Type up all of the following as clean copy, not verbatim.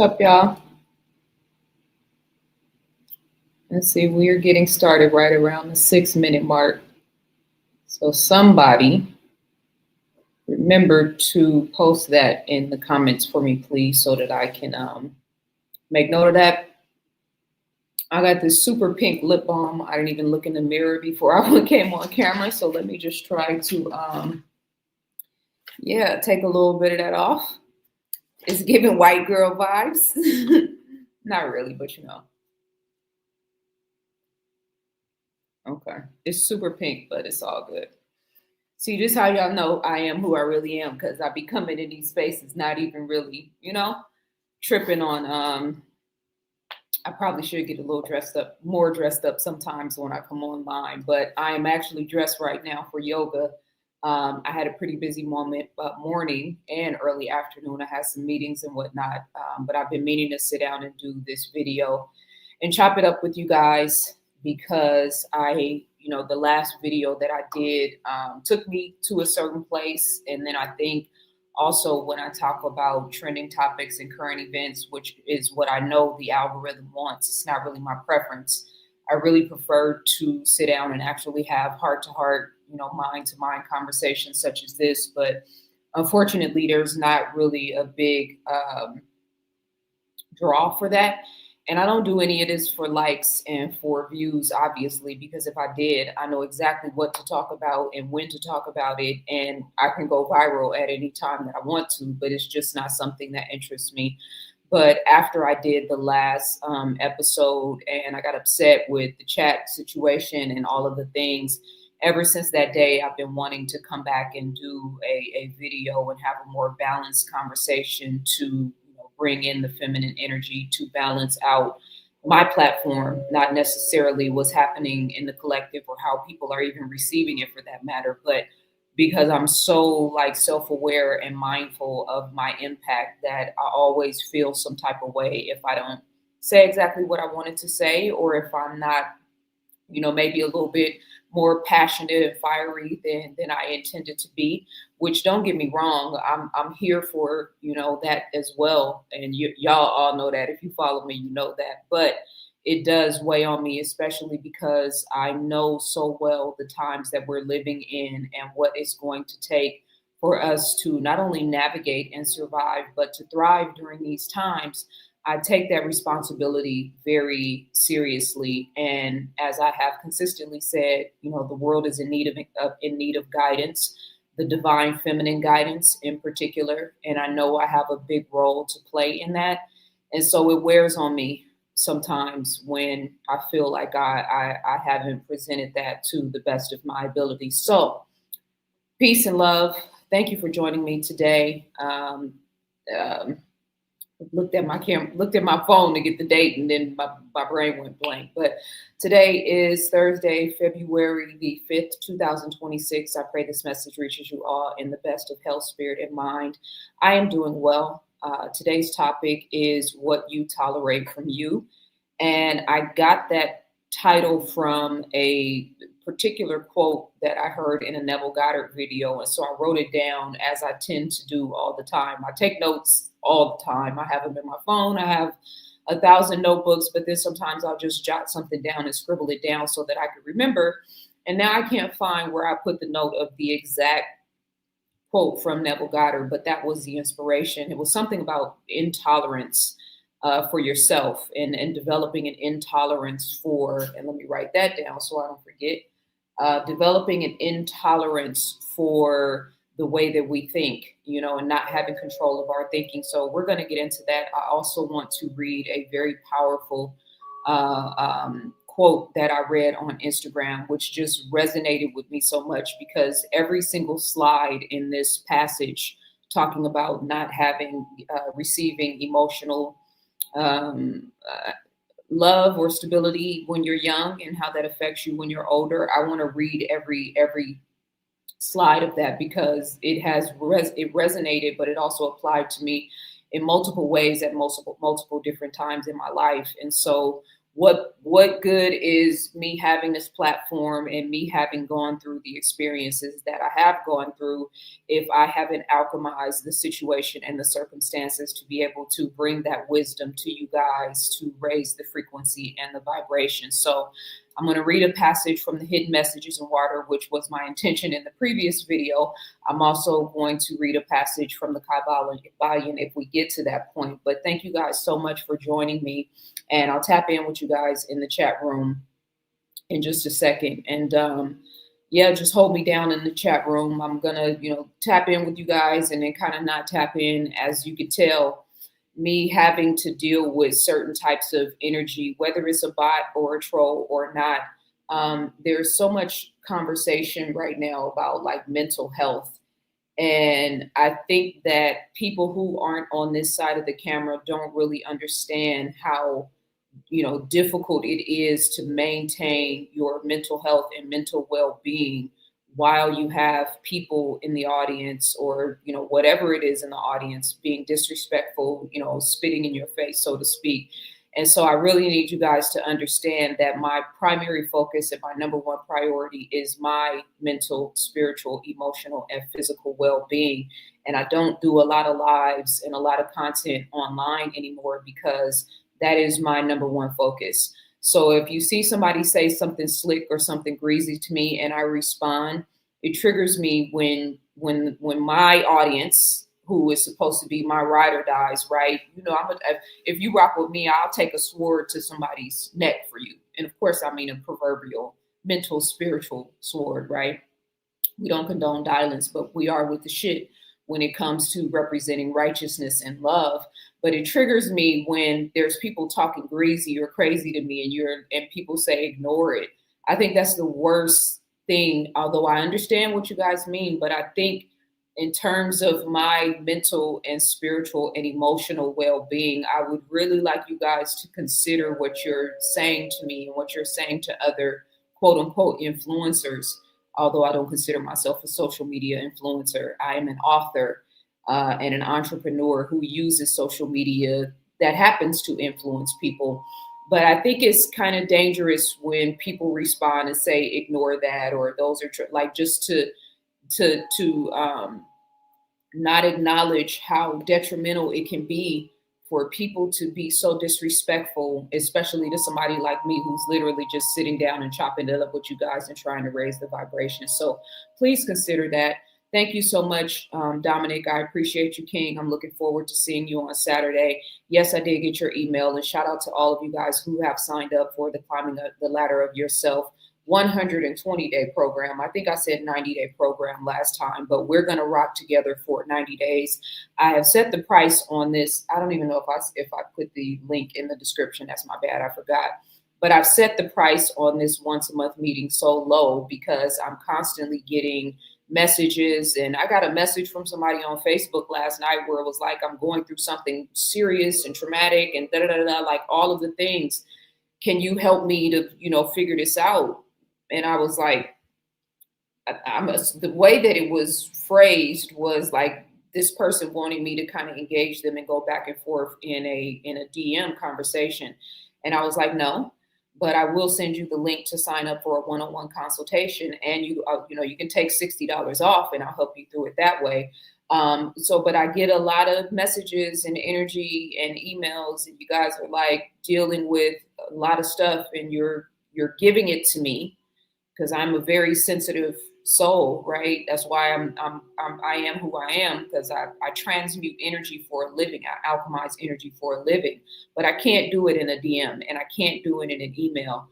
What's up, y'all? Let's see, we're getting started right around the 6 minute mark. So, somebody remember to post that in the comments for me, please, so that I can make note of that. I got this super pink lip balm. I didn't even look in the mirror before I came on camera. So, let me just try to, take a little bit of that off. It's giving white girl vibes. Not really, but you know. Okay. It's super pink, but it's all good. See, this how y'all know I am who I really am, because I be coming in these spaces not even really, tripping on I probably should get a little dressed up, more dressed up sometimes when I come online, but I am actually dressed right now for yoga. I had a pretty busy morning and early afternoon. I had some meetings and whatnot, but I've been meaning to sit down and do this video and chop it up with you guys because the last video that I did took me to a certain place. And then I think also when I talk about trending topics and current events, which is what I know the algorithm wants, it's not really my preference. I really prefer to sit down and actually have heart to heart, mind to mind conversations such as this. But unfortunately, there's not really a big draw for that. And I don't do any of this for likes and for views, obviously, because if I did, I know exactly what to talk about and when to talk about it. And I can go viral at any time that I want to, but it's just not something that interests me. But after I did the last episode and I got upset with the chat situation and all of the things, ever since that day, I've been wanting to come back and do a video and have a more balanced conversation to bring in the feminine energy to balance out my platform, not necessarily what's happening in the collective or how people are even receiving it for that matter, but because I'm so like self-aware and mindful of my impact that I always feel some type of way if I don't say exactly what I wanted to say, or if I'm not, maybe a little bit more passionate and fiery than I intended to be. Which, don't get me wrong, I'm here for that as well, and y'all all know that. If you follow me, you know that. But it does weigh on me, especially because I know so well the times that we're living in and what it's going to take for us to not only navigate and survive, but to thrive during these times. I take that responsibility very seriously, and as I have consistently said, the world is in need of guidance, the divine feminine guidance in particular, and I know I have a big role to play in that, and so it wears on me sometimes when I feel like I haven't presented that to the best of my ability. So, peace and love. Thank you for joining me today. Um, looked at my phone to get the date, and then my brain went blank. But today is Thursday, February the 5th, 2026. I pray this message reaches you all in the best of health, spirit, and mind. I am doing well. Today's topic is what you tolerate from you. And I got that title from a particular quote that I heard in a Neville Goddard video. And so I wrote it down, as I tend to do all the time. I take notes all the time. I have them in my phone. I have 1,000 notebooks, but then sometimes I'll just jot something down and scribble it down so that I can remember. And now I can't find where I put the note of the exact quote from Neville Goddard, but that was the inspiration. It was something about intolerance for yourself, and developing an intolerance for, and let me write that down so I don't forget, developing an intolerance for the way that we think, and not having control of our thinking. So we're going to get into that. I also want to read a very powerful quote that I read on Instagram, which just resonated with me so much, because every single slide in this passage talking about not having, receiving emotional love or stability when you're young and how that affects you when you're older. I want to read every slide of that because it resonated, but it also applied to me in multiple ways at multiple different times in my life. And so what good is me having this platform and me having gone through the experiences that I have gone through if I haven't alchemized the situation and the circumstances to be able to bring that wisdom to you guys to raise the frequency and the vibration. So I'm going to read a passage from the Hidden Messages in Water, which was my intention in the previous video. I'm also going to read a passage from the Kabbalion if we get to that point. But thank you guys so much for joining me. And I'll tap in with you guys in the chat room in just a second. And yeah, just hold me down in the chat room. I'm going to, tap in with you guys and then kind of not tap in. As you can tell, me having to deal with certain types of energy, whether it's a bot or a troll or not. There's so much conversation right now about like mental health. And I think that people who aren't on this side of the camera don't really understand how difficult it is to maintain your mental health and mental well-being while you have people in the audience or whatever it is in the audience being disrespectful, spitting in your face, so to speak. And so I really need you guys to understand that my primary focus and my number one priority is my mental, spiritual, emotional, and physical well-being. And I don't do a lot of lives and a lot of content online anymore because that is my number one focus. So if you see somebody say something slick or something greasy to me and I respond, it triggers me when my audience, who is supposed to be my ride or dies, right? If you rock with me, I'll take a sword to somebody's neck for you. And of course, I mean a proverbial mental, spiritual sword, right? We don't condone violence, but we are with the shit when it comes to representing righteousness and love. But it triggers me when there's people talking greasy or crazy to me and people say ignore it. I think that's the worst thing, although I understand what you guys mean, but I think in terms of my mental and spiritual and emotional well-being, I would really like you guys to consider what you're saying to me and what you're saying to other quote unquote influencers. Although I don't consider myself a social media influencer, I am an author and an entrepreneur who uses social media that happens to influence people. But I think it's kind of dangerous when people respond and say, ignore that, or those are like just to not acknowledge how detrimental it can be for people to be so disrespectful, especially to somebody like me who's literally just sitting down and chopping it up with you guys and trying to raise the vibration. So please consider that. Thank you so much, Dominic. I appreciate you, King. I'm looking forward to seeing you on Saturday. Yes, I did get your email, and shout out to all of you guys who have signed up for the Climbing the Ladder of Yourself 120-day program. I think I said 90-day program last time, but we're going to rock together for 90 days. I have set the price on this. I don't even know if I put the link in the description. That's my bad. I forgot. But I've set the price on this once a month meeting so low because I'm constantly getting messages. And I got a message from somebody on Facebook last night where it was like, I'm going through something serious and traumatic and like all of the things. Can you help me to, figure this out? And I was like, the way that it was phrased was like this person wanting me to kind of engage them and go back and forth in a DM conversation. And I was like, no, but I will send you the link to sign up for a one-on-one consultation. And you can take $60 off and I'll help you through it that way. But I get a lot of messages and energy and emails, and you guys are like dealing with a lot of stuff and you're giving it to me because I'm a very sensitive soul, right? That's why I am who I am, because I transmute energy for a living. I alchemize energy for a living, but I can't do it in a DM and I can't do it in an email.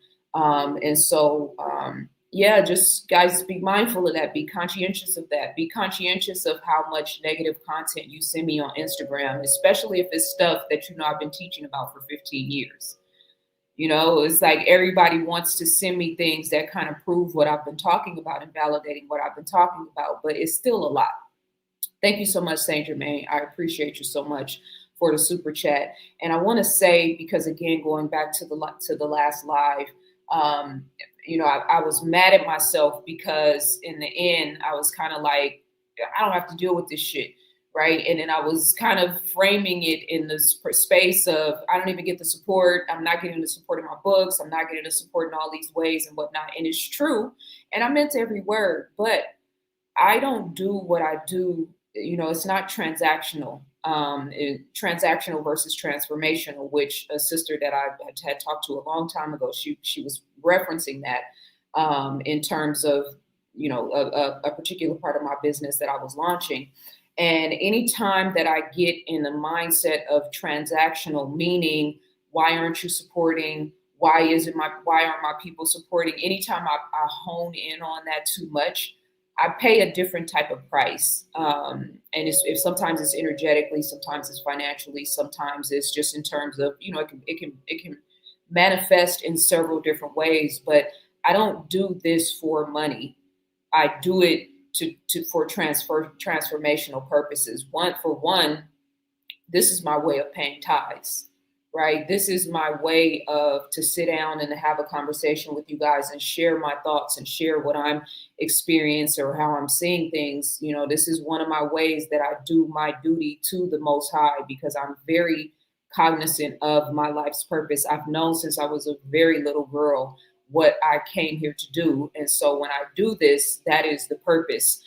Yeah, just guys, be mindful of that. Be conscientious of that. Be conscientious of how much negative content you send me on Instagram, especially if it's stuff that I've been teaching about for 15 years. It's like everybody wants to send me things that kind of prove what I've been talking about and validating what I've been talking about, but it's still a lot. Thank you so much, Saint Germain. I appreciate you so much for the super chat. And I want to say, because again, going back to the last live, I was mad at myself because in the end, I was kind of like, I don't have to deal with this shit. right? And then I was kind of framing it in this space of I don't even get the support. I'm not getting the support in my books. I'm not getting the support in all these ways and whatnot. And it's true. And I meant every word, but I don't do what I do. It's not transactional. Transactional versus transformational, which a sister that I had talked to a long time ago, she was referencing that in terms of a particular part of my business that I was launching. And anytime that I get in the mindset of transactional, meaning why aren't you supporting? Why aren't my people supporting? Anytime I hone in on that too much, I pay a different type of price. And if sometimes it's energetically, sometimes it's financially, sometimes it's just in terms of, it can manifest in several different ways, but I don't do this for money. I do it for transformational purposes. One, this is my way of paying tithes, right? This is my way of to sit down and to have a conversation with you guys and share my thoughts and share what I'm experiencing or how I'm seeing things. This is one of my ways that I do my duty to the Most High because I'm very cognizant of my life's purpose. I've known since I was a very little girl what I came here to do. And so when I do this, that is the purpose.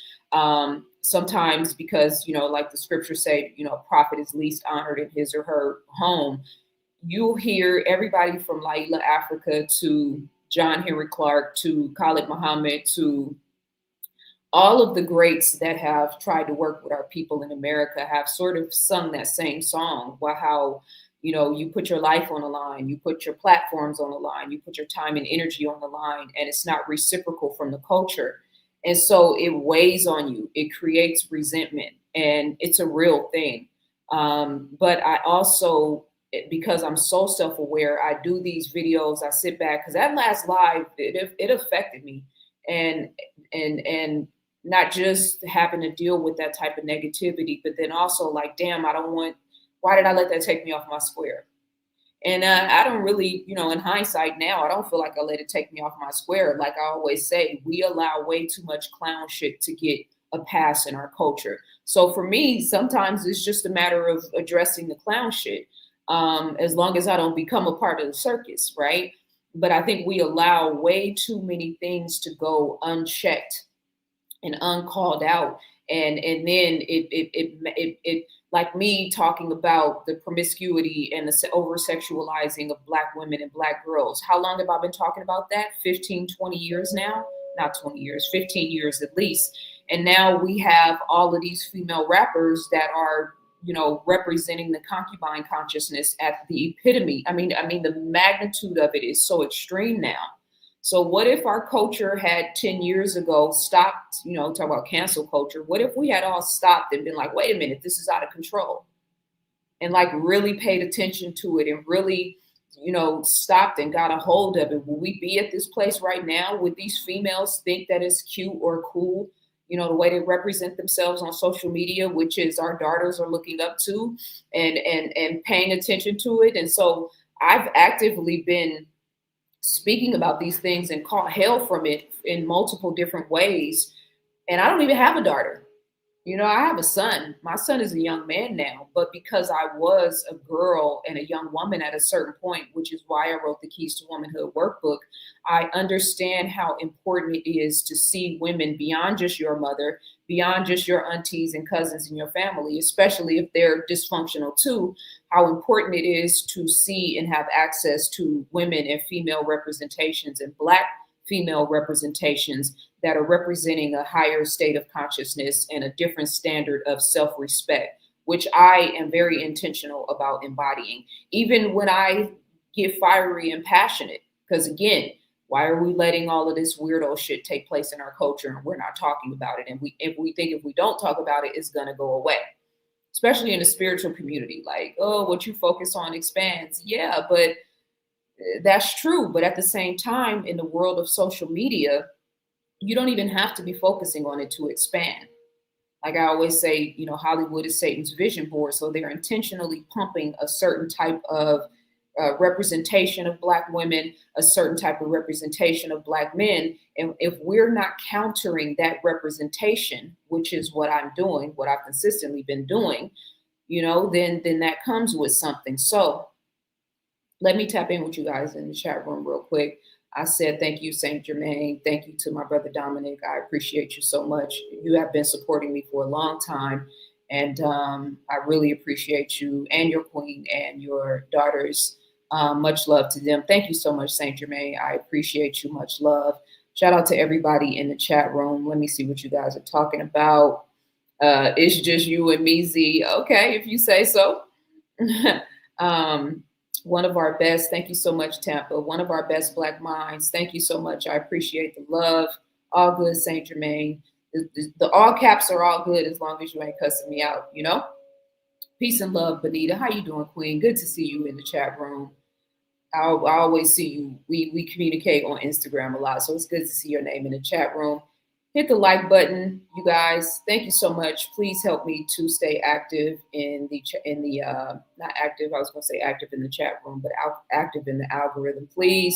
Sometimes because, like the scriptures say, a prophet is least honored in his or her home. You'll hear everybody from Laila Africa to John Henry Clark to Khalid Muhammad to all of the greats that have tried to work with our people in America have sort of sung that same song about how, you put your life on the line, you put your platforms on the line, you put your time and energy on the line, and it's not reciprocal from the culture. And so it weighs on you. It creates resentment, and it's a real thing. But I also, because I'm so self-aware, I do these videos. I sit back because that last live, it affected me, and not just having to deal with that type of negativity, but then also like, damn, why did I let that take me off my square? And I don't really, in hindsight now, I don't feel like I let it take me off my square. Like I always say, we allow way too much clown shit to get a pass in our culture. So for me, sometimes it's just a matter of addressing the clown shit, as long as I don't become a part of the circus, right? But I think we allow way too many things to go unchecked and uncalled out, and then it like me talking about the promiscuity and the over sexualizing of Black women and Black girls. How long have I been talking about that? 15, 20 years now? Not 20 years, 15 years at least. And now we have all of these female rappers that are, representing the concubine consciousness at the epitome. I mean, the magnitude of it is so extreme now. So what if our culture had 10 years ago stopped, talk about cancel culture. What if we had all stopped and been like, wait a minute, this is out of control, and like really paid attention to it and really, stopped and got a hold of it? Will we be at this place right now? Would these females think that it's cute or cool, the way they represent themselves on social media, which is our daughters are looking up to and paying attention to it? And so I've actively been speaking about these things and caught hell from it in multiple different ways. And I don't even have a daughter. I have a son. My son is a young man now, but because I was a girl and a young woman at a certain point, which is why I wrote the Keys to Womanhood workbook, I understand how important it is to see women beyond just your mother, beyond just your aunties and cousins in your family, especially if they're dysfunctional too, how important it is to see and have access to women and female representations and Black female representations that are representing a higher state of consciousness and a different standard of self-respect, which I am very intentional about embodying, even when I get fiery and passionate. Because again, why are we letting all of this weirdo shit take place in our culture and we're not talking about it? And we think if we don't talk about it, it's gonna go away, especially in the spiritual community. Like, oh, what you focus on expands. Yeah, but that's true. But at the same time, in the world of social media, you don't even have to be focusing on it to expand. Like I always say, Hollywood is Satan's vision board. So they're intentionally pumping a certain type of representation of Black women, a certain type of representation of Black men. And if we're not countering that representation, which is what I'm doing, what I've consistently been doing, then that comes with something. So let me tap in with you guys in the chat room real quick. I said thank you, Saint Germain. Thank you to my brother Dominic. I appreciate you so much. You have been supporting me for a long time, and I really appreciate you and your queen and your daughters. Much love to them. Thank you so much, Saint Germain. I appreciate you. Much love. Shout out to everybody in the chat room. Let me see what you guys are talking about. It's just you and me, Z. Okay, if you say so. One of our best. Thank you so much, Tampa. One of our best Black minds. Thank you so much. I appreciate the love. All good, Saint Germain. The all caps are all good as long as you ain't cussing me out, Peace and love, Benita. How you doing, Queen? Good to see you in the chat room. I always see you. We communicate on Instagram a lot, so it's good to see your name in the chat room. Hit the like button, you guys. Thank you so much. Please help me to stay active in the not active. I was going to say active in the chat room, but active in the algorithm, please.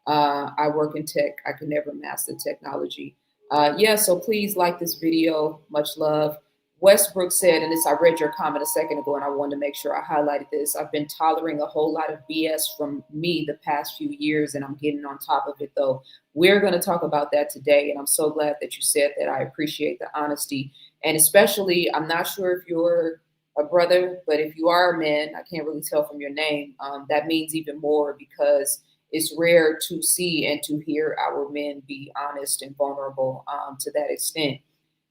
I work in tech. I can never master technology. So please like this video. Much love. Westbrook said, and this, I read your comment a second ago, and I wanted to make sure I highlighted this. I've been tolerating a whole lot of BS from me the past few years, and I'm getting on top of it, though. We're going to talk about that today, and I'm so glad that you said that. I appreciate the honesty, and especially, I'm not sure if you're a brother, but if you are a man, I can't really tell from your name, that means even more, because it's rare to see and to hear our men be honest and vulnerable to that extent.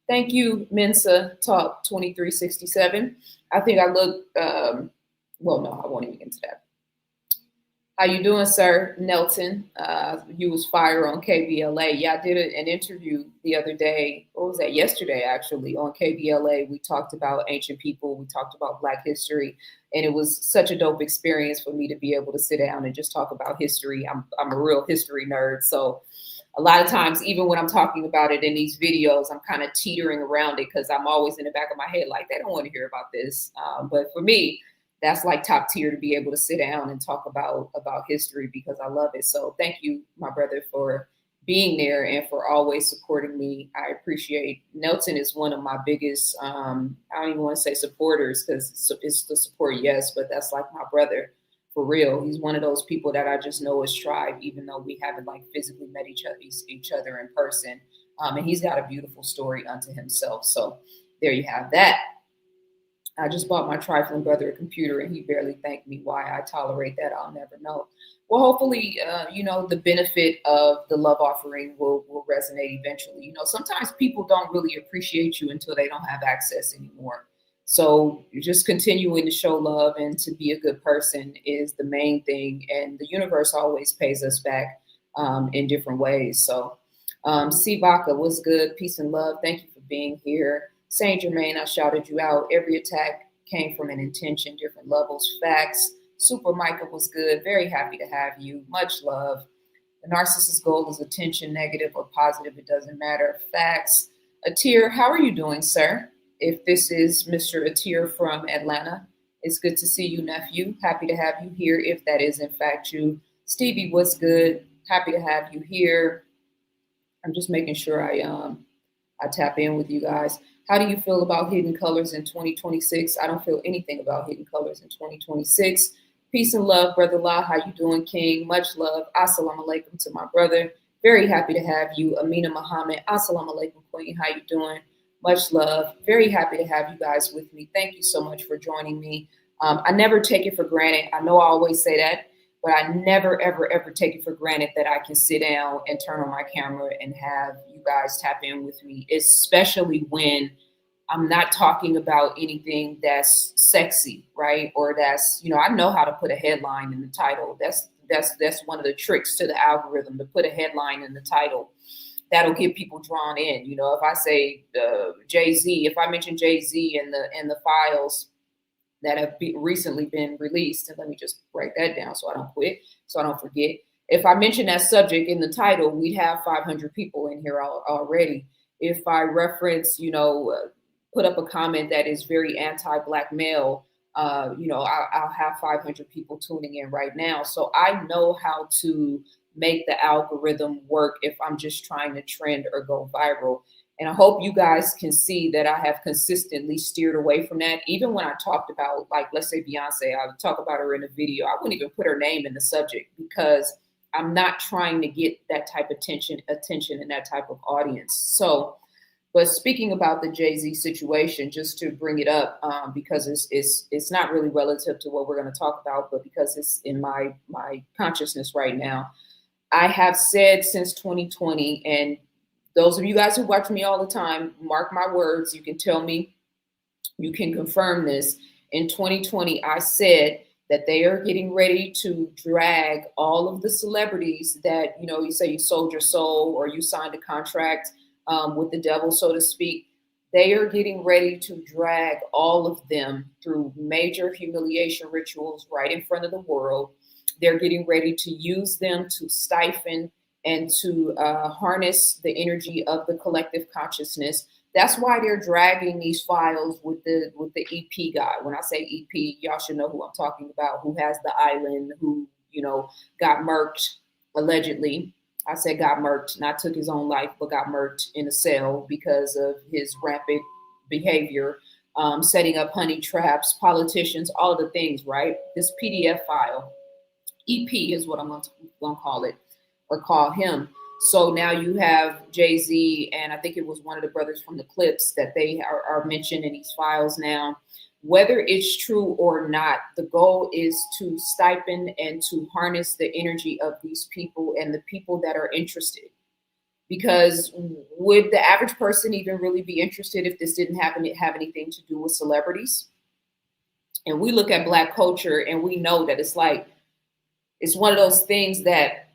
Thank you, Mensa Talk 2367. I think I look, well, no, I won't even get into that. How you doing, sir? Nelton, you was fire on KBLA. Yeah, I did an interview the other day. What was that? Yesterday, actually, on KBLA. We talked about ancient people. We talked about Black history. And it was such a dope experience for me to be able to sit down and just talk about history. I'm a real history nerd, so a lot of times, even when I'm talking about it in these videos, I'm kind of teetering around it because I'm always in the back of my head like, they don't want to hear about this. But for me, that's like top tier to be able to sit down and talk about history because I love it. So thank you, my brother, for being there and for always supporting me. I appreciate. Nelson is one of my biggest, I don't even want to say supporters because it's the support, yes, but that's like my brother. For real, he's one of those people that I just know is tribe, even though we haven't like physically met each other in person. And he's got a beautiful story unto himself. So there you have that. I just bought my trifling brother a computer, and he barely thanked me. Why I tolerate that, I'll never know. Well, hopefully, the benefit of the love offering will resonate eventually. Sometimes people don't really appreciate you until they don't have access anymore. So just continuing to show love and to be a good person is the main thing. And the universe always pays us back in different ways. So C. Baca, what's good? Peace and love. Thank you for being here. Saint Germain, I shouted you out. Every attack came from an intention, different levels, facts. Super Micah was good. Very happy to have you. Much love. The narcissist's goal is attention, negative or positive. It doesn't matter. Facts. Atir, how are you doing, sir? If this is Mr. Atir from Atlanta, it's good to see you, nephew. Happy to have you here if that is in fact you. Stevie, what's good? Happy to have you here. I'm just making sure I tap in with you guys. How do you feel about hidden colors in 2026? I don't feel anything about hidden colors in 2026. Peace and love, Brother La. How you doing, King? Much love. Assalamu alaikum to my brother. Very happy to have you. Amina Muhammad. Assalamu alaikum, Queen. How you doing? Much love. Very happy to have you guys with me. Thank you so much for joining me. I never take it for granted. I know I always say that, but I never, ever, ever take it for granted that I can sit down and turn on my camera and have you guys tap in with me, especially when I'm not talking about anything that's sexy, right? Or that's, I know how to put a headline in the title. That's one of the tricks to the algorithm, to put a headline in the title. That'll get people drawn in. If I say Jay-Z, if I mention Jay-Z in the files that have recently been released, and let me just write that down so I don't quit, so I don't forget. If I mention that subject in the title, we'd have 500 people in here already. If I reference, put up a comment that is very anti-Black male, I'll have 500 people tuning in right now. So I know how to make the algorithm work if I'm just trying to trend or go viral. And I hope you guys can see that I have consistently steered away from that. Even when I talked about, like, let's say Beyonce, I would talk about her in a video. I wouldn't even put her name in the subject because I'm not trying to get that type of attention and that type of audience. So, but speaking about the Jay-Z situation, just to bring it up, because it's not really relative to what we're going to talk about, but because it's in my consciousness right now. I have said since 2020, and those of you guys who watch me all the time, mark my words, you can tell me, you can confirm this. In 2020, I said that they are getting ready to drag all of the celebrities that, you say you sold your soul or you signed a contract with the devil, so to speak. They are getting ready to drag all of them through major humiliation rituals right in front of the world. They're getting ready to use them to stifle and to harness the energy of the collective consciousness. That's why they're dragging these files with the EP guy. When I say EP, y'all should know who I'm talking about, who has the island, who, got murked allegedly. I said got murked, not took his own life, but got murked in a cell because of his rampant behavior, setting up honey traps, politicians, all of the things, right? This PDF file, EP is what I'm going to call it, or call him. So now you have Jay-Z, and I think it was one of the brothers from the Clips that they are mentioned in these files now. Whether it's true or not, the goal is to stipend and to harness the energy of these people and the people that are interested. Because would the average person even really be interested if this didn't have anything to do with celebrities? And we look at Black culture and we know that it's one of those things that,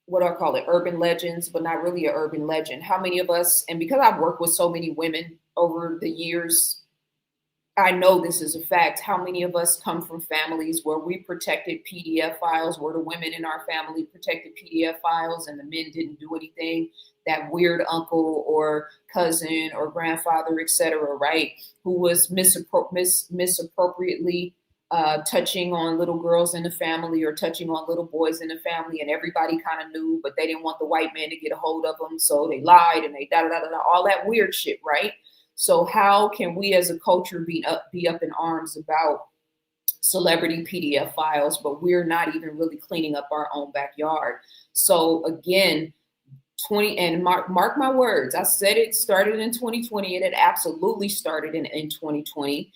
what do I call it, urban legends, but not really an urban legend. How many of us, and because I've worked with so many women over the years, I know this is a fact. How many of us come from families where we protected PDF files, where the women in our family protected PDF files and the men didn't do anything? That weird uncle or cousin or grandfather, etc., right? Who was misappropriately touching on little girls in the family or touching on little boys in the family, and everybody kind of knew, but they didn't want the white man to get a hold of them, so they lied and they all that weird shit, right? So how can we as a culture be up in arms about celebrity PDF files, but we're not even really cleaning up our own backyard? So again, mark my words, I said it started in 2020, and it absolutely started in 2020.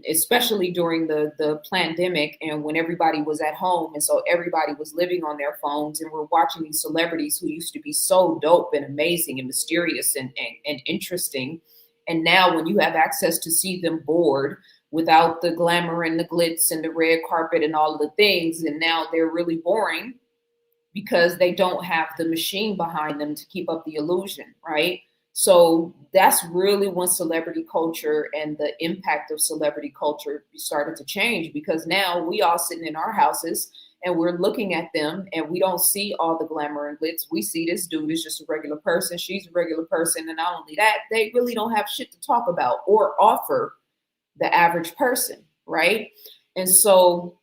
Especially during the pandemic and when everybody was at home. And so everybody was living on their phones, and we're watching these celebrities who used to be so dope and amazing and mysterious and interesting. And now when you have access to see them bored without the glamour and the glitz and the red carpet and all of the things, and now they're really boring because they don't have the machine behind them to keep up the illusion, right? So that's really when celebrity culture and the impact of celebrity culture started to change, because now we all sitting in our houses and we're looking at them and we don't see all the glamour and glitz. We see this dude is just a regular person. She's a regular person. And not only that, they really don't have shit to talk about or offer the average person, right? And so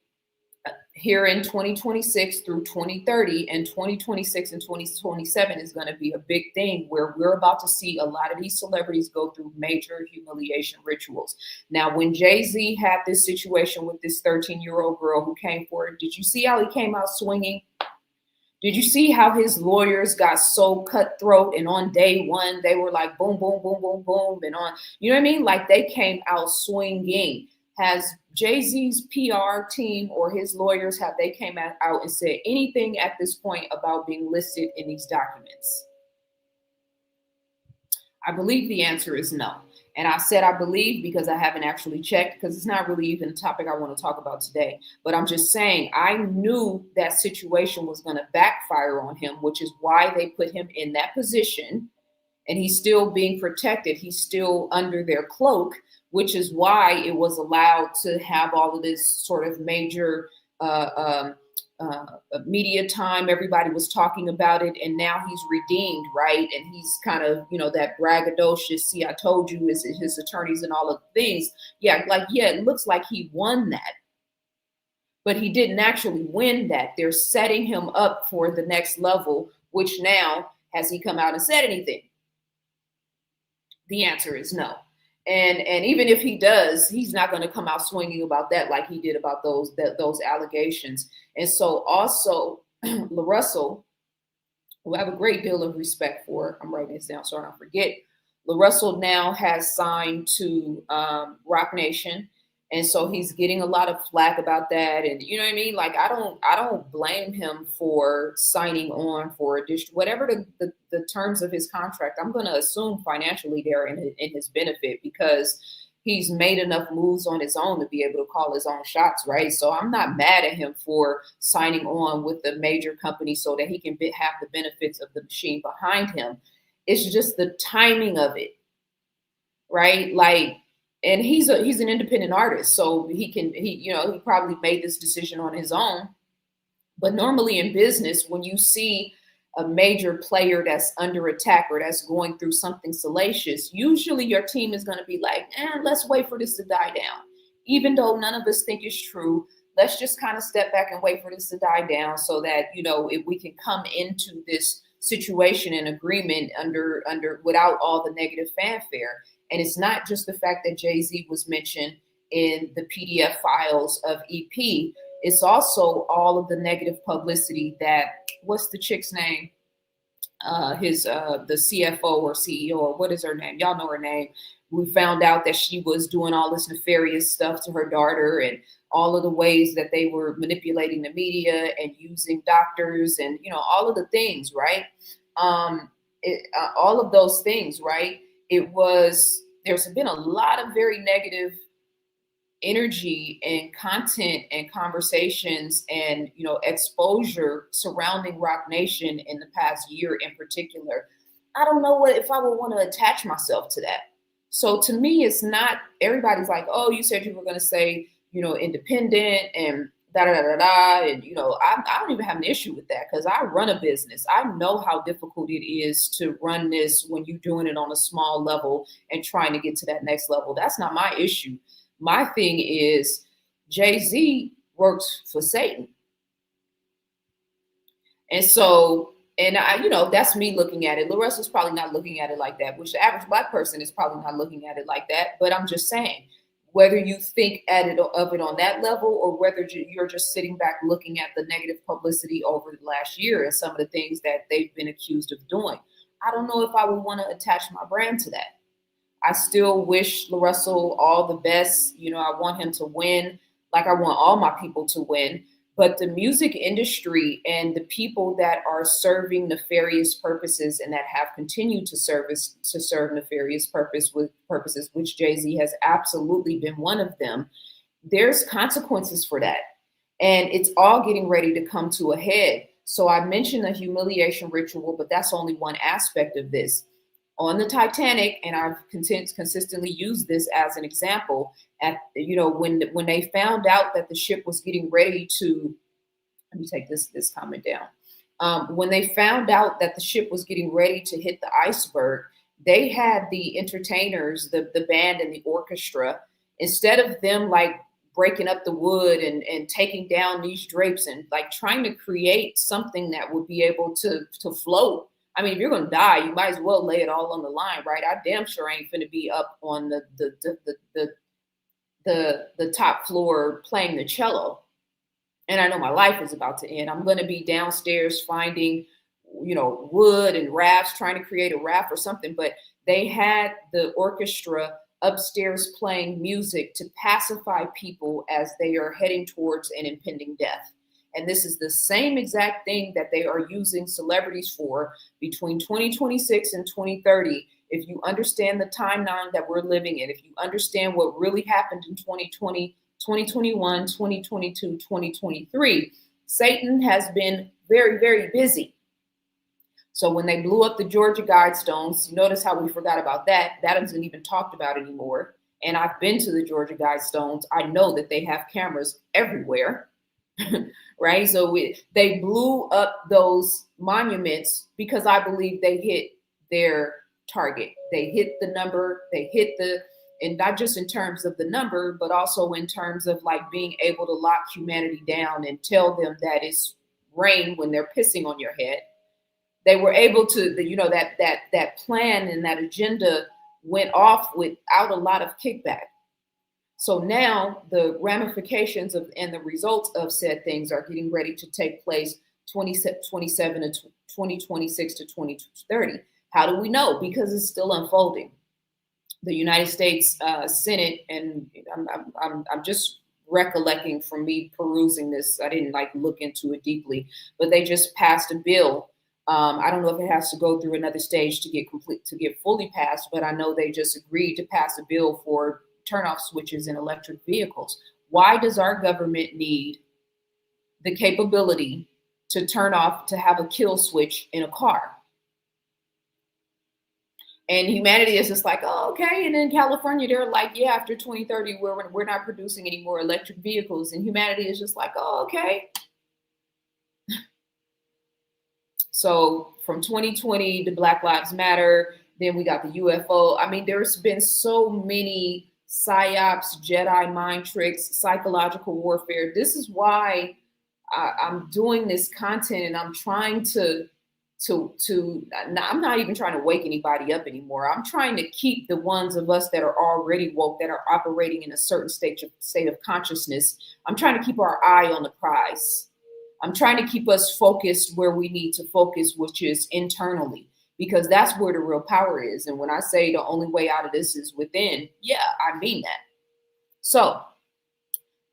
here in 2026 through 2030 and 2026 and 2027 is going to be a big thing where we're about to see a lot of these celebrities go through major humiliation rituals. Now, when Jay-Z had this situation with this 13-year-old girl who came forward, did you see how he came out swinging? Did you see how his lawyers got so cutthroat, and on day one, they were like, boom, boom, boom, boom, boom. And on, you know what I mean? Like they came out swinging. Has Jay-Z's PR team or his lawyers, have they came out and said anything at this point about being listed in these documents? I believe the answer is no. And I said I believe because I haven't actually checked, because it's not really even a topic I want to talk about today. But I'm just saying I knew that situation was going to backfire on him, which is why they put him in that position. And he's still being protected. He's still under their cloak, which is why it was allowed to have all of this sort of major media time. Everybody was talking about it, and now he's redeemed, right? And he's kind of, that braggadocious, see, I told you, his attorneys and all of the things. Yeah, it looks like he won that, but he didn't actually win that. They're setting him up for the next level, which now, has he come out and said anything? The answer is no. And even if he does, he's not going to come out swinging about that like he did about those allegations. And so also, LaRussell, who I have a great deal of respect for, I'm writing this down so I don't forget. LaRussell now has signed to Roc Nation, and so he's getting a lot of flack about that. And you know what I mean? Like, I don't blame him for signing on for addition, whatever the terms of his contract. I'm going to assume financially they're in his benefit, because he's made enough moves on his own to be able to call his own shots, right? So I'm not mad at him for signing on with the major company so that he can have the benefits of the machine behind him. It's just the timing of it, right? Like, and he's an independent artist, so he probably made this decision on his own. But normally in business, when you see a major player that's under attack or that's going through something salacious, usually your team is going to be like, let's wait for this to die down. Even though none of us think it's true, let's just kind of step back and wait for this to die down so that, if we can come into this situation and agreement under without all the negative fanfare. And it's not just the fact that Jay-Z was mentioned in the PDF files of EP. It's also all of the negative publicity that, what's the chick's name? The CFO or CEO, or what is her name? Y'all know her name. We found out that she was doing all this nefarious stuff to her daughter, and all of the ways that they were manipulating the media and using doctors, and all of the things, right? All of those things, right? There's been a lot of very negative energy and content and conversations and exposure surrounding Roc Nation in the past year in particular. I don't know if I would want to attach myself to that. So to me, it's not, everybody's like, oh, you said you were going to say independent and da da da da, and I don't even have an issue with that, because I run a business. I know how difficult it is to run this when you're doing it on a small level and trying to get to that next level. That's not my issue. My thing is, Jay-Z works for Satan. And so, and that's me looking at it. LaRussell's probably not looking at it like that, which the average Black person is probably not looking at it like that. But I'm just saying, whether you think of it on that level, or whether you're just sitting back looking at the negative publicity over the last year and some of the things that they've been accused of doing, I don't know if I would want to attach my brand to that. I still wish LaRussell all the best. I want him to win, like I want all my people to win. But the music industry and the people that are serving nefarious purposes and that have continued to serve nefarious purposes, which Jay-Z has absolutely been one of them, there's consequences for that. And it's all getting ready to come to a head. So I mentioned the humiliation ritual, but that's only one aspect of this. On the Titanic, and I've consistently used this as an example, when they found out that the ship was getting ready to, let me take this comment down. When they found out that the ship was getting ready to hit the iceberg, they had the entertainers, the band and the orchestra, instead of them like breaking up the wood and taking down these drapes and like trying to create something that would be able to float. I mean, if you're going to die, you might as well lay it all on the line, right? I damn sure ain't finna be up on the top floor playing the cello. And I know my life is about to end. I'm going to be downstairs finding, wood and rafts, trying to create a raft or something. But they had the orchestra upstairs playing music to pacify people as they are heading towards an impending death. And this is the same exact thing that they are using celebrities for between 2026 and 2030. If you understand the timeline that we're living in, if you understand what really happened in 2020, 2021, 2022, 2023, Satan has been very, very busy. So when they blew up the Georgia Guidestones, notice how we forgot about that. That isn't even talked about anymore. And I've been to the Georgia Guidestones. I know that they have cameras everywhere. right? So they blew up those monuments because I believe they hit their target. They hit the number, they hit the, and not just in terms of the number, but also in terms of like being able to lock humanity down and tell them that it's rain when they're pissing on your head. They were able to, you know, that plan and that agenda went off without a lot of kickback. So now the ramifications of and the results of said things are getting ready to take place 2027 to 2026 to 2030. How do we know? Because it's still unfolding. The United States Senate, and I'm just recollecting from me perusing this. I didn't like look into it deeply, but they just passed a bill. I don't know if it has to go through another stage to get fully passed, but I know they just agreed to pass a bill for turnoff switches in electric vehicles. Why does our government need the capability to turn off, to have a kill switch in a car? And humanity is just like, oh, okay. And in California, they're like, yeah, after 2030, we're not producing any more electric vehicles. And humanity is just like, oh, okay. So from 2020 to Black Lives Matter, then we got the UFO. I mean, there's been so many psyops, Jedi mind tricks, psychological warfare. This is why I'm doing this content, and I'm trying I'm not even trying to wake anybody up anymore. I'm trying to keep the ones of us that are already woke, that are operating in a certain state of consciousness. I'm trying to keep our eye on the prize. I'm trying to keep us focused where we need to focus, which is internally, because that's where the real power is. And when I say the only way out of this is within, yeah, I mean that. So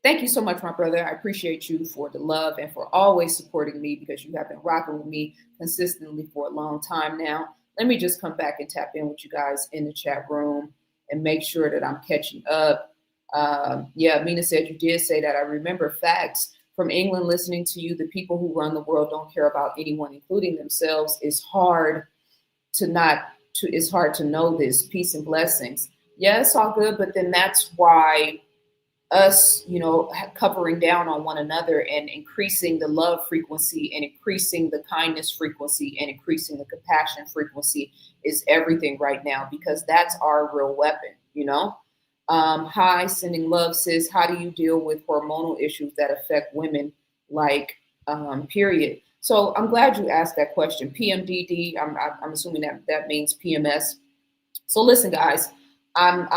thank you so much, my brother. I appreciate you for the love and for always supporting me, because you have been rocking with me consistently for a long time now. Let me just come back and tap in with you guys in the chat room and make sure that I'm catching up. Yeah, Mina said you did say that. I remember facts. From England, listening to you, the people who run the world don't care about anyone, including themselves. It's hard to know this. Peace and blessings. Yeah, it's all good, but then that's why us, you know, covering down on one another and increasing the love frequency and increasing the kindness frequency and increasing the compassion frequency is everything right now, because that's our real weapon, you know? Hi, sending love, sis. How do you deal with hormonal issues that affect women, like period? So I'm glad you asked that question. PMDD, I'm assuming that means PMS. So listen, guys, and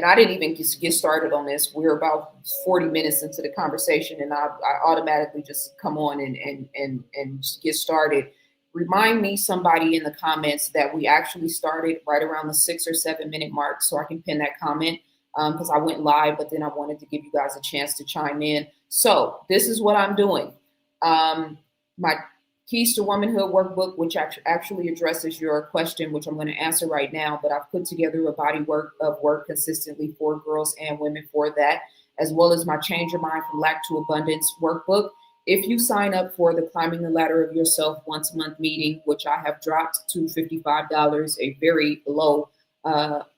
I didn't even get started on this. We're about 40 minutes into the conversation, and I automatically just come on and get started. Remind me, somebody in the comments, that we actually started right around the 6 or 7 minute mark, so I can pin that comment. Because I went live, but then I wanted to give you guys a chance to chime in. So this is what I'm doing. My Keys to Womanhood workbook, which actually addresses your question, which I'm going to answer right now, but I've put together a body of work consistently for girls and women for that, as well as my Change Your Mind from Lack to Abundance workbook. If you sign up for the Climbing the Ladder of Yourself once a month meeting, which I have dropped to $55, a very low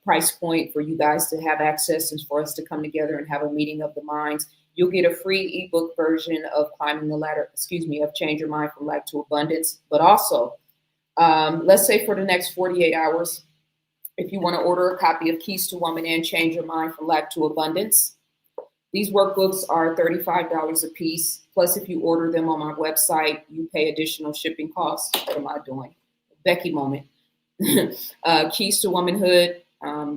price point for you guys to have access and for us to come together and have a meeting of the minds, you'll get a free ebook version of of Change Your Mind from Lack to Abundance. But also, let's say for the next 48 hours, if you want to order a copy of Keys to Woman and Change Your Mind from Lack to Abundance, these workbooks are $35 a piece. Plus, if you order them on my website, you pay additional shipping costs. What am I doing? Becky moment. Keys to Womanhood.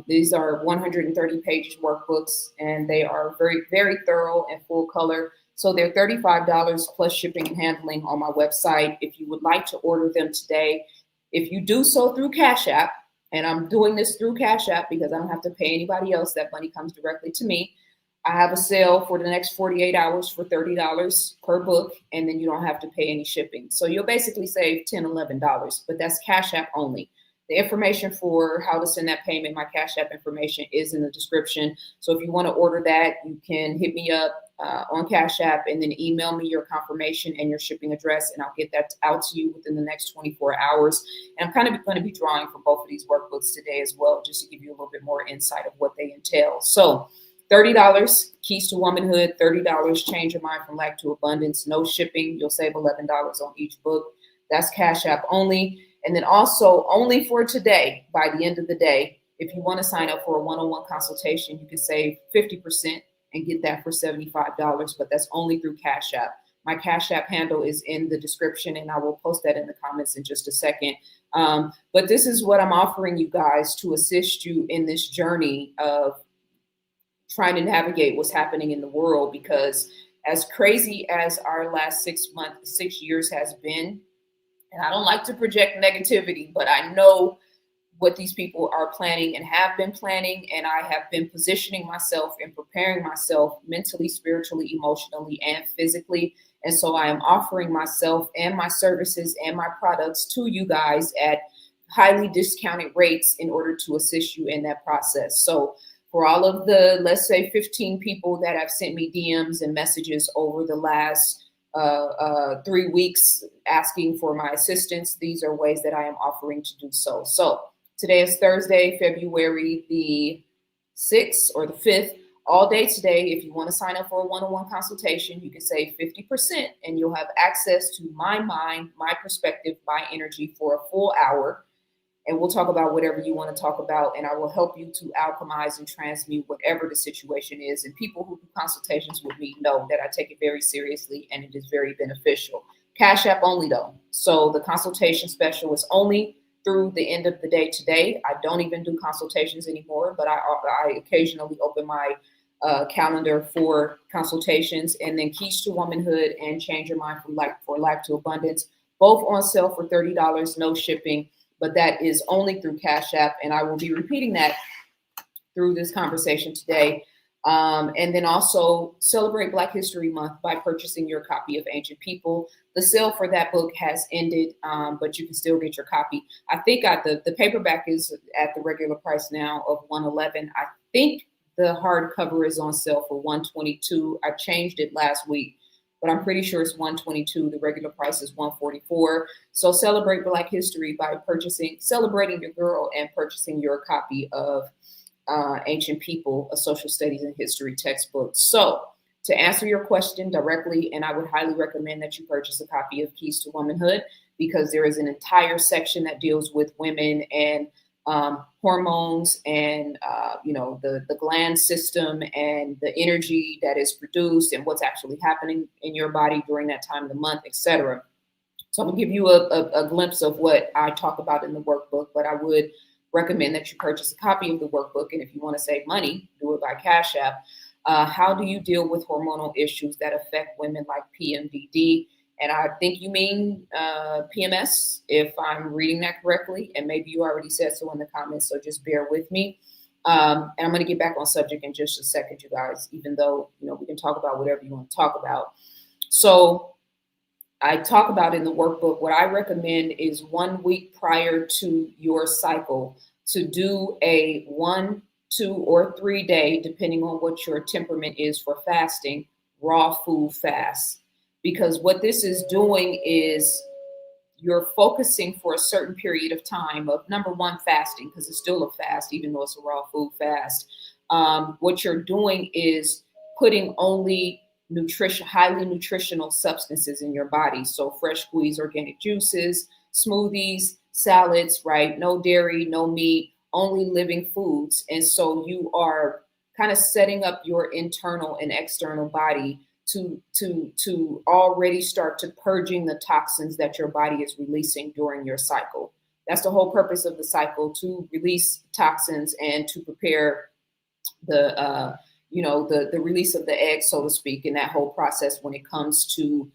These are 130-page workbooks, and they are very, very thorough and full color. So they're $35 plus shipping and handling on my website. If you would like to order them today, if you do so through Cash App, and I'm doing this through Cash App because I don't have to pay anybody else, that money comes directly to me. I have a sale for the next 48 hours for $30 per book, and then you don't have to pay any shipping. So you'll basically save $10, $11, but that's Cash App only. The information for how to send that payment, my Cash App information, is in the description. So if you want to order that, you can hit me up on Cash App and then email me your confirmation and your shipping address, and I'll get that out to you within the next 24 hours. And I'm kind of going to be drawing for both of these workbooks today as well, just to give you a little bit more insight of what they entail. So $30 Keys to Womanhood, $30 Change Your Mind from Lack to Abundance, no shipping. You'll save $11 on each book. That's Cash App only. And then also only for today, by the end of the day, if you want to sign up for a one-on-one consultation, you can save 50% and get that for $75, but that's only through Cash App. My Cash App handle is in the description, and I will post that in the comments in just a second. But this is what I'm offering you guys to assist you in this journey of trying to navigate what's happening in the world, because as crazy as our last 6 years has been, and I don't like to project negativity, but I know what these people are planning and have been planning, and I have been positioning myself and preparing myself mentally, spiritually, emotionally, and physically. And so I am offering myself and my services and my products to you guys at highly discounted rates in order to assist you in that process. So for all of the, let's say, 15 people that have sent me DMs and messages over the last 3 weeks asking for my assistance, these are ways that I am offering to do so. So today is Thursday, February the 6th or the 5th. All day today, if you want to sign up for a one-on-one consultation, you can save 50% and you'll have access to my mind, my perspective, my energy for a full hour. And we'll talk about whatever you want to talk about, and I will help you to alchemize and transmute whatever the situation is. And people who do consultations with me know that I take it very seriously and it is very beneficial. Cash App only though. So the consultation special is only through the end of the day today. I don't even do consultations anymore, but I occasionally open my calendar for consultations. And then Keys to Womanhood and Change Your Mind from Lack to Abundance, both on sale for $30, no shipping. But that is only through Cash App, and I will be repeating that through this conversation today. And then also celebrate Black History Month by purchasing your copy of Ancient People. The sale for that book has ended, but you can still get your copy. I think the paperback is at the regular price now of $111. I think the hardcover is on sale for $122. I changed it last week, but I'm pretty sure it's $122. The regular price is $144. So celebrate Black History by celebrating your girl and purchasing your copy of Ancient People, a social studies and history textbook. So to answer your question directly, and I would highly recommend that you purchase a copy of Keys to Womanhood, because there is an entire section that deals with women and hormones and the gland system and the energy that is produced and what's actually happening in your body during that time of the month, etc. So I'm gonna give you a glimpse of what I talk about in the workbook, but I would recommend that you purchase a copy of the workbook. And if you want to save money, do it by Cash App. How do you deal with hormonal issues that affect women like PMDD? And I think you mean PMS, if I'm reading that correctly. And maybe you already said so in the comments, so just bear with me. And I'm going to get back on subject in just a second, you guys, even though, we can talk about whatever you want to talk about. So I talk about in the workbook, what I recommend is 1 week prior to your cycle to do a 1, 2, or 3 day, depending on what your temperament is for fasting, raw food fast. Because what this is doing is you're focusing for a certain period of time of, number one, fasting, because it's still a fast, even though it's a raw food fast. What you're doing is putting only highly nutritional substances in your body. So fresh squeezed organic juices, smoothies, salads, right? No dairy, no meat, only living foods. And so you are kind of setting up your internal and external body to already start to purging the toxins that your body is releasing during your cycle. That's the whole purpose of the cycle, to release toxins and to prepare the release of the egg, so to speak, in that whole process when it comes to,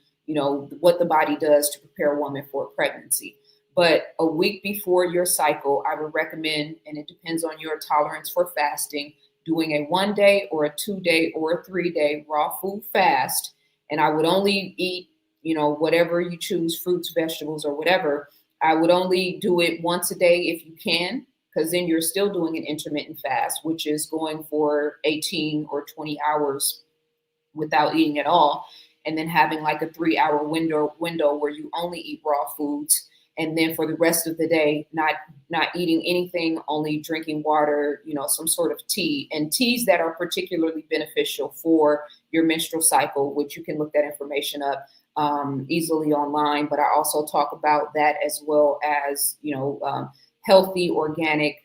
what the body does to prepare a woman for pregnancy. But a week before your cycle, I would recommend, and it depends on your tolerance for fasting, doing a 1 day or a 2 day or a 3 day raw food fast. And I would only eat, whatever you choose, fruits, vegetables, or whatever. I would only do it once a day if you can, because then you're still doing an intermittent fast, which is going for 18 or 20 hours without eating at all. And then having like a 3-hour window where you only eat raw foods. and then for the rest of the day, not eating anything, only drinking water, some sort of tea, and teas that are particularly beneficial for your menstrual cycle, which you can look that information up easily online. But I also talk about that as well as healthy, organic,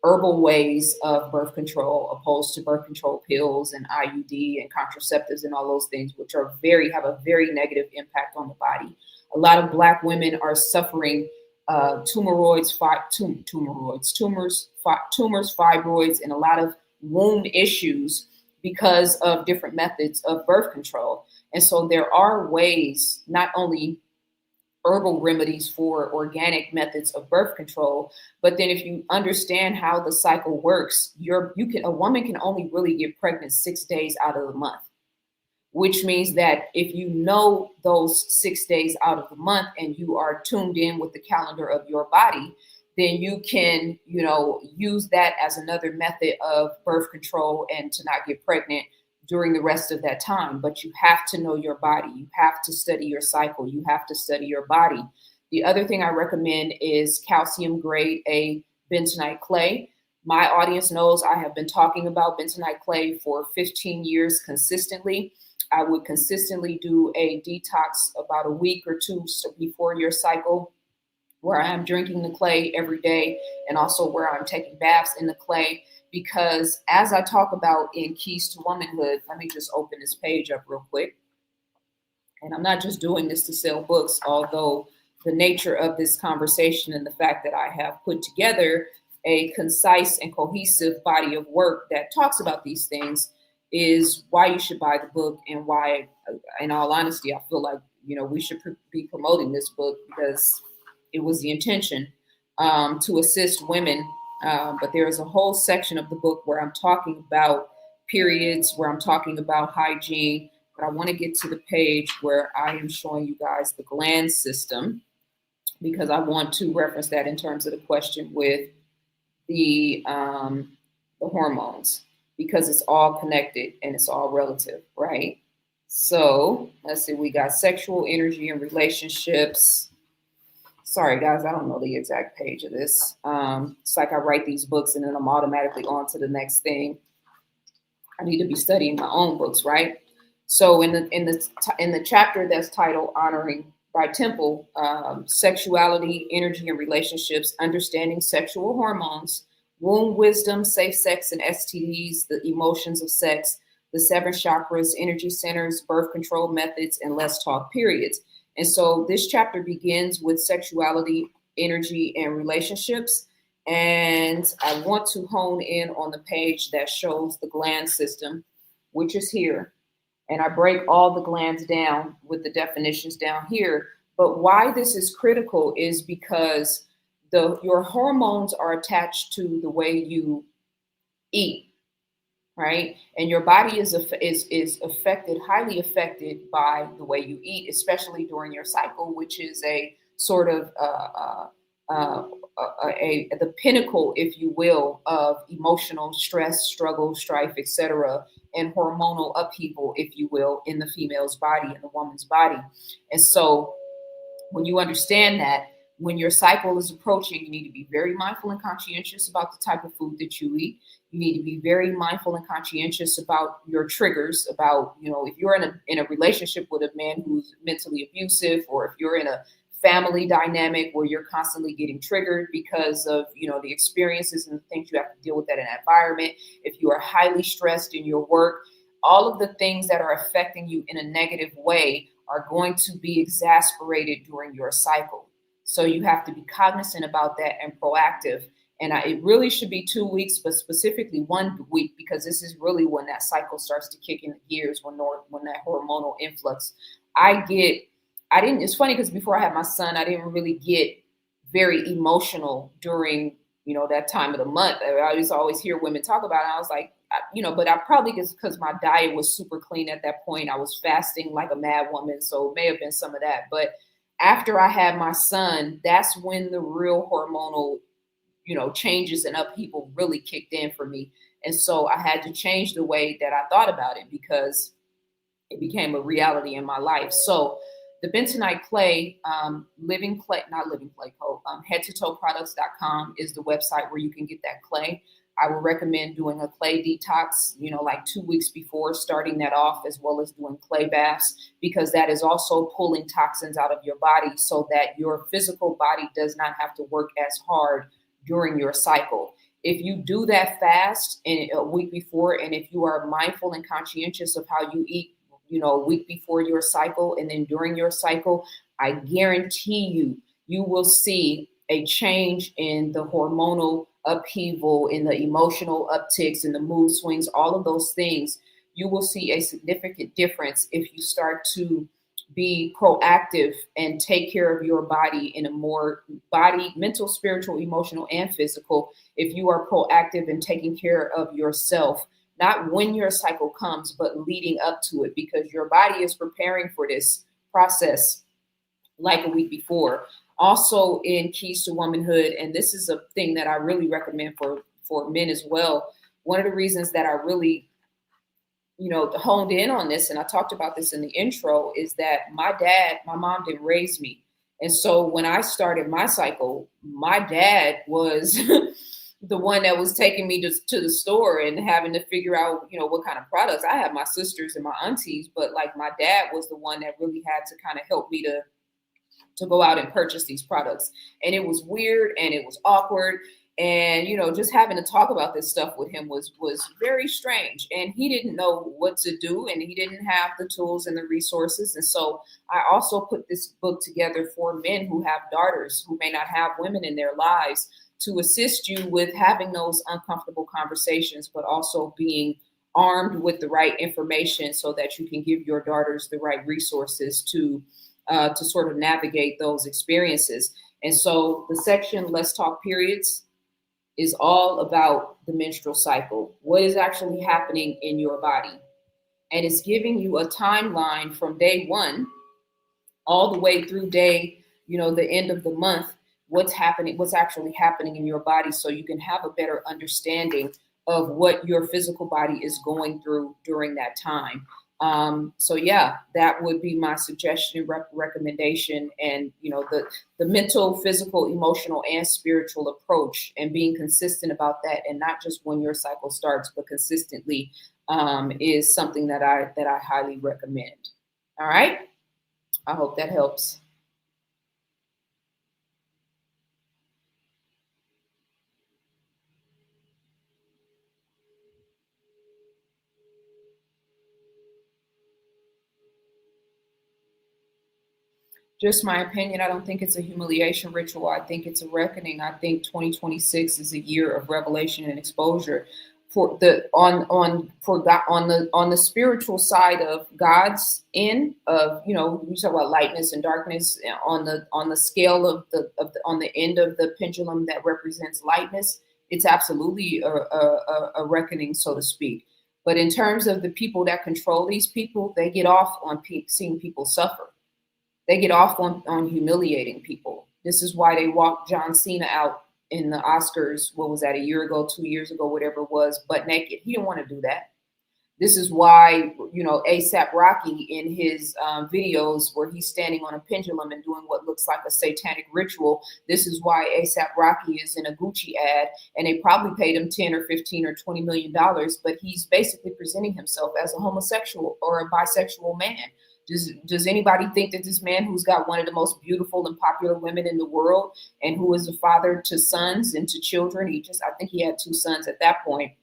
herbal ways of birth control opposed to birth control pills and IUD and contraceptives and all those things, which have a very negative impact on the body. A lot of Black women are suffering tumors, fibroids, and a lot of womb issues because of different methods of birth control. And so there are ways, not only herbal remedies for organic methods of birth control, but then if you understand how the cycle works, a woman can only really get pregnant 6 days out of the month, which means that if you know those 6 days out of the month and you are tuned in with the calendar of your body, then you can, use that as another method of birth control and to not get pregnant during the rest of that time. But you have to know your body. You have to study your cycle. You have to study your body. The other thing I recommend is calcium grade A bentonite clay. My audience knows I have been talking about bentonite clay for 15 years consistently. I would consistently do a detox about a week or two before your cycle, where I'm drinking the clay every day and also where I'm taking baths in the clay. Because as I talk about in Keys to Womanhood, let me just open this page up real quick. And I'm not just doing this to sell books, although the nature of this conversation and the fact that I have put together a concise and cohesive body of work that talks about these things is why you should buy the book, and why, in all honesty, I feel like, we should be promoting this book, because it was the intention to assist women. But there is a whole section of the book where I'm talking about periods, where I'm talking about hygiene. But I want to get to the page where I am showing you guys the gland system, because I want to reference that in terms of the question with the hormones, because it's all connected and it's all relative, right? So let's see, we got sexual energy and relationships. Sorry, guys, I don't know the exact page of this. It's like I write these books and then I'm automatically on to the next thing. I need to be studying my own books, right? So in the chapter that's titled "Honoring" by Temple, sexuality, energy, and relationships, understanding sexual hormones, womb wisdom, safe sex and STDs, the emotions of sex, the 7 chakras, energy centers, birth control methods, and let's talk periods. And so this chapter begins with sexuality, energy, and relationships. And I want to hone in on the page that shows the gland system, which is here. And I break all the glands down with the definitions down here. But why this is critical is because your hormones are attached to the way you eat, right? And your body is affected, highly affected by the way you eat, especially during your cycle, which is a sort of the pinnacle, if you will, of emotional stress, struggle, strife, etc., and hormonal upheaval, if you will, in the female's body, in the woman's body. And so when you understand that, when your cycle is approaching, you need to be very mindful and conscientious about the type of food that you eat. You need to be very mindful and conscientious about your triggers, about, if you're in a relationship with a man who's mentally abusive, or if you're in a family dynamic where you're constantly getting triggered because of, the experiences and the things you have to deal with in that environment. If you are highly stressed in your work, all of the things that are affecting you in a negative way are going to be exasperated during your cycle. So you have to be cognizant about that and proactive. And it really should be 2 weeks, but specifically 1 week, because this is really when that cycle starts to kick into gears, when that hormonal influx. It's funny because before I had my son, I didn't really get very emotional during, that time of the month. I used to always hear women talk about it. I was like, but I probably because my diet was super clean at that point. I was fasting like a mad woman. So it may have been some of that. But after I had my son, that's when the real hormonal, changes and upheaval really kicked in for me. And so I had to change the way that I thought about it, because it became a reality in my life. So the bentonite clay, living clay, not living clay co, head to toe products.com is the website where you can get that clay. I would recommend doing a clay detox, like 2 weeks before, starting that off, as well as doing clay baths, because that is also pulling toxins out of your body so that your physical body does not have to work as hard during your cycle. If you do that fast and a week before, and if you are mindful and conscientious of how you eat, a week before your cycle and then during your cycle, I guarantee you will see a change in the hormonal upheaval, in the emotional upticks, in the mood swings, all of those things. You will see a significant difference if you start to be proactive and take care of your body in a more body, mental, spiritual, emotional, and physical. If you are proactive in taking care of yourself, not when your cycle comes, but leading up to it, because your body is preparing for this process like a week before. Also, in Keys to Womanhood, and this is a thing that I really recommend for men as well. One of the reasons that I really honed in on this, and I talked about this in the intro, is that my mom didn't raise me. And so when I started my cycle, my dad was the one that was taking me to the store and having to figure out, what kind of products. I have my sisters and my aunties, but like my dad was the one that really had to kind of help me to go out and purchase these products. And it was weird and it was awkward. And, just having to talk about this stuff with him was very strange. And he didn't know what to do, and he didn't have the tools and the resources. And so I also put this book together for men who have daughters, who may not have women in their lives, to assist you with having those uncomfortable conversations, but also being armed with the right information so that you can give your daughters the right resources to sort of navigate those experiences. And so the section, Let's Talk Periods, is all about the menstrual cycle, what is actually happening in your body. And it's giving you a timeline from day one all the way through day, the end of the month, what's actually happening in your body, so you can have a better understanding of what your physical body is going through during that time. So yeah, that would be my suggestion, recommendation, and the mental, physical, emotional, and spiritual approach, and being consistent about that, and not just when your cycle starts, but consistently, is something that I highly recommend. All right, I hope that helps. Just my opinion, I don't think it's a humiliation ritual. I think it's a reckoning. I think 2026 is a year of revelation and exposure for the on for God, on the spiritual side of God's end of, we talk about lightness and darkness, on the scale on the end of the pendulum that represents lightness. It's absolutely a reckoning, so to speak. But in terms of the people that control these people, they get off on seeing people suffer. They get off on humiliating people. This is why they walked John Cena out in the Oscars. What was that, a year ago, 2 years ago, whatever it was, butt naked. He didn't want to do that. This is why, ASAP Rocky in his videos where he's standing on a pendulum and doing what looks like a satanic ritual. This is why ASAP Rocky is in a Gucci ad, and they probably paid him 10 or 15 or $20 million, but he's basically presenting himself as a homosexual or a bisexual man. Does anybody think that this man, who's got one of the most beautiful and popular women in the world, and who is a father to sons and to children, I think he had 2 sons at that point,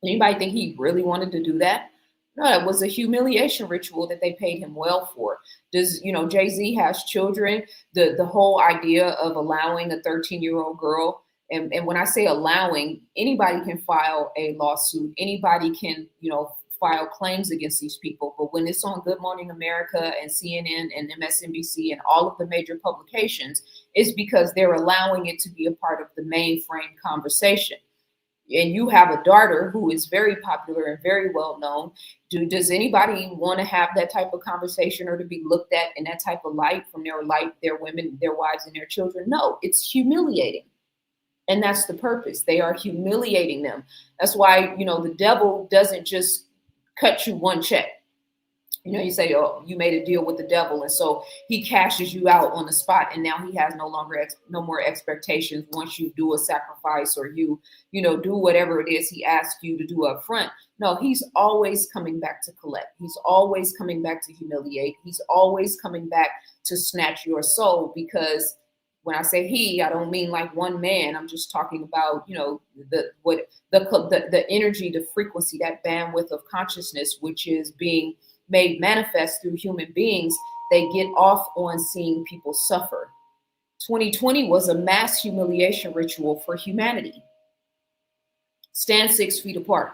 anybody think he really wanted to do that? No, it was a humiliation ritual that they paid him well for. Does, Jay-Z has children, the whole idea of allowing a 13-year-old girl, and when I say allowing, anybody can file a lawsuit, anybody can, file claims against these people. But when it's on Good Morning America and CNN and MSNBC and all of the major publications, it's because they're allowing it to be a part of the mainframe conversation. And you have a daughter who is very popular and very well known. Does anybody want to have that type of conversation, or to be looked at in that type of light from their women, their wives, and their children? No, it's humiliating. And that's the purpose. They are humiliating them. That's why, the devil doesn't just cut you one check. You say, oh, you made a deal with the devil, and so he cashes you out on the spot, and now he has no more expectations once you do a sacrifice, or do whatever it is he asks you to do up front. No, he's always coming back to collect. He's always coming back to humiliate. He's always coming back to snatch your soul, because when I say he, I don't mean like one man. I'm just talking about, the energy, the frequency, that bandwidth of consciousness, which is being made manifest through human beings. They get off on seeing people suffer. 2020 was a mass humiliation ritual for humanity. Stand 6 feet apart.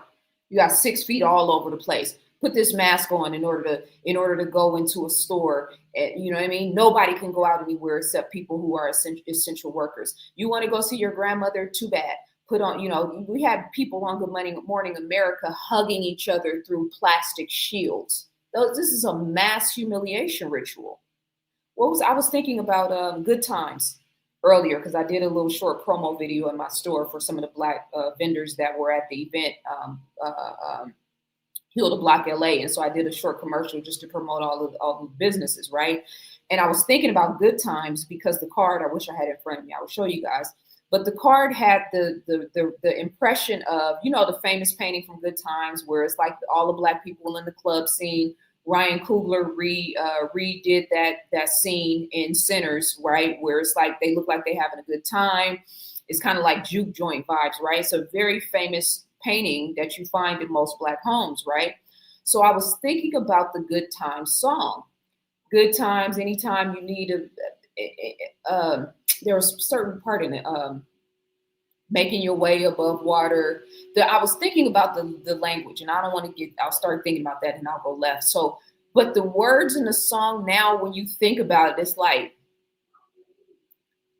You got 6 feet all over the place. Put this mask on in order to go into a store. You know what I mean? Nobody can go out anywhere except people who are essential workers. You want to go see your grandmother? Too bad. Put on, we had people on Good Morning America hugging each other through plastic shields. This is a mass humiliation ritual. I was thinking about Good Times earlier, because I did a little short promo video in my store for some of the Black vendors that were at the event, Heal the Block LA. And so I did a short commercial just to promote all the businesses, right? And I was thinking about Good Times because the card, I wish I had it in front of me, I will show you guys. But the card had the impression of, the famous painting from Good Times, where it's like all the Black people in the club scene. Ryan Coogler redid that scene in Sinners, right? Where it's like they look like they're having a good time. It's kind of like juke joint vibes, right? It's a very famous painting that you find in most Black homes, right? So I was thinking about the Good Times song. Good times, anytime you need there was a certain part in it, making your way above water. I was thinking about the language, and I don't want to I'll start thinking about that and I'll go left. So, but the words in the song now, when you think about it, it's like,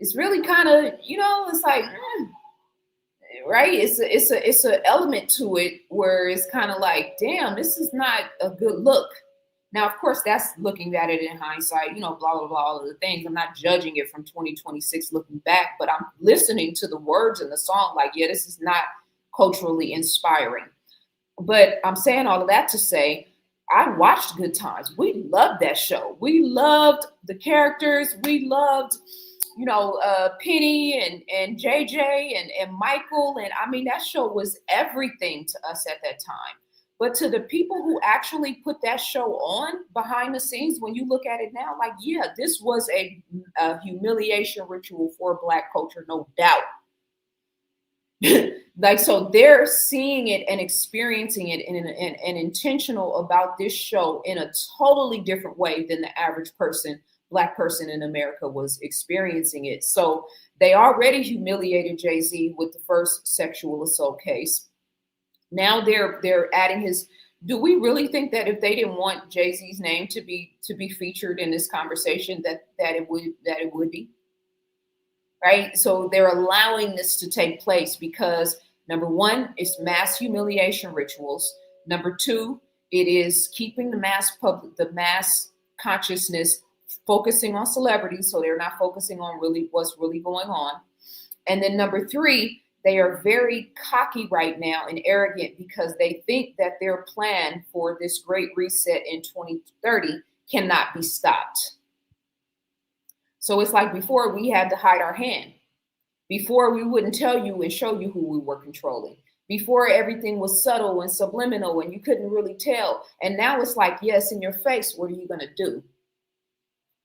it's really kind of, it's like, right? It's a element to it where it's kind of like, damn, this is not a good look. Now, of course, that's looking at it in hindsight, blah, blah, blah, all of the things. I'm not judging it from 2026 looking back, but I'm listening to the words in the song like, yeah, this is not culturally inspiring. But I'm saying all of that to say, I watched Good Times. We loved that show. We loved the characters. We loved, Penny and JJ and Michael. And I mean, that show was everything to us at that time. But to the people who actually put that show on behind the scenes, when you look at it now, like, yeah, this was a humiliation ritual for Black culture, no doubt. Like, so they're seeing it and experiencing it and intentional about this show in a totally different way than the average person, Black person in America was experiencing it. So they already humiliated Jay-Z with the first sexual assault case. Now they're adding his. Do we really think that if they didn't want Jay-Z's name to be featured in this conversation, that it would be? Right? So they're allowing this to take place because, number one, it's mass humiliation rituals. Number two, it is keeping the mass consciousness focusing on celebrities, so they're not focusing on really what's really going on. And then number three, they are very cocky right now and arrogant because they think that their plan for this great reset in 2030 cannot be stopped. So it's like before, we had to hide our hand. Before, we wouldn't tell you and show you who we were controlling. Before, everything was subtle and subliminal and you couldn't really tell. And now it's like, yes, in your face, what are you going to do?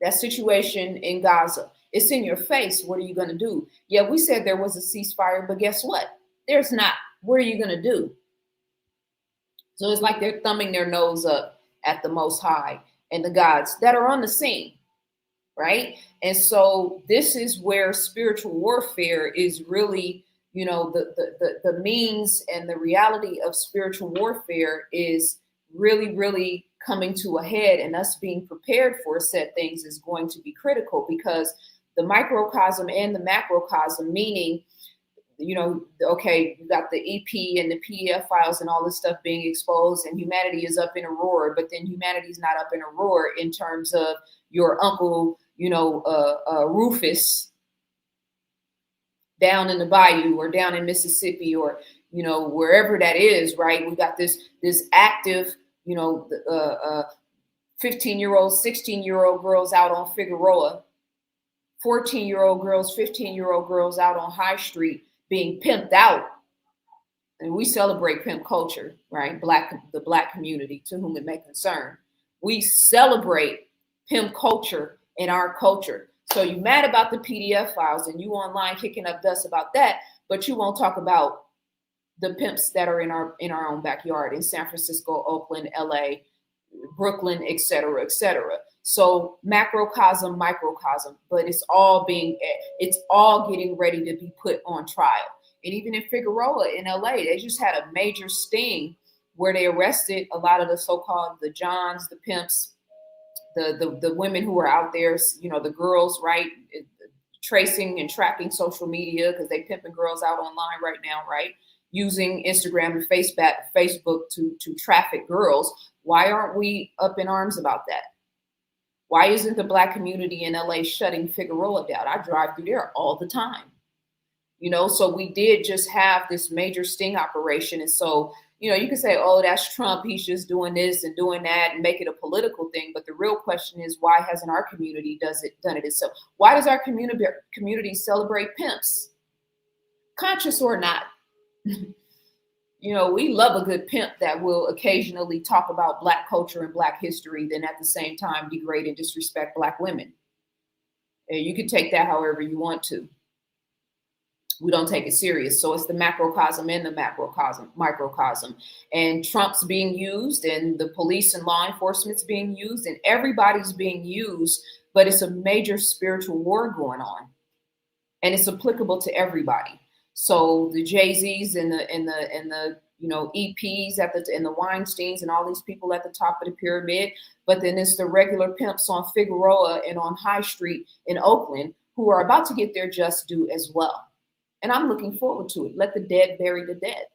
That situation in Gaza, it's in your face. What are you going to do? Yeah, we said there was a ceasefire, but guess what? There's not. What are you going to do? So it's like they're thumbing their nose up at the Most High and the gods that are on the scene, right? And so this is where spiritual warfare is really, the means and the reality of spiritual warfare is really, really coming to a head, and us being prepared for said things is going to be critical, because the microcosm and the macrocosm, meaning, okay, you got the EP and the PDF files and all this stuff being exposed, and humanity is up in a roar, but then humanity's not up in a roar in terms of your uncle, Rufus down in the bayou or down in Mississippi or, wherever that is, right? We got this active, 15-year-old, 16-year-old girls out on Figueroa, 14-year-old girls, 15-year-old girls out on High Street being pimped out. And we celebrate pimp culture, right? The black community, to whom it may concern. We celebrate pimp culture in our culture. So you mad about the PDF files and you online kicking up dust about that, but you won't talk about the pimps that are in our own backyard in San Francisco, Oakland, LA, Brooklyn, et cetera, et cetera. So macrocosm, microcosm, but it's all getting ready to be put on trial. And even in Figueroa in LA, they just had a major sting where they arrested a lot of the so-called the Johns, the pimps, the women who are out there, the girls, right? Tracing and tracking social media because they pimping girls out online right now, right? Using Instagram and Facebook to traffic girls. Why aren't we up in arms about that? Why isn't the black community in LA shutting Figueroa down? I drive through there all the time. So we did just have this major sting operation. And so, you can say, oh, that's Trump. He's just doing this and doing that and make it a political thing. But the real question is, why hasn't our community done it itself? Why does our community celebrate pimps? Conscious or not? We love a good pimp that will occasionally talk about black culture and black history, then at the same time degrade and disrespect black women. And you can take that however you want to. We don't take it serious. So it's the macrocosm and the microcosm. And Trump's being used and the police and law enforcement's being used and everybody's being used, but it's a major spiritual war going on. And it's applicable to everybody. So the Jay-Z's and the EPs and the Weinsteins and all these people at the top of the pyramid, but then it's the regular pimps on Figueroa and on High Street in Oakland who are about to get their just due as well. And I'm looking forward to it. Let the dead bury the dead.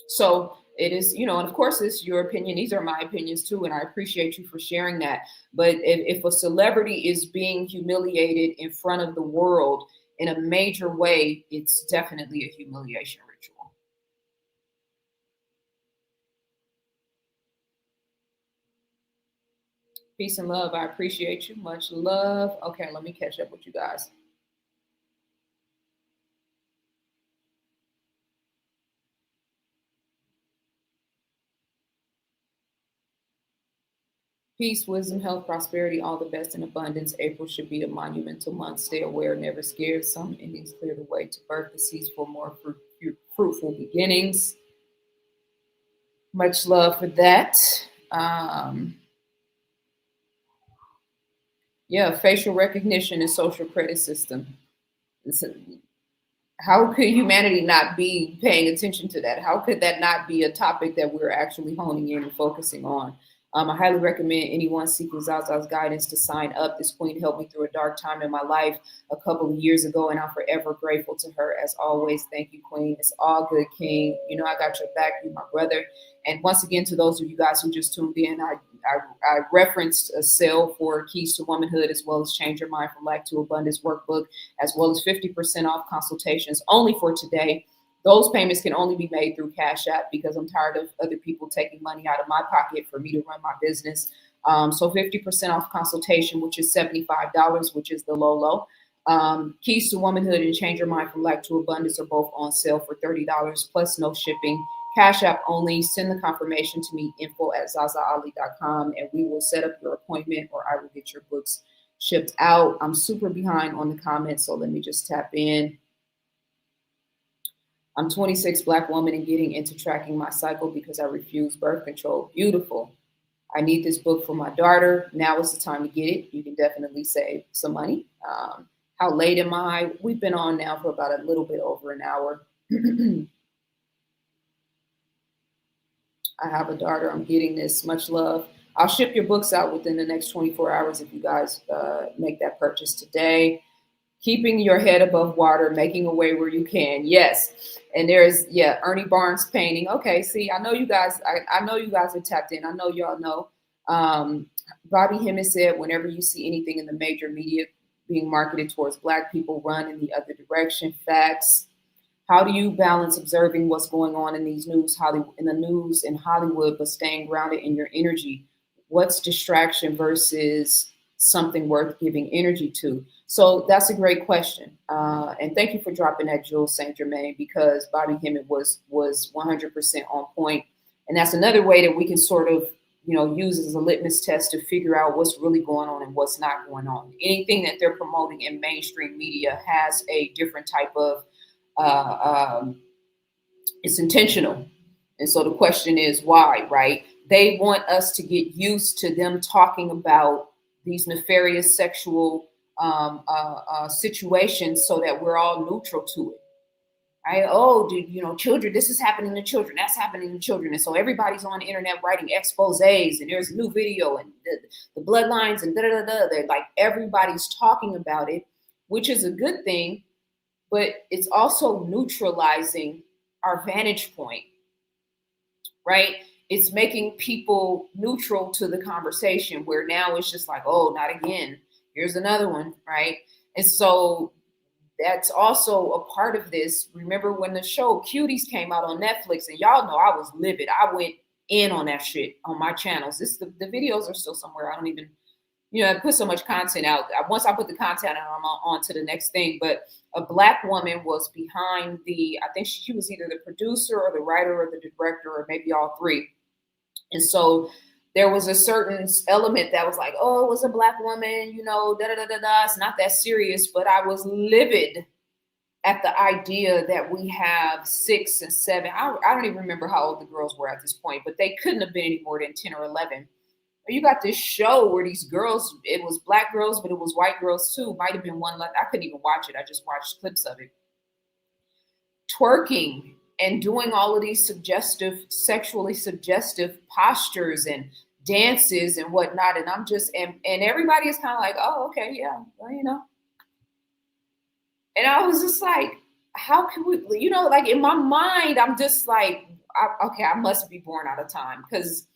So it is, and of course it's your opinion. These are my opinions too. And I appreciate you for sharing that. But if a celebrity is being humiliated in front of the world in a major way, it's definitely a humiliation ritual. Peace and love. I appreciate you. Much love. Okay, let me catch up with you guys. Peace, wisdom, health, prosperity, all the best and abundance. April should be a monumental month. Stay aware, never scared. Some endings clear the way to birth the seeds for more fruitful beginnings. Much love for that. Facial recognition and social credit system. How could humanity not be paying attention to that? How could that not be a topic that we're actually honing in and focusing on? I highly recommend anyone seeking Zaza's guidance to sign up. This queen helped me through a dark time in my life a couple of years ago, and I'm forever grateful to her as always. Thank you, queen. It's all good, king. I got your back. You're my brother. And once again, to those of you guys who just tuned in, I referenced a sale for Keys to Womanhood, as well as Change Your Mind from Lack to Abundance workbook, as well as 50% off consultations only for today. Those payments can only be made through Cash App because I'm tired of other people taking money out of my pocket for me to run my business. So 50% off consultation, which is $75, which is the low. Keys to Womanhood and Change Your Mind from Lack to Abundance are both on sale for $30 plus no shipping. Cash App only. Send the confirmation to me, info@zazaali.com, and we will set up your appointment or I will get your books shipped out. I'm super behind on the comments, so let me just tap in. I'm 26, Black woman, and getting into tracking my cycle because I refuse birth control. Beautiful. I need this book for my daughter. Now is the time to get it. You can definitely save some money. How late am I? We've been on now for about a little bit over an hour. I have a daughter. I'm getting this. Much love. I'll ship your books out within the next 24 hours if you guys make that purchase today. Keeping your head above water, making a way where you can. Yes. And there's, Ernie Barnes painting. Okay, see, I know you guys, I know you guys are tapped in. I know y'all know. Bobby Hemmett said, whenever you see anything in the major media being marketed towards Black people, run in the other direction. Facts. How do you balance observing what's going on in the news in Hollywood, but staying grounded in your energy? What's distraction versus something worth giving energy to? So that's a great question. And thank you for dropping that, Jules St. Germain, because Bobby Hemmett was 100% on point. And that's another way that we can sort of, use as a litmus test to figure out what's really going on and what's not going on. Anything that they're promoting in mainstream media has a different type of, it's intentional. And so the question is why, right? They want us to get used to them talking about these nefarious sexual situations so that we're all neutral to it. Right? Oh, dude, children, this is happening to children. That's happening to children. And so everybody's on the internet writing exposés and there's a new video and the bloodlines and da-da-da-da. They're like, everybody's talking about it, which is a good thing, but it's also neutralizing our vantage point, right? It's making people neutral to the conversation where now it's just like, oh, not again. Here's another one, right? And so that's also a part of this. Remember when the show Cuties came out on Netflix, and y'all know I was livid. I went in on that shit on my channels. The videos are still somewhere. I don't even, I put so much content out. Once I put the content out, I'm on to the next thing. But a Black woman was behind I think she was either the producer or the writer or the director or maybe all three. And so there was a certain element that was like, oh, it was a Black woman, da-da-da-da-da. It's not that serious. But I was livid at the idea that we have 6 and 7. I don't even remember how old the girls were at this point, but they couldn't have been any more than 10 or 11. You got this show where these girls, it was Black girls, but it was white girls too. Might have been one left. I couldn't even watch it. I just watched clips of it. Twerking and doing all of these sexually suggestive postures and dances and whatnot. And I'm just, and everybody is kind of like, oh, okay, yeah, well, And I was just like, how can we, like in my mind, I'm just like, okay, I must be born out of time. Because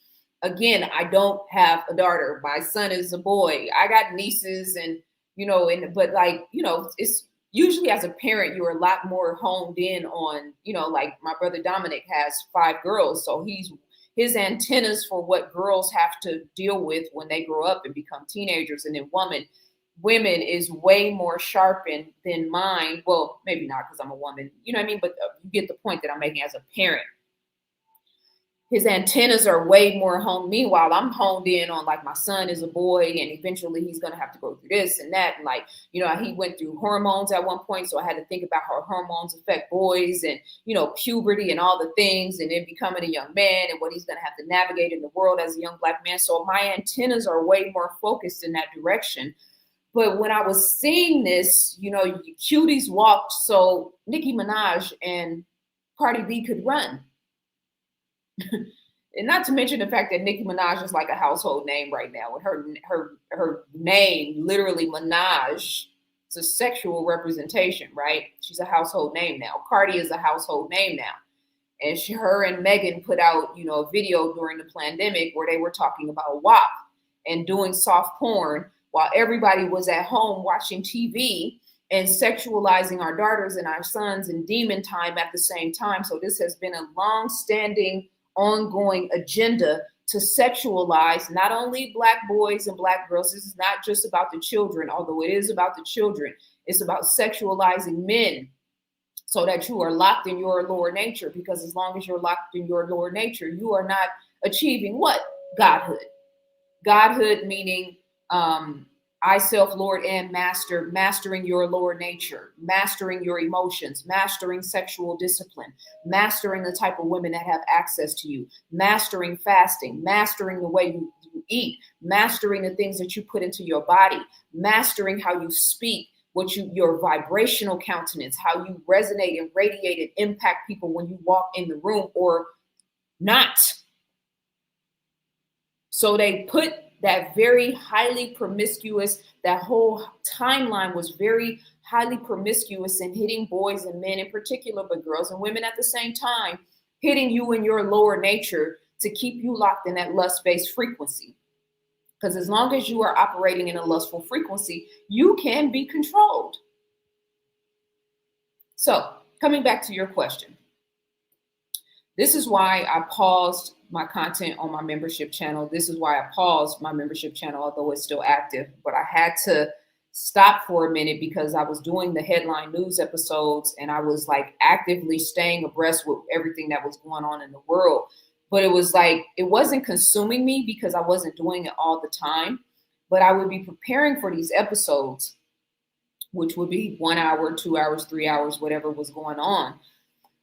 again, I don't have a daughter. My son is a boy. I got nieces and, but it's usually as a parent, you're a lot more honed in on, like my brother Dominic has 5 girls. So his antennas for what girls have to deal with when they grow up and become teenagers. And then women is way more sharpened than mine. Well, maybe not because I'm a woman, you know what I mean? But you get the point that I'm making as a parent. His antennas are way more honed. Meanwhile, I'm honed in on like my son is a boy and eventually he's going to have to go through this and that. And like, he went through hormones at one point. So I had to think about how hormones affect boys and, puberty and all the things and then becoming a young man and what he's going to have to navigate in the world as a young Black man. So my antennas are way more focused in that direction. But when I was seeing this, Cuties walked so Nicki Minaj and Cardi B could run. And not to mention the fact that Nicki Minaj is like a household name right now. With her name, literally Minaj, it's a sexual representation, right? She's a household name now. Cardi is a household name now. And her and Megan put out, a video during the pandemic where they were talking about WAP and doing soft porn while everybody was at home watching TV and sexualizing our daughters and our sons in demon time at the same time. So this has been a long-standing, ongoing agenda to sexualize not only Black boys and Black girls. This is not just about the children, although it is about the children. It's about sexualizing men so that you are locked in your lower nature, because as long as you're locked in your lower nature, you are not achieving what? Godhood. Godhood meaning I, self, Lord, and master, mastering your lower nature, mastering your emotions, mastering sexual discipline, mastering the type of women that have access to you, mastering fasting, mastering the way you eat, mastering the things that you put into your body, mastering how you speak, your vibrational countenance, how you resonate and radiate and impact people when you walk in the room or not. So they put that very highly promiscuous, that whole timeline was very highly promiscuous and hitting boys and men in particular, but girls and women at the same time, hitting you in your lower nature to keep you locked in that lust-based frequency. Because as long as you are operating in a lustful frequency, you can be controlled. So coming back to your question, This is why I paused my content on my membership channel. This is why I paused my membership channel, although it's still active. But I had to stop for a minute because I was doing the headline news episodes and I was like actively staying abreast with everything that was going on in the world. But it was like, it wasn't consuming me because I wasn't doing it all the time. But I would be preparing for these episodes, which would be 1 hour, 2 hours, 3 hours, whatever was going on.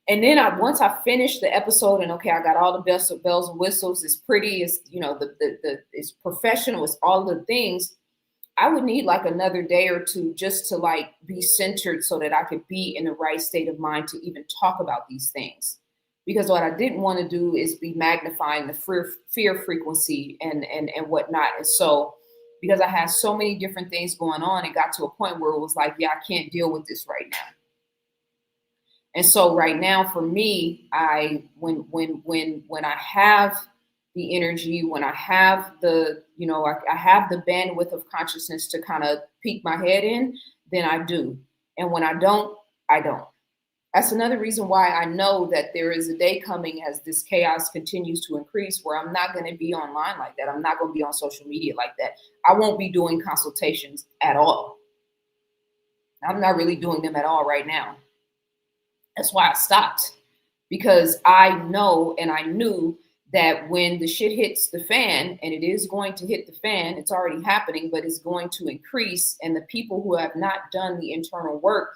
And then once I finished the episode and okay, I got all the bells and whistles, it's pretty, it's it's professional, it's all the things. I would need like another day or two just to like be centered so that I could be in the right state of mind to even talk about these things. Because what I didn't want to do is be magnifying the fear frequency and whatnot. And so because I had so many different things going on, it got to a point where it was like, yeah, I can't deal with this right now. And so right now for me, when I have the energy, when I have the, I have the bandwidth of consciousness to kind of peek my head in, then I do. And when I don't, I don't. That's another reason why I know that there is a day coming as this chaos continues to increase where I'm not going to be online like that. I'm not going to be on social media like that. I won't be doing consultations at all. I'm not really doing them at all right now. That's why I stopped, because I know and I knew that when the shit hits the fan, and it is going to hit the fan, it's already happening, but it's going to increase. And the people who have not done the internal work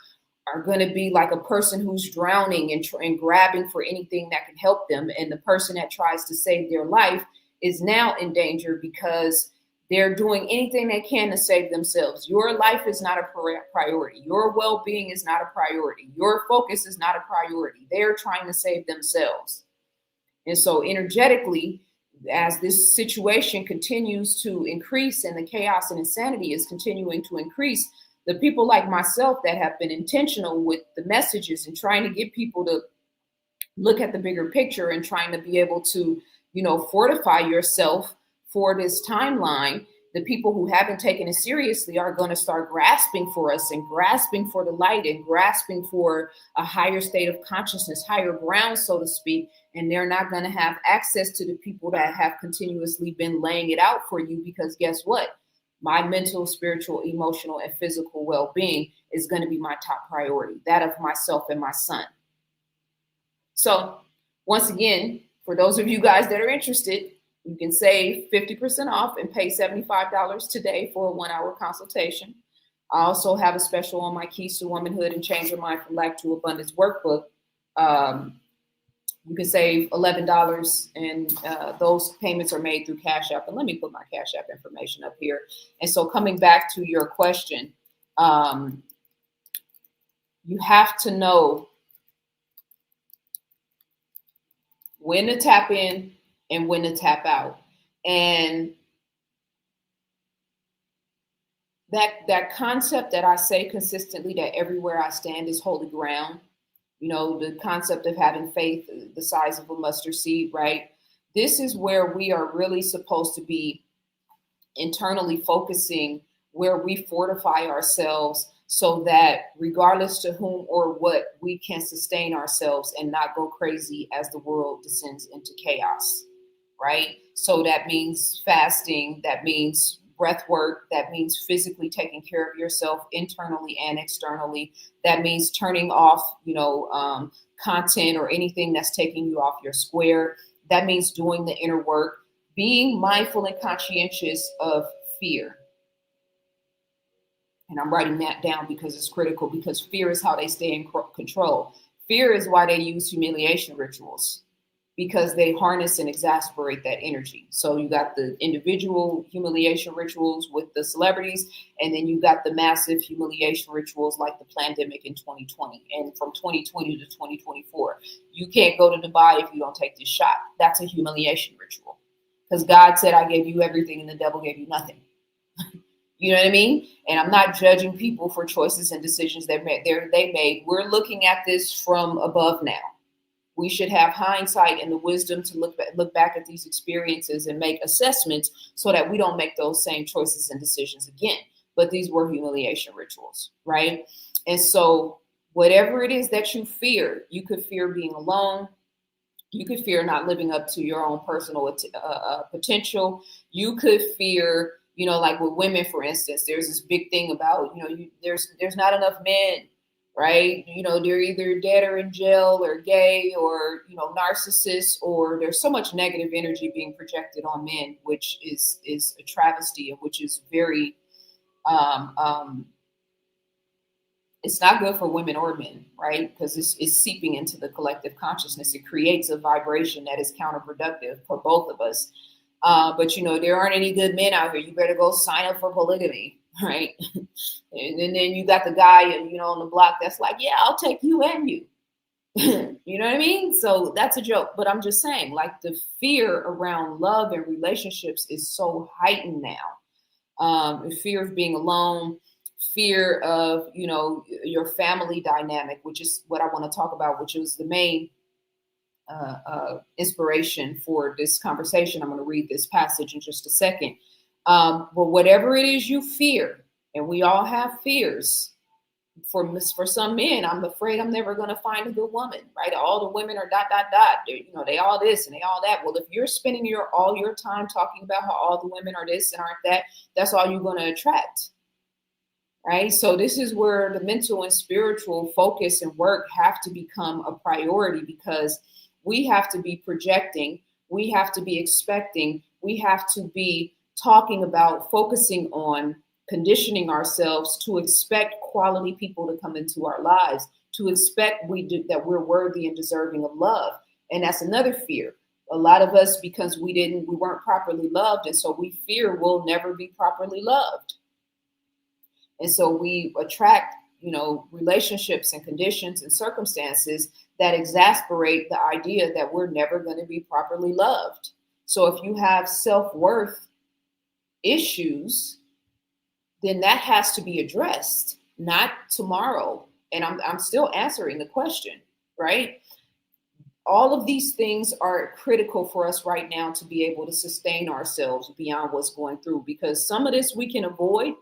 are going to be like a person who's drowning and grabbing for anything that can help them. And the person that tries to save their life is now in danger because they're doing anything they can to save themselves. Your life is not a priority. Your well-being is not a priority. Your focus is not a priority. They're trying to save themselves. And so energetically, as this situation continues to increase and the chaos and insanity is continuing to increase, the people like myself that have been intentional with the messages and trying to get people to look at the bigger picture and trying to be able to, fortify yourself for this timeline, the people who haven't taken it seriously are going to start grasping for us and grasping for the light and grasping for a higher state of consciousness, higher ground, so to speak. And they're not going to have access to the people that have continuously been laying it out for you, because guess what? My mental, spiritual, emotional, and physical well-being is going to be my top priority, that of myself and my son. So once again, for those of you guys that are interested, you can save 50% off and pay $75 today for a 1-hour consultation. I also have a special on my Keys to Womanhood and Change Your Mind from Lack to Abundance workbook. You can save $11, and those payments are made through Cash App. And let me put my Cash App information up here. And so coming back to your question, you have to know when to tap in and when to tap out. And that concept that I say consistently, that everywhere I stand is holy ground, the concept of having faith the size of a mustard seed, right? This is where we are really supposed to be internally focusing, where we fortify ourselves so that regardless to whom or what, we can sustain ourselves and not go crazy as the world descends into chaos, right? So that means fasting, that means breath work, that means physically taking care of yourself internally and externally. That means turning off, content or anything that's taking you off your square. That means doing the inner work, being mindful and conscientious of fear. And I'm writing that down because it's critical, because fear is how they stay in control. Fear is why they use humiliation rituals, because they harness and exasperate that energy. So you got the individual humiliation rituals with the celebrities, and then you got the massive humiliation rituals like the pandemic in 2020 and from 2020 to 2024. You can't go to Dubai if you don't take this shot. That's a humiliation ritual, because God said, I gave you everything and the devil gave you nothing. You know what I mean? And I'm not judging people for choices and decisions they made. We're looking at this from above now. We should have hindsight and the wisdom to look back at these experiences and make assessments so that we don't make those same choices and decisions again. But these were humiliation rituals, right? And so whatever it is that you fear, you could fear being alone. You could fear not living up to your own personal potential. You could fear, like with women, for instance, there's this big thing about, there's not enough men, right? They're either dead or in jail or gay or, narcissists, or there's so much negative energy being projected on men, which is a travesty, and which is very, um, um, it's not good for women or men, right? Because it's seeping into the collective consciousness. It creates a vibration that is counterproductive for both of us. But there aren't any good men out here. You better go sign up for polygamy, right? and then you got the guy, on the block that's like, yeah, I'll take you and you. You know what I mean? So that's a joke. But I'm just saying, like, the fear around love and relationships is so heightened now. The fear of being alone, fear of, your family dynamic, which is what I want to talk about, which was the main inspiration for this conversation. I'm going to read this passage in just a second. But whatever it is you fear, and we all have fears. For some men, I'm afraid I'm never going to find a good woman, right? All the women are ... They all this and they all that. Well, if you're spending all your time talking about how all the women are this and aren't that, that's all you're going to attract. Right. So this is where the mental and spiritual focus and work have to become a priority, because we have to be projecting, we have to be expecting, we have to be talking about, focusing on conditioning ourselves to expect quality people to come into our lives, to expect that we're worthy and deserving of love. And that's another fear. A lot of us, because we weren't properly loved, and so we fear we'll never be properly loved. And so we attract, relationships and conditions and circumstances that exasperate the idea that we're never going to be properly loved. So if you have self-worth issues, then that has to be addressed, not tomorrow. And I'm still answering the question, right? All of these things are critical for us right now to be able to sustain ourselves beyond what's going through, because some of this we can avoid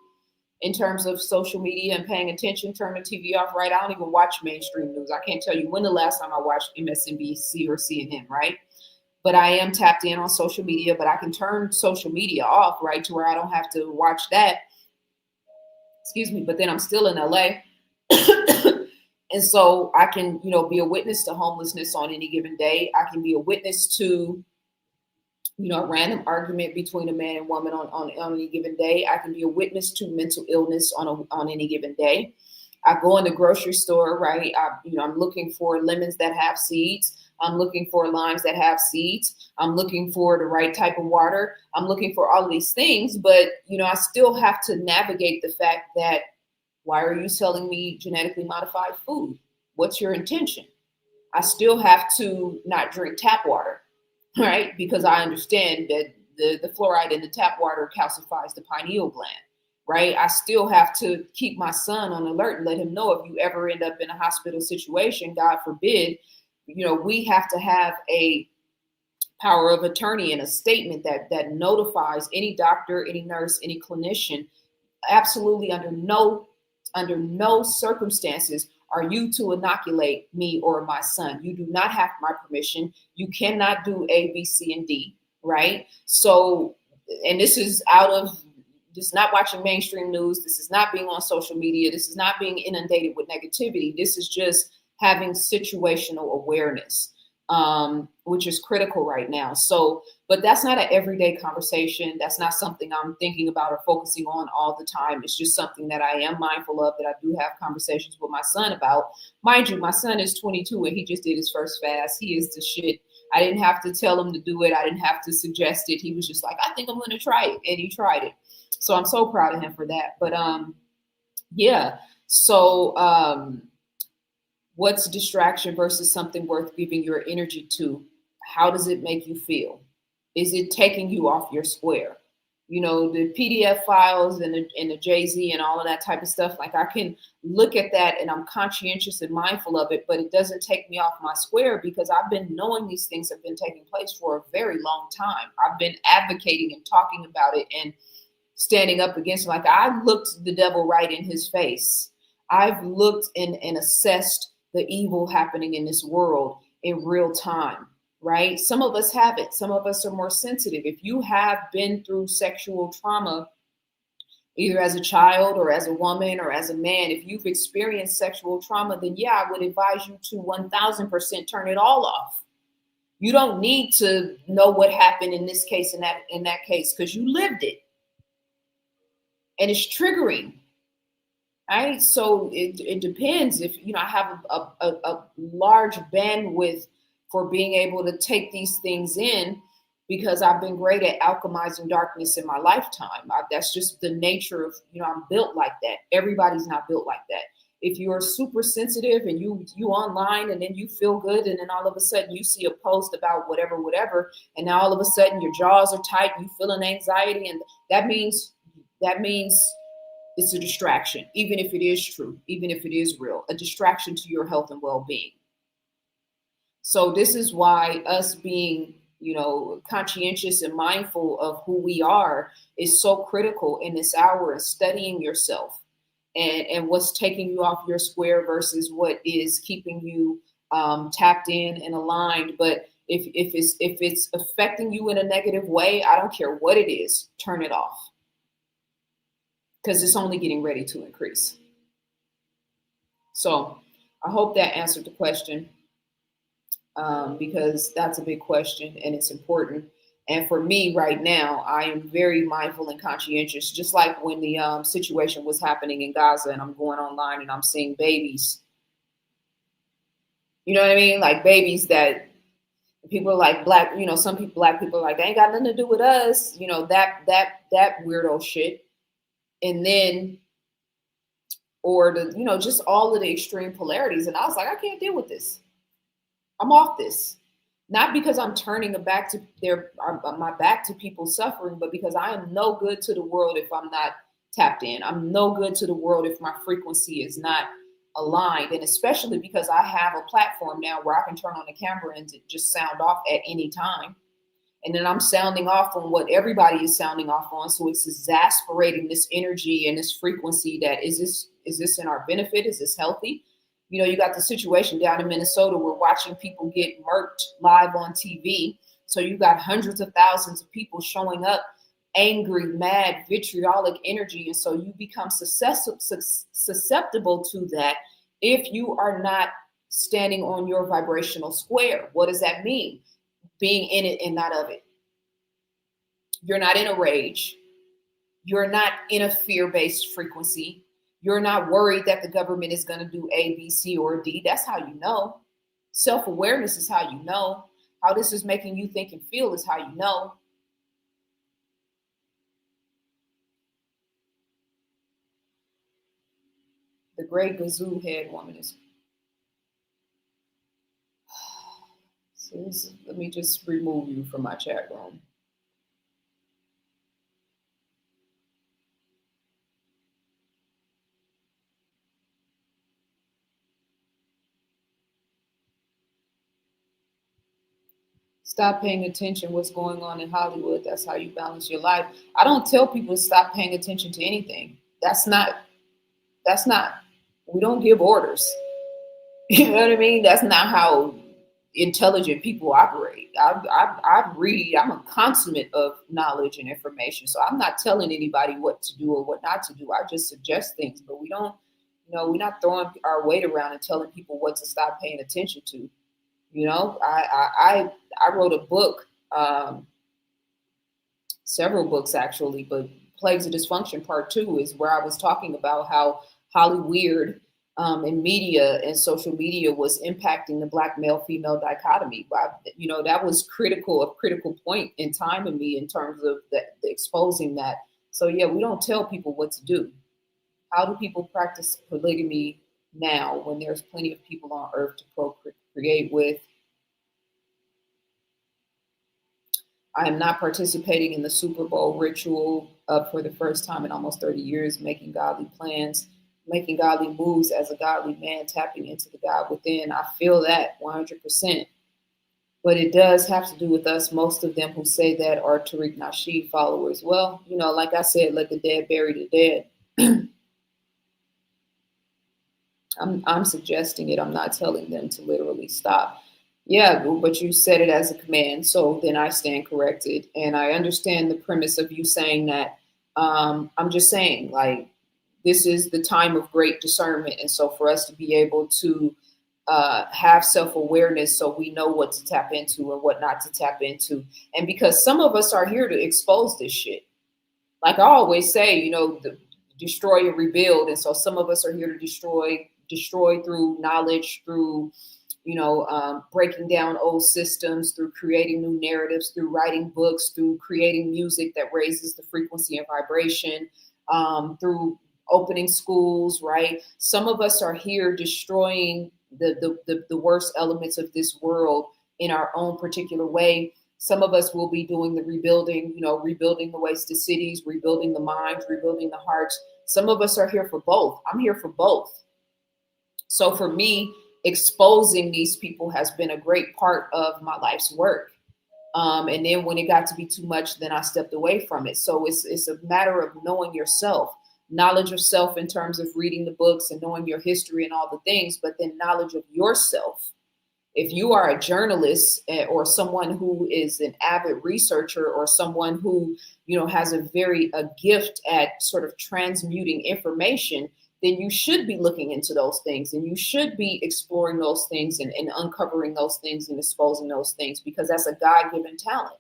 in terms of social media and paying attention, turn the TV off, right? I don't even watch mainstream news. I can't tell you when the last time I watched MSNBC or CNN, right? But I am tapped in on social media, but I can turn social media off, right? To where I don't have to watch that. Excuse me, but then I'm still in LA. And so I can, be a witness to homelessness on any given day. I can be a witness to, a random argument between a man and woman on any given day. I can be a witness to mental illness on any given day. I go in the grocery store, right? I'm looking for lemons that have seeds. I'm looking for limes that have seeds. I'm looking for the right type of water. I'm looking for all of these things, but, I still have to navigate the fact that, why are you selling me genetically modified food? What's your intention? I still have to not drink tap water, right? Because I understand that the fluoride in the tap water calcifies the pineal gland, right? I still have to keep my son on alert and let him know if you ever end up in a hospital situation, God forbid, we have to have a power of attorney and a statement that notifies any doctor, any nurse, any clinician. Absolutely under no circumstances are you to inoculate me or my son. You do not have my permission. You cannot do A, B, C, and D, right? So, and this is not watching mainstream news. This is not being on social media. This is not being inundated with negativity. This is just having situational awareness, which is critical right now. So, but that's not an everyday conversation. That's not something I'm thinking about or focusing on all the time. It's just something that I am mindful of, that I do have conversations with my son about. Mind you, my son is 22 and he just did his first fast. He is the shit. I didn't have to tell him to do it. I didn't have to suggest it. He was just like, I think I'm going to try it. And he tried it. So I'm so proud of him for that. But yeah. So what's distraction versus something worth giving your energy to? How does it make you feel? Is it taking you off your square? The PDF files and the Jay-Z and all of that type of stuff. Like, I can look at that and I'm conscientious and mindful of it, but it doesn't take me off my square, because I've been knowing these things have been taking place for a very long time. I've been advocating and talking about it and standing up against it. Like, I looked the devil right in his face. I've looked and assessed the evil happening in this world in real time, right? Some of us have it. Some of us are more sensitive. If you have been through sexual trauma, either as a child or as a woman or as a man, if you've experienced sexual trauma, then yeah, I would advise you to 1000% turn it all off. You don't need to know what happened in this case and that case because you lived it and it's triggering. Right. So it depends. If I have a large bandwidth for being able to take these things in because I've been great at alchemizing darkness in my lifetime. That's just the nature of, I'm built like that. Everybody's not built like that. If you're super sensitive and you online and then you feel good and then all of a sudden you see a post about whatever, and now all of a sudden your jaws are tight, you feeling anxiety, and that means it's a distraction, even if it is true, even if it is real, a distraction to your health and well-being. So this is why us being, conscientious and mindful of who we are is so critical in this hour, and studying yourself and what's taking you off your square versus what is keeping you tapped in and aligned. But if it's affecting you in a negative way, I don't care what it is, turn it off, because it's only getting ready to increase. So I hope that answered the question, because that's a big question and it's important. And for me right now, I am very mindful and conscientious, just like when the situation was happening in Gaza and I'm going online and I'm seeing babies. You know what I mean? Like babies that people are like black, some people, black people are like, they ain't got nothing to do with us, that weirdo shit. And then, or just all of the extreme polarities. And I was like, I can't deal with this. I'm off this. Not because I'm turning my back to people suffering, but because I am no good to the world if I'm not tapped in. I'm no good to the world if my frequency is not aligned. And especially because I have a platform now where I can turn on the camera and just sound off at any time. And then I'm sounding off on what everybody is sounding off on. So it's exasperating this energy and this frequency that is this in our benefit? Is this healthy? You got the situation down in Minnesota where watching people get murked live on TV. So you got hundreds of thousands of people showing up, angry, mad, vitriolic energy. And so you become susceptible to that if you are not standing on your vibrational square. What does that mean? Being in it and not of it. You're not in a rage. You're not in a fear-based frequency. You're not worried that the government is going to do A, B, C, or D. That's how you know. Self-awareness is how you know. How this is making you think and feel is how you know. The great Gazoo head woman is. So let me just remove you from my chat room. Stop paying attention what's going on in Hollywood. That's how you balance your life. I don't tell people to stop paying attention to anything. That's not, we don't give orders. You know what I mean? That's not how intelligent people operate. I read, I'm a consummate of knowledge and information. So I'm not telling anybody what to do or what not to do. I just suggest things, but we don't, we're not throwing our weight around and telling people what to stop paying attention to. I wrote a book, several books actually, but Plagues of Dysfunction Part 2 is where I was talking about how Hollywood and media and social media was impacting the Black male-female dichotomy. That was a critical point in time in me in terms of the exposing that. So yeah, we don't tell people what to do. How do people practice polygamy now when there's plenty of people on earth to procreate with? I am not participating in the Super Bowl ritual for the first time in almost 30 years, making godly plans, making godly moves as a godly man, tapping into the God within. I feel that 100%. But it does have to do with us. Most of them who say that are Tariq Nasheed followers. Well, like I said, let the dead bury the dead. I'm suggesting it. I'm not telling them to literally stop. Yeah, but you said it as a command, so then I stand corrected. And I understand the premise of you saying that. I'm just saying, like, this is the time of great discernment. And so for us to be able to have self awareness so we know what to tap into and what not to tap into. And because some of us are here to expose this shit. Like I always say, destroy and rebuild. And so some of us are here to destroy through knowledge, through breaking down old systems, through creating new narratives, through writing books, through creating music that raises the frequency and vibration, through opening schools, right? Some of us are here destroying the worst elements of this world in our own particular way. Some of us will be doing the rebuilding, rebuilding the wasted cities, rebuilding the minds, rebuilding the hearts. Some of us are here for both. I'm here for both. So for me, exposing these people has been a great part of my life's work. And then when it got to be too much, then I stepped away from it. So it's a matter of knowing yourself, knowledge of self in terms of reading the books and knowing your history and all the things, but then knowledge of yourself. If you are a journalist or someone who is an avid researcher or someone who has a gift at sort of transmuting information, then you should be looking into those things and you should be exploring those things and uncovering those things and exposing those things, because that's a God-given talent.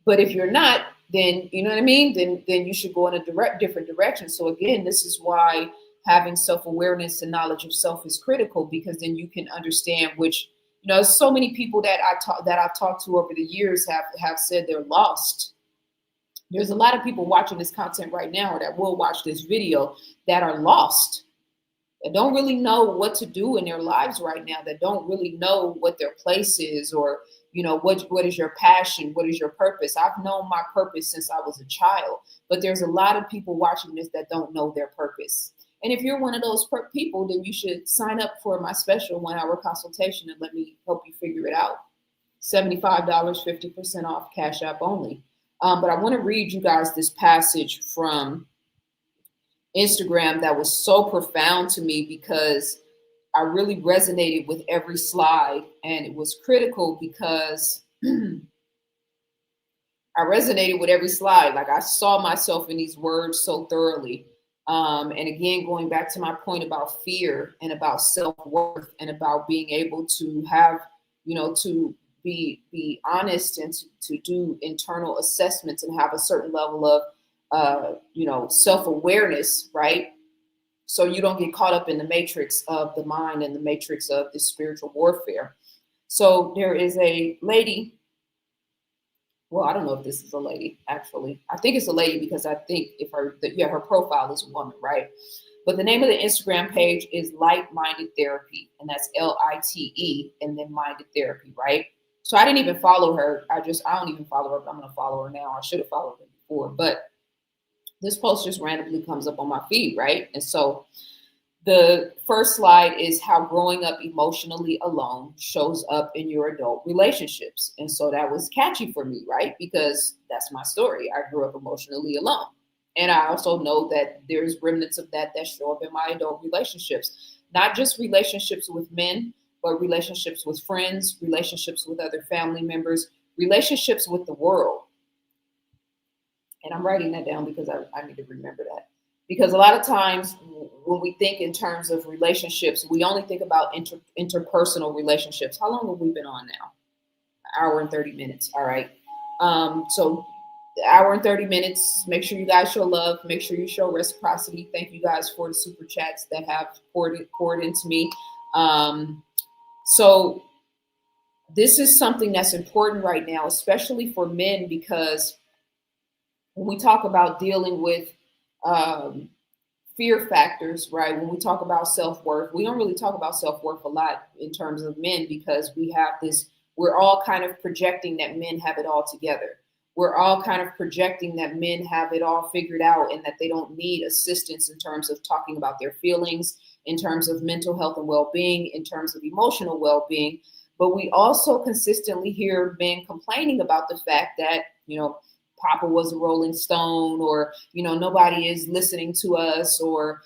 But if you're not, then you know what I mean, then you should go in a different direction. So again, this is why having self-awareness and knowledge of self is critical, because then you can understand which, so many people that I've talked to over the years have said they're lost. There's a lot of people watching this content right now or that will watch this video that are lost, that don't really know what to do in their lives right now, that don't really know what their place is, or what is your passion, what is your purpose. I've known my purpose since I was a child, but there's a lot of people watching this that don't know their purpose. And if you're one of those people, then you should sign up for my special 1-hour consultation and let me help you figure it out. $75, 50% off, Cash App only. But I want to read you guys this passage from Instagram that was so profound to me, because I really resonated with every slide, and it was critical because I resonated with every slide. Like I saw myself in these words so thoroughly. And again, going back to my point about fear and about self-worth and about being able to have, to be honest and to do internal assessments and have a certain level of, self-awareness, right? So you don't get caught up in the matrix of the mind and the matrix of this spiritual warfare. So there is a lady. Well, I don't know if this is a lady, actually. I think it's a lady because I think her profile is a woman, right? But the name of the Instagram page is Light Minded Therapy, and that's LITE and then Minded Therapy, right? So I didn't even follow her. I don't even follow her, but I'm going to follow her now. I should have followed her before, but this post just randomly comes up on my feed, right? And so the first slide is how growing up emotionally alone shows up in your adult relationships. And so that was catchy for me, right? Because that's my story. I grew up emotionally alone. And I also know that there's remnants of that show up in my adult relationships, not just relationships with men, but relationships with friends, relationships with other family members, relationships with the world. And I'm writing that down because I need to remember that. Because a lot of times when we think in terms of relationships, we only think about interpersonal relationships. How long have we been on now? An hour and 30 minutes. All right. So the hour and 30 minutes, make sure you guys show love. Make sure you show reciprocity. Thank you guys for the super chats that have poured into me. So this is something that's important right now, especially for men, because when we talk about dealing with fear factors, right? When we talk about self-worth, we don't really talk about self-worth a lot in terms of men, because we're all kind of projecting that men have it all together. We're all kind of projecting that men have it all figured out and that they don't need assistance in terms of talking about their feelings, in terms of mental health and well-being, in terms of emotional well-being. But we also consistently hear men complaining about the fact that, Papa was a Rolling Stone, or, nobody is listening to us, or,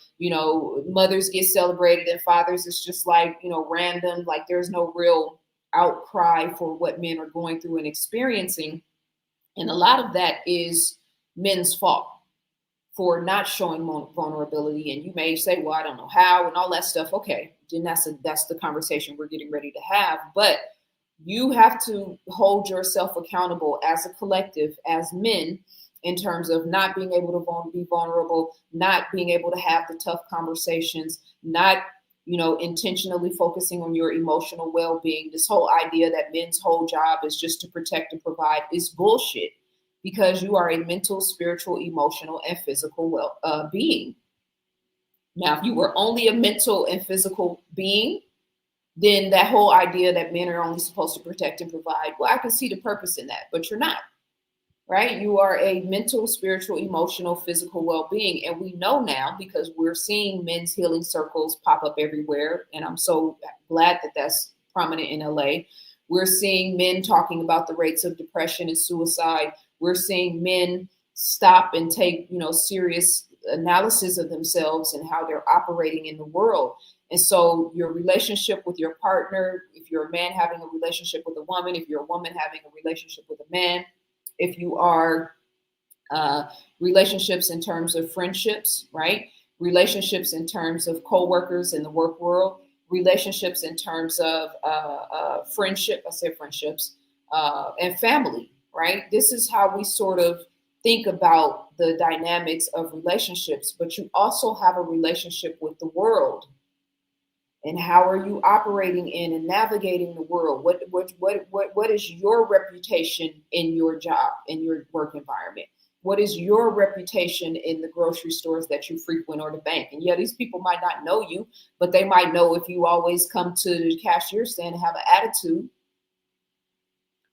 mothers get celebrated and fathers is just like, random, like there's no real outcry for what men are going through and experiencing. And a lot of that is men's fault for not showing vulnerability. And you may say, well, I don't know how and all that stuff. Okay, then that's the conversation we're getting ready to have. But you have to hold yourself accountable as a collective, as men, in terms of not being able to be vulnerable, not being able to have the tough conversations, not intentionally focusing on your emotional well-being. This whole idea that men's whole job is just to protect and provide is bullshit, because you are a mental, spiritual, emotional, and physical being. Now, if you were only a mental and physical being, then that whole idea that men are only supposed to protect and provide, well, I can see the purpose in that, but you're not. Right? You are a mental, spiritual, emotional, physical well-being. And we know now, because we're seeing men's healing circles pop up everywhere. And I'm so glad that that's prominent in LA. We're seeing men talking about the rates of depression and suicide. We're seeing men stop and take, serious analysis of themselves and how they're operating in the world. And so your relationship with your partner, if you're a man having a relationship with a woman, if you're a woman having a relationship with a man, if you are relationships in terms of friendships, right? Relationships in terms of co-workers in the work world, relationships in terms of friendships, and family, right? This is how we sort of think about the dynamics of relationships, but you also have a relationship with the world. And how are you operating in and navigating the world? What is your reputation in your job, in your work environment? What is your reputation in the grocery stores that you frequent or the bank? And yeah, these people might not know you, but they might know if you always come to the cashier stand and have an attitude,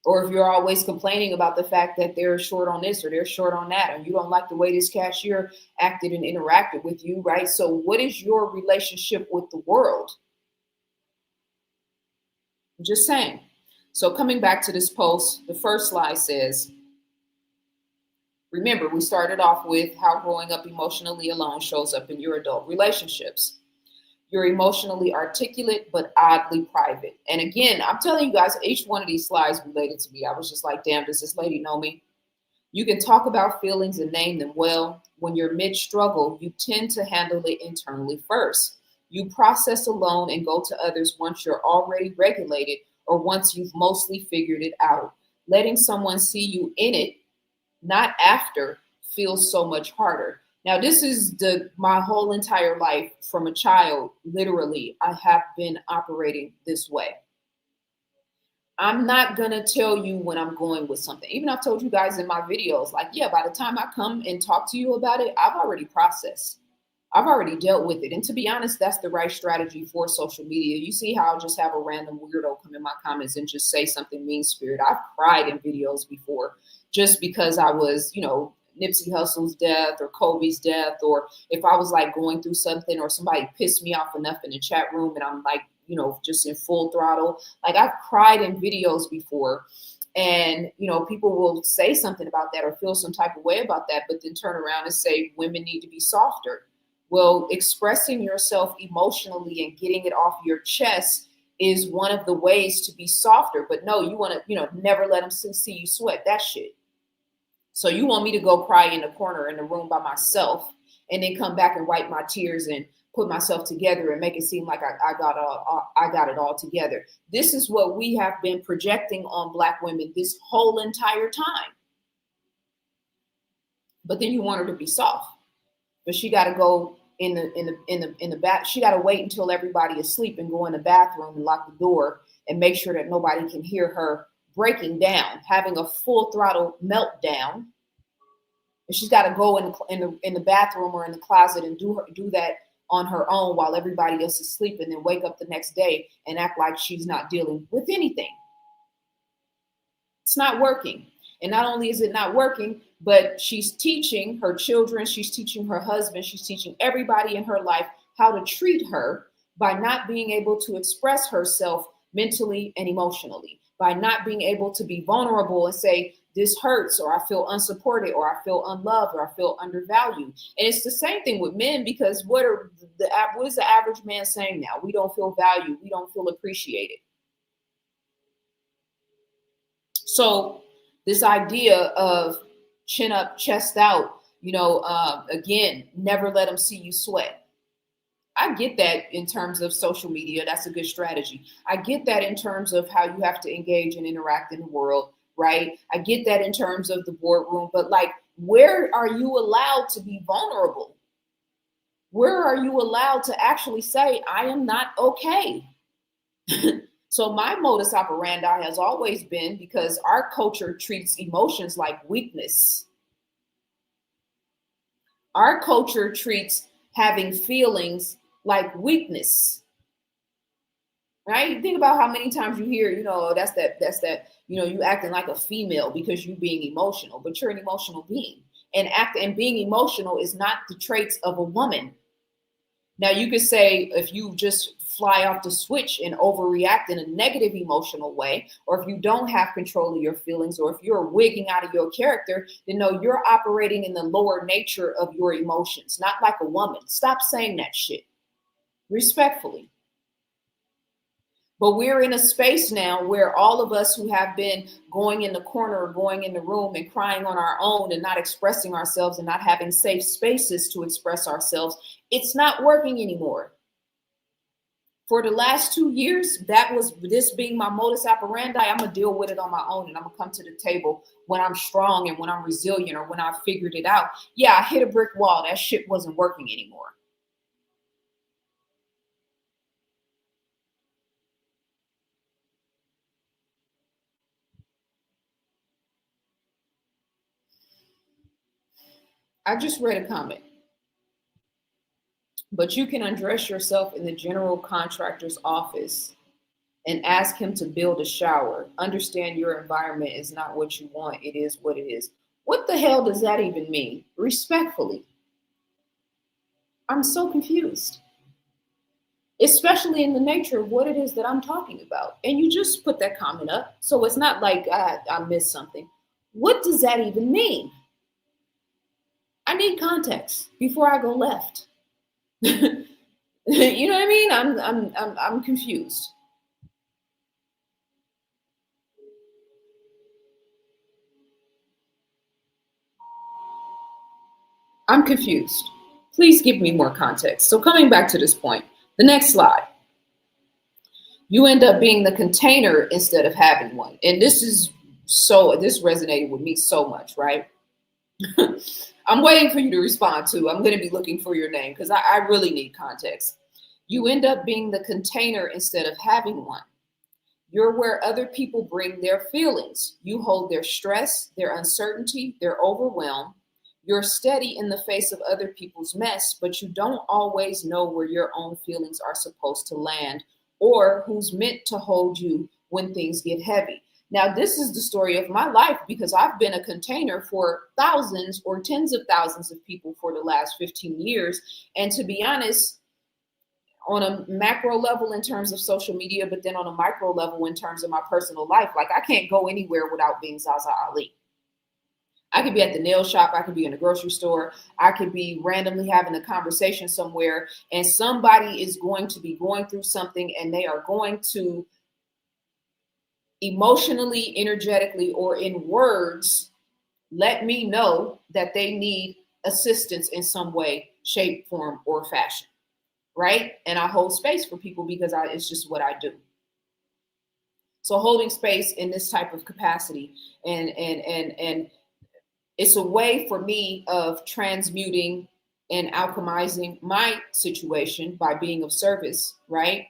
or if you're always complaining about the fact that they're short on this or they're short on that, or you don't like the way this cashier acted and interacted with you, right? So what is your relationship with the world? I'm just saying. So coming back to this post, the first slide says, remember, we started off with how growing up emotionally alone shows up in your adult relationships. You're emotionally articulate, but oddly private. And again, I'm telling you guys, each one of these slides related to me. I was just like, damn, does this lady know me? You can talk about feelings and name them well. When you're mid-struggle, you tend to handle it internally first. You process alone and go to others once you're already regulated or once you've mostly figured it out. Letting someone see you in it, not after, feels so much harder. Now, this is my whole entire life from a child. Literally, I have been operating this way. I'm not going to tell you when I'm going with something. Even I've told you guys in my videos, like, yeah, by the time I come and talk to you about it, I've already processed. I've already dealt with it. And to be honest, that's the right strategy for social media. You see how I'll just have a random weirdo come in my comments and just say something mean-spirited. I've cried in videos before just because I was, Nipsey Hussle's death or Kobe's death, or if I was like going through something or somebody pissed me off enough in the chat room and I'm like, just in full throttle. Like I've cried in videos before. And, people will say something about that or feel some type of way about that, but then turn around and say women need to be softer. Well, expressing yourself emotionally and getting it off your chest is one of the ways to be softer. But no, you want to, never let them see you sweat. That shit. So you want me to go cry in the corner in the room by myself and then come back and wipe my tears and put myself together and make it seem like I got it all together. This is what we have been projecting on Black women this whole entire time. But then you want her to be soft. But she got to go in the bath. She got to wait until everybody is asleep and go in the bathroom and lock the door and make sure that nobody can hear her breaking down, having a full throttle meltdown. And she's got to go in the bathroom or in the closet and do that on her own while everybody else is sleeping, and wake up the next day and act like she's not dealing with anything. It's not working. And not only is it not working, but she's teaching her children, she's teaching her husband, she's teaching everybody in her life how to treat her by not being able to express herself mentally and emotionally, by not being able to be vulnerable and say, this hurts, or I feel unsupported, or I feel unloved, or I feel undervalued. And it's the same thing with men, because what is the average man saying now? We don't feel valued. We don't feel appreciated. So this idea of chin up, chest out, again, never let them see you sweat. I get that in terms of social media. That's a good strategy. I get that in terms of how you have to engage and interact in the world, right? I get that in terms of the boardroom, but like, where are you allowed to be vulnerable? Where are you allowed to actually say, I am not okay? So my modus operandi has always been, because our culture treats emotions like weakness. Our culture treats having feelings like weakness. Right? You think about how many times you hear, that's that, you acting like a female because you being emotional, but you're an emotional being. And being emotional is not the traits of a woman. Now you could say, if you just fly off the switch and overreact in a negative emotional way, or if you don't have control of your feelings, or if you're wigging out of your character, then no, you're operating in the lower nature of your emotions, not like a woman. Stop saying that shit. Respectfully. But we're in a space now where all of us who have been going in the corner or going in the room and crying on our own and not expressing ourselves and not having safe spaces to express ourselves, it's not working anymore. For the last 2 years, that was this being my modus operandi. I'm going to deal with it on my own, and I'm going to come to the table when I'm strong and when I'm resilient or when I figured it out. Yeah, I hit a brick wall. That shit wasn't working anymore. I just read a comment. But you can undress yourself in the general contractor's office and ask him to build a shower. Understand your environment is not what you want, it is what it is. What the hell does that even mean? Respectfully, I'm so confused, especially in the nature of what it is that I'm talking about. And you just put that comment up, so it's not like I missed something. What does that even mean? I need context before I go left. You know what I mean? I'm confused. I'm confused. Please give me more context. So, coming back to this point, the next slide, you end up being the container instead of having one. And this resonated with me so much, right? I'm waiting for you to respond too. I'm going to be looking for your name because I really need context. You end up being the container instead of having one. You're where other people bring their feelings. You hold their stress, their uncertainty, their overwhelm. You're steady in the face of other people's mess, but you don't always know where your own feelings are supposed to land or who's meant to hold you when things get heavy. Now, this is the story of my life because I've been a container for thousands or tens of thousands of people for the last 15 years. And to be honest, on a macro level in terms of social media, but then on a micro level in terms of my personal life, like I can't go anywhere without being Zaza Ali. I could be at the nail shop, I could be in the grocery store, I could be randomly having a conversation somewhere, and somebody is going to be going through something and they are going to emotionally, energetically, or in words let me know that they need assistance in some way, shape, form, or fashion. Right? And I hold space for people because it's just what I do. So holding space in this type of capacity and it's a way for me of transmuting and alchemizing my situation by being of service, right?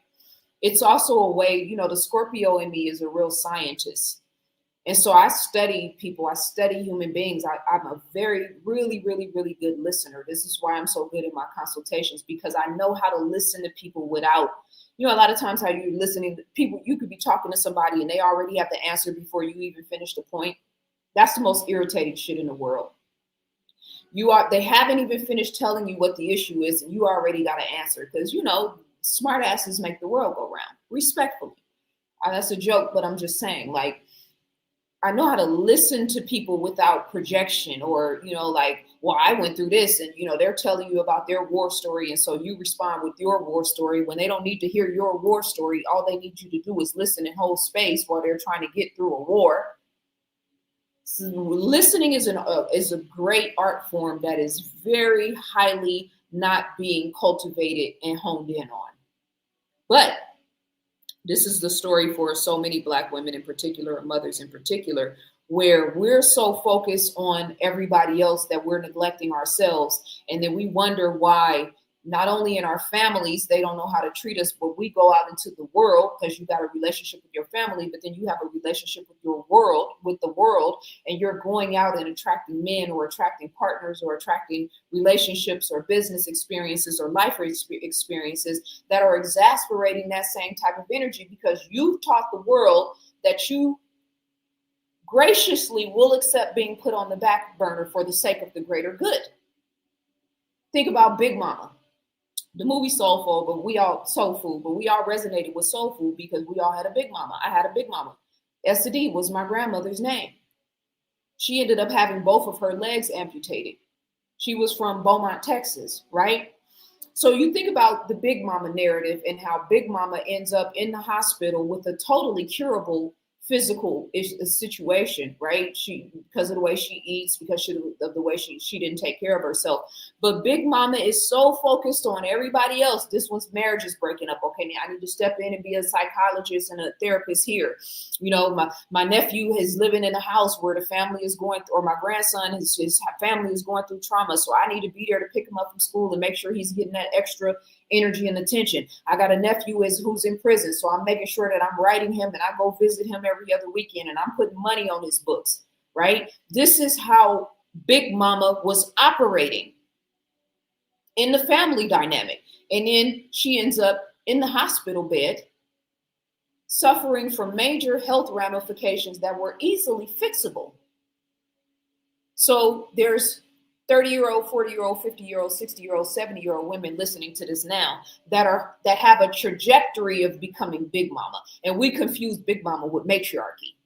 It's also a way, the Scorpio in me is a real scientist. And so I study people, I study human beings. I'm a very, really, really, really good listener. This is why I'm so good in my consultations because I know how to listen to people without, a lot of times how you're listening to people, you could be talking to somebody and they already have the answer before you even finish the point. That's the most irritating shit in the world. They haven't even finished telling you what the issue is and you already got an answer because, smart asses make the world go round. Respectfully. That's a joke, but I'm just saying, like, I know how to listen to people without projection or, well, I went through this and, they're telling you about their war story. And so you respond with your war story when they don't need to hear your war story. All they need you to do is listen and hold space while they're trying to get through a war. So listening is a great art form that is very highly not being cultivated and honed in on. But this is the story for so many Black women in particular, and mothers in particular, where we're so focused on everybody else that we're neglecting ourselves. And then we wonder why, not only in our families, they don't know how to treat us, but we go out into the world because you got a relationship with your family, but then you have a relationship with your world, with the world, and you're going out and attracting men or attracting partners or attracting relationships or business experiences or life experiences that are exasperating that same type of energy because you've taught the world that you graciously will accept being put on the back burner for the sake of the greater good. Think about Big Mama. The movie Soul Food, but we all resonated with Soul Food because we all had a Big Mama. I had a Big Mama. Esther D was my grandmother's name. She ended up having both of her legs amputated. She was from Beaumont, Texas, right? So you think about the Big Mama narrative and how Big Mama ends up in the hospital with a totally curable physical situation, right? She, because of the way she eats, because of the way she didn't take care of herself. But Big Mama is so focused on everybody else. This one's marriage is breaking up. Okay, now I need to step in and be a psychologist and a therapist here. You know, my nephew is living in a house where the family is going, or my grandson, his family is going through trauma. So I need to be there to pick him up from school and make sure he's getting that extra energy and attention. I got a nephew who's in prison, so I'm making sure that I'm writing him and I go visit him every other weekend and I'm putting money on his books, right? This is how Big Mama was operating in the family dynamic. And then she ends up in the hospital bed suffering from major health ramifications that were easily fixable. So there's 30-year-old, 40-year-old, 50-year-old, 60-year-old, 70-year-old women listening to this now that have a trajectory of becoming Big Mama. And we confuse Big Mama with matriarchy.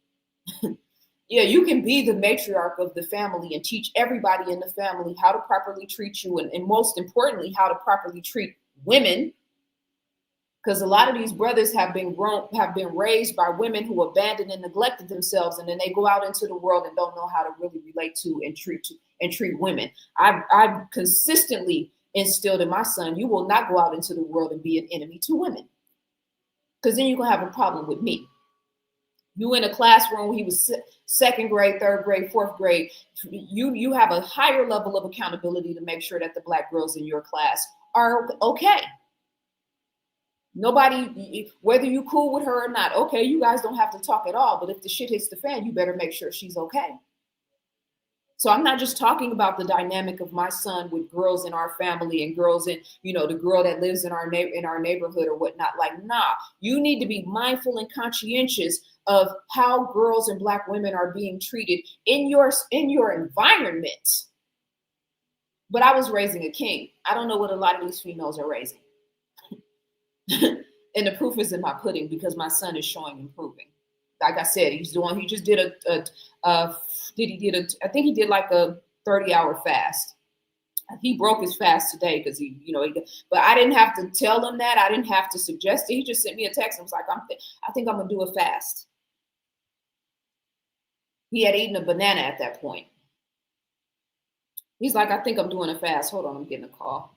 Yeah, you can be the matriarch of the family and teach everybody in the family how to properly treat you, and most importantly, how to properly treat women. Because a lot of these brothers have been raised by women who abandoned and neglected themselves, and then they go out into the world and don't know how to really relate to and treat women. I've consistently instilled in my son, you will not go out into the world and be an enemy to women, because then you're gonna have a problem with me. You in a classroom, he was second grade, third grade, fourth grade. You have a higher level of accountability to make sure that the Black girls in your class are okay. Nobody, whether you cool with her or not, okay, you guys don't have to talk at all. But if the shit hits the fan, you better make sure she's okay. So I'm not just talking about the dynamic of my son with girls in our family and girls in, the girl that lives in our neighborhood or whatnot. Like, nah, you need to be mindful and conscientious of how girls and Black women are being treated in your environment. But I was raising a king. I don't know what a lot of these females are raising. And the proof is in my pudding because my son is showing improving. Like I said, he just did I think he did like a 30-hour fast. He broke his fast today because but I didn't have to tell him that. I didn't have to suggest it. He just sent me a text and was like, I think I'm gonna do a fast. He had eaten a banana at that point. He's like, I think I'm doing a fast. Hold on, I'm getting a call.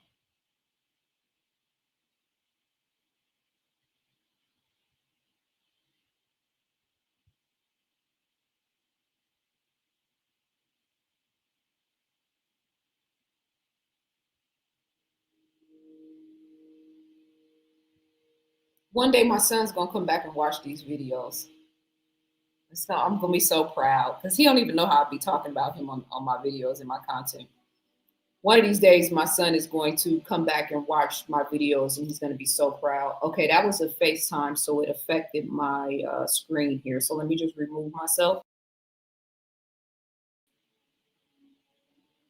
One day my son's gonna come back and watch these videos. So I'm gonna be so proud because he don't even know how I be talking about him on my videos and my content. One of these days, my son is going to come back and watch my videos, and he's going to be so proud. Okay, that was a FaceTime, so it affected my screen here. So let me just remove myself.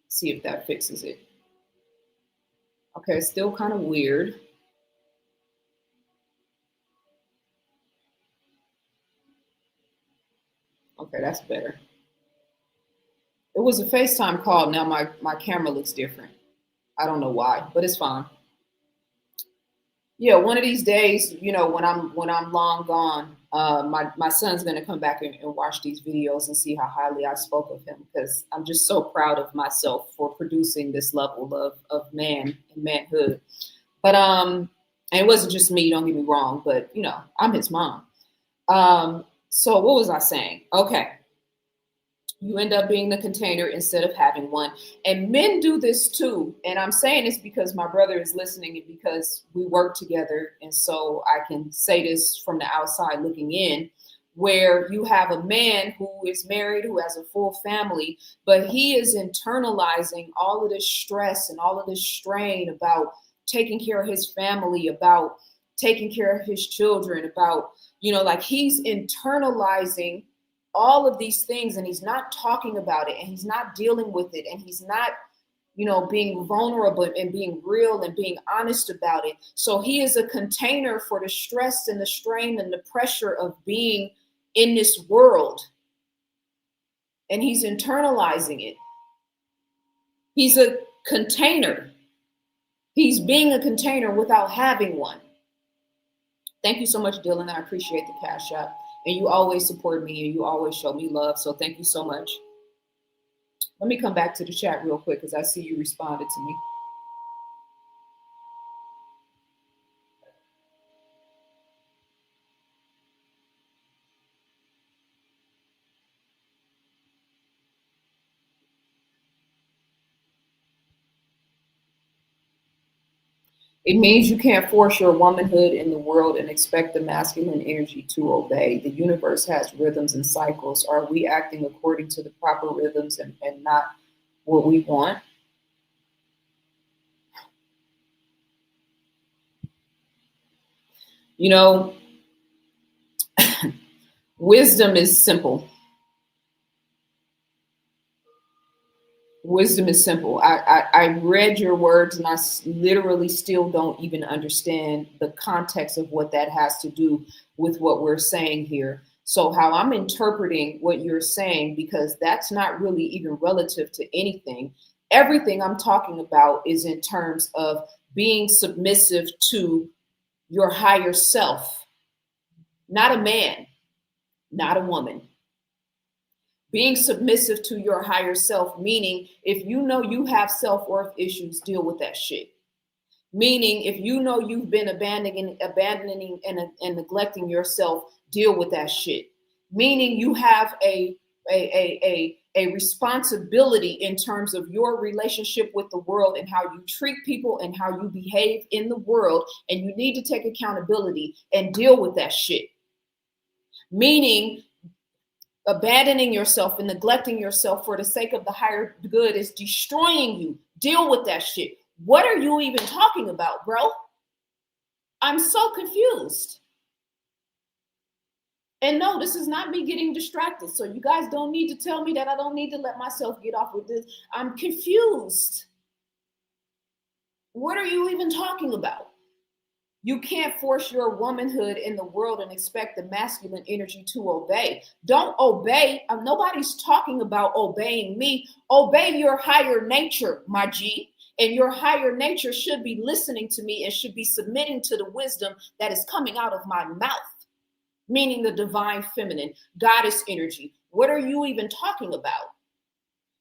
See if that fixes it. Okay, it's still kind of weird. Okay, that's better. It was a FaceTime call. Now my camera looks different. I don't know why, but it's fine. Yeah, one of these days, when I'm long gone, my son's gonna come back and watch these videos and see how highly I spoke of him, because I'm just so proud of myself for producing this level of man and manhood. But and it wasn't just me, don't get me wrong, but I'm his mom. So what was I saying? Okay. You end up being the container instead of having one. And men do this too. And I'm saying this because my brother is listening and because we work together. And so I can say this from the outside looking in, where you have a man who is married, who has a full family, but he is internalizing all of this stress and all of this strain about taking care of his family, about taking care of his children, about, like he's internalizing all of these things, and he's not talking about it, and he's not dealing with it, and he's not being vulnerable and being real and being honest about it. So he is a container for the stress and the strain and the pressure of being in this world, and he's internalizing it. He's a container. He's being a container without having one. Thank you so much, Dylan. I appreciate the cash app. And you always support me and you always show me love. So thank you so much. Let me come back to the chat real quick because I see you responded to me. It means you can't force your womanhood in the world and expect the masculine energy to obey. The universe has rhythms and cycles. Are we acting according to the proper rhythms and not what we want? Wisdom is simple. Wisdom is simple. I read your words and I literally still don't even understand the context of what that has to do with what we're saying here. So how I'm interpreting what you're saying, because that's not really even relative to anything. Everything I'm talking about is in terms of being submissive to your higher self, not a man, not a woman. Being submissive to your higher self, meaning if you know you have self-worth issues, deal with that shit. Meaning if you know you've been abandoning and neglecting yourself, deal with that shit. Meaning you have a responsibility in terms of your relationship with the world and how you treat people and how you behave in the world, and you need to take accountability and deal with that shit. Meaning abandoning yourself and neglecting yourself for the sake of the higher good is destroying you. Deal with that shit. What are you even talking about, bro? I'm so confused. And no, this is not me getting distracted. So you guys don't need to tell me that I don't need to let myself get off with this. I'm confused. What are you even talking about? You can't force your womanhood in the world and expect the masculine energy to obey. Don't obey. Nobody's talking about obeying me. Obey your higher nature, my G. And your higher nature should be listening to me and should be submitting to the wisdom that is coming out of my mouth, meaning the divine feminine, goddess energy. What are you even talking about?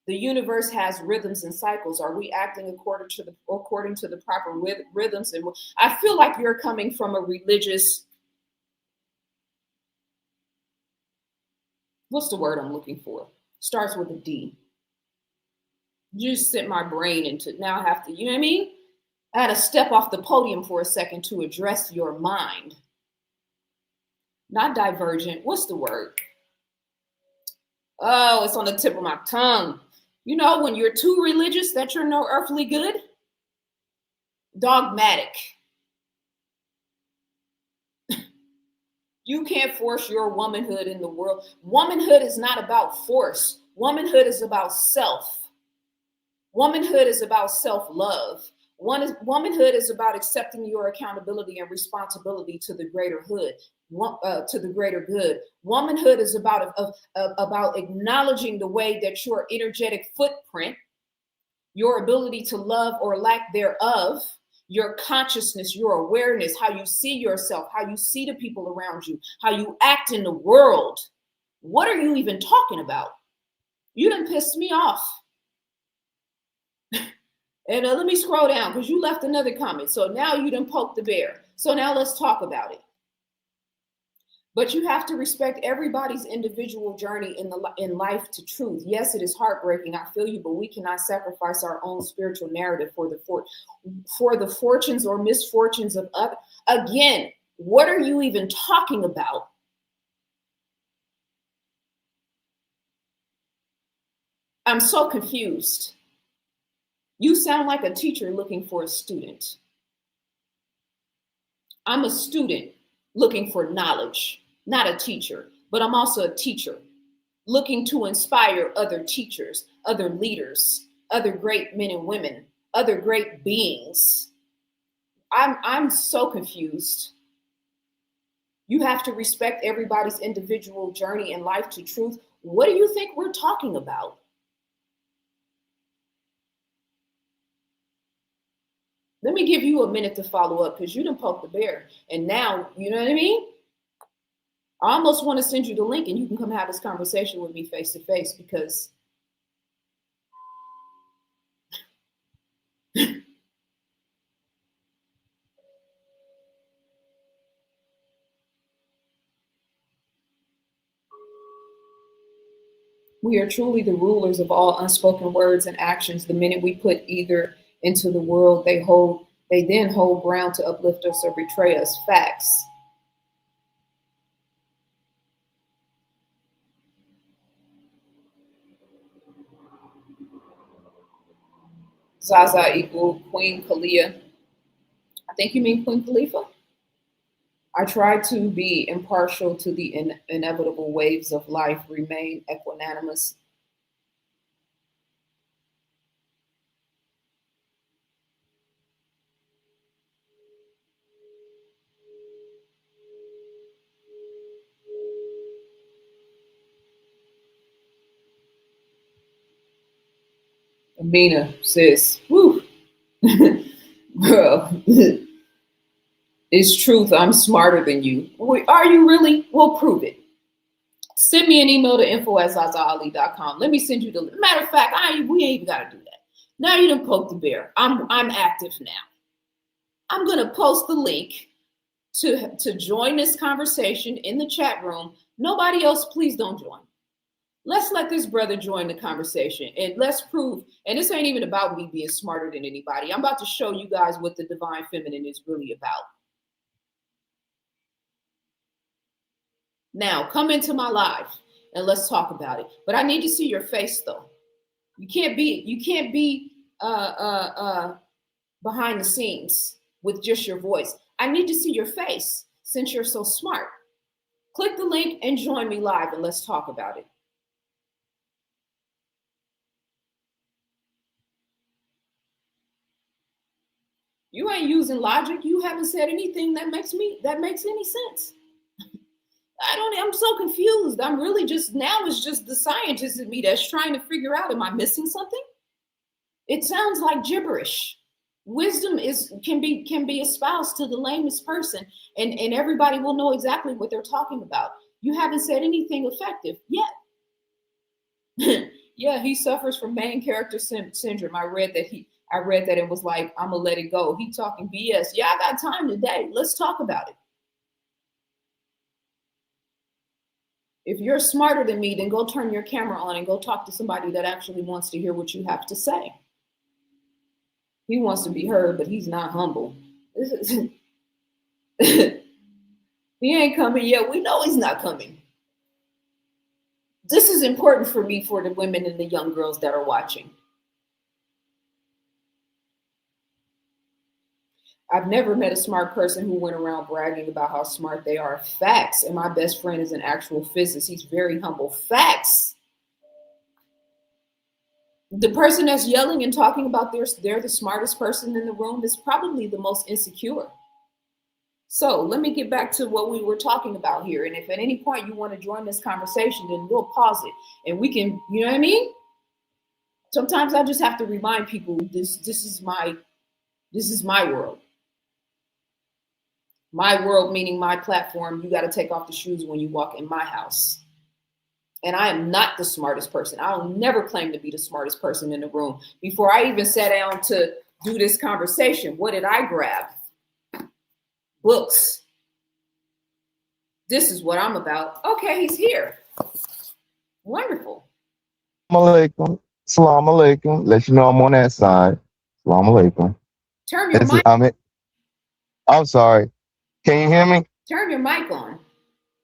The universe has rhythms and cycles. Are we acting according to the proper rhythms? And I feel like you're coming from a religious, what's the word I'm looking for? Starts with a D. You just sent my brain into, now I have to, you know what I mean? I had to step off the podium for a second to address your mind. Not divergent. What's the word? Oh, it's on the tip of my tongue. You know, when you're too religious that you're no earthly good? Dogmatic. You can't force your womanhood in the world. Womanhood is not about force. Womanhood is about self. Womanhood is about self-love. Womanhood is about accepting your accountability and responsibility to the greater hood, to the greater good. Womanhood is about acknowledging the way that your energetic footprint, your ability to love or lack thereof, your consciousness, your awareness, how you see yourself, how you see the people around you, how you act in the world. What are you even talking about? You done pissed me off. And let me scroll down because you left another comment. So now you done poked the bear. So now let's talk about it. But you have to respect everybody's individual journey in life to truth. Yes, it is heartbreaking. I feel you, but we cannot sacrifice our own spiritual narrative for the fortunes or misfortunes of others. Again, what are you even talking about? I'm so confused. You sound like a teacher looking for a student. I'm a student looking for knowledge, not a teacher, but I'm also a teacher looking to inspire other teachers, other leaders, other great men and women, other great beings. I'm so confused. You have to respect everybody's individual journey in life to truth. What do you think we're talking about? Let me give you a minute to follow up because you done poked the bear. And now, you know what I mean? I almost want to send you the link and you can come have this conversation with me face to face because we are truly the rulers of all unspoken words and actions. The minute we put either into the world, they then hold ground to uplift us or betray us. Facts. Zaza equal Queen Kalia. I think you mean Queen Khalifa. I try to be impartial to the inevitable waves of life, remain equanimous. Amina says, woo, girl, it's truth. I'm smarter than you. Are you really? We'll prove it. Send me an email to info@zazaali.com. Let me send you the matter of fact, we ain't even gotta do that. Now you done poke the bear. I'm active now. I'm gonna post the link to join this conversation in the chat room. Nobody else, please don't join. Let's let this brother join the conversation and let's prove. And this ain't even about me being smarter than anybody. I'm about to show you guys what the divine feminine is really about. Now, come into my live and let's talk about it. But I need to see your face though. You can't be behind the scenes with just your voice. I need to see your face since you're so smart. Click the link and join me live and let's talk about it. You ain't using logic. You haven't said anything that makes any sense. I'm so confused. I'm really just, now it's just the scientist in me that's trying to figure out, am I missing something? It sounds like gibberish. Wisdom can be espoused to the lamest person and everybody will know exactly what they're talking about. You haven't said anything effective yet. Yeah, he suffers from main character syndrome. I read that and was like, I'm gonna let it go. He talking BS. Yeah, I got time today. Let's talk about it. If you're smarter than me, then go turn your camera on and go talk to somebody that actually wants to hear what you have to say. He wants to be heard, but he's not humble. He ain't coming yet. We know he's not coming. This is important for me, for the women and the young girls that are watching. I've never met a smart person who went around bragging about how smart they are. Facts. And my best friend is an actual physicist. He's very humble. Facts. The person that's yelling and talking about they're the smartest person in the room is probably the most insecure. So let me get back to what we were talking about here. And if at any point you want to join this conversation, then we'll pause it and we can, you know what I mean? Sometimes I just have to remind people this is my This is my world. My world, meaning my platform. You got to take off the shoes when you walk in my house. And I am not the smartest person. I'll never claim to be the smartest person in the room. Before I even sat down to do this conversation, what did I grab? Books. This is what I'm about. Okay, he's here. Wonderful. Alaikum. Salam alaikum. Let you know I'm on that side. Salam alaikum. Turn your This is mic. I'm sorry. Can you hear me? Turn your mic on.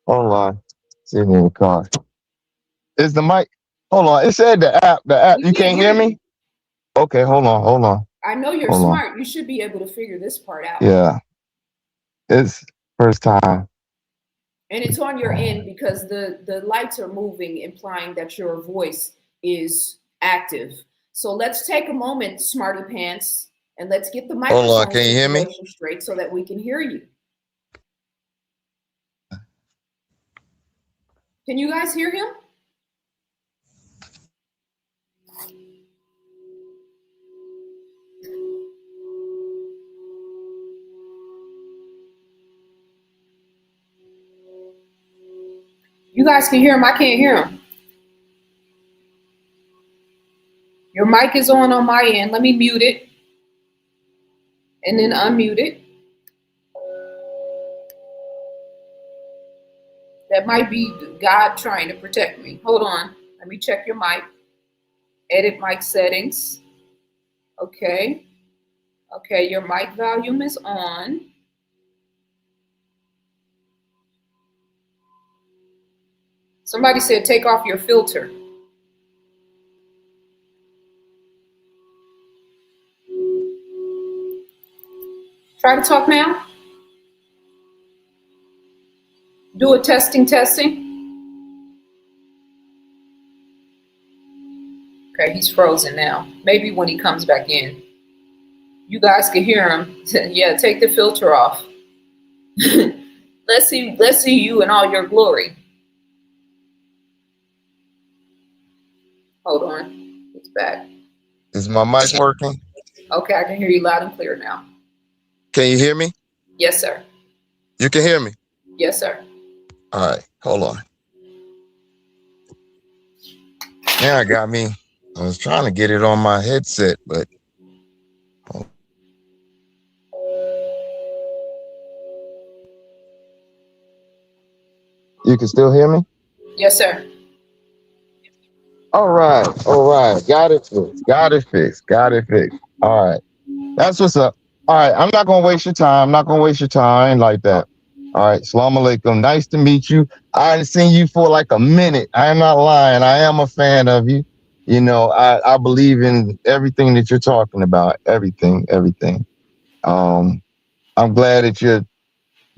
Hold on. Sitting in the car. Is the mic? Hold on. It said the app. The app. We You can't can't hear hear you. me? Okay. Hold on. Hold on. I know you're Hold on. smart. You should be able to figure this part out. Yeah. It's first time. And it's on your end because the lights are moving, implying that your voice is active. So let's take a moment, smarty pants, and let's get the Hold on. microphone Can you hear me? situation straight so that we can hear you. Can you guys hear him? You guys can hear him. I can't hear him. Your mic is on my end. Let me mute it and then unmute it. That might be God trying to protect me. Hold on. Let me check your mic. Edit mic settings. Okay. Okay, your mic volume is on. Somebody said take off your filter. Try to talk now. Do a testing. Okay, he's frozen now. Maybe when he comes back in. You guys can hear him. Yeah, take the filter off. Let's see you in all your glory. Hold on. It's back. Is my mic working? Okay, I can hear you loud and clear now. Can you hear me? Yes, sir. You can hear me? Yes, sir. All right. Hold on. Now I got me. I was trying to get it on my headset, but you can still hear me? Yes, sir. All right. All right. Got it fixed. All right. That's what's up. All right. I'm not going to waste your time. I ain't like that. All right. Salam alaikum. Nice to meet you. I haven't seen you for like a minute. I am not lying. I am a fan of you. You know, I believe in everything that you're talking about. Everything. Um, I'm glad that you're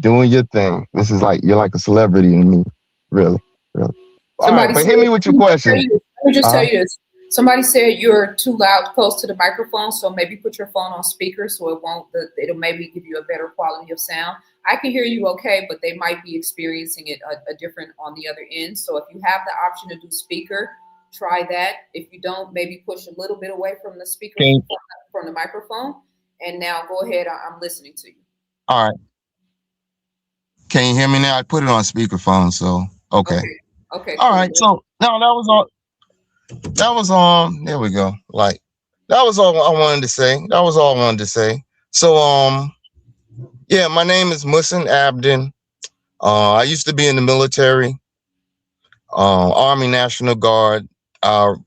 doing your thing. This is like, you're like a celebrity to me. Really. All right. Somebody But said, hit me with your question. let me just tell Uh-huh. you this. Somebody said you're too loud close to the microphone, so maybe put your phone on speaker so it won't, it'll maybe give you a better quality of sound. I can hear you okay, but they might be experiencing it a different on the other end. So if you have the option to do speaker, try that. If you don't, maybe push a little bit away from the speaker Okay. from the microphone. And now go ahead. I'm listening to you. All right. Can you hear me now? I put it on speakerphone, so okay. Okay. All Cool. right. So no, that was all. That was there we go. Like that was all I wanted to say. So yeah, my name is Musin Abdin. I used to be in the military, Army National Guard,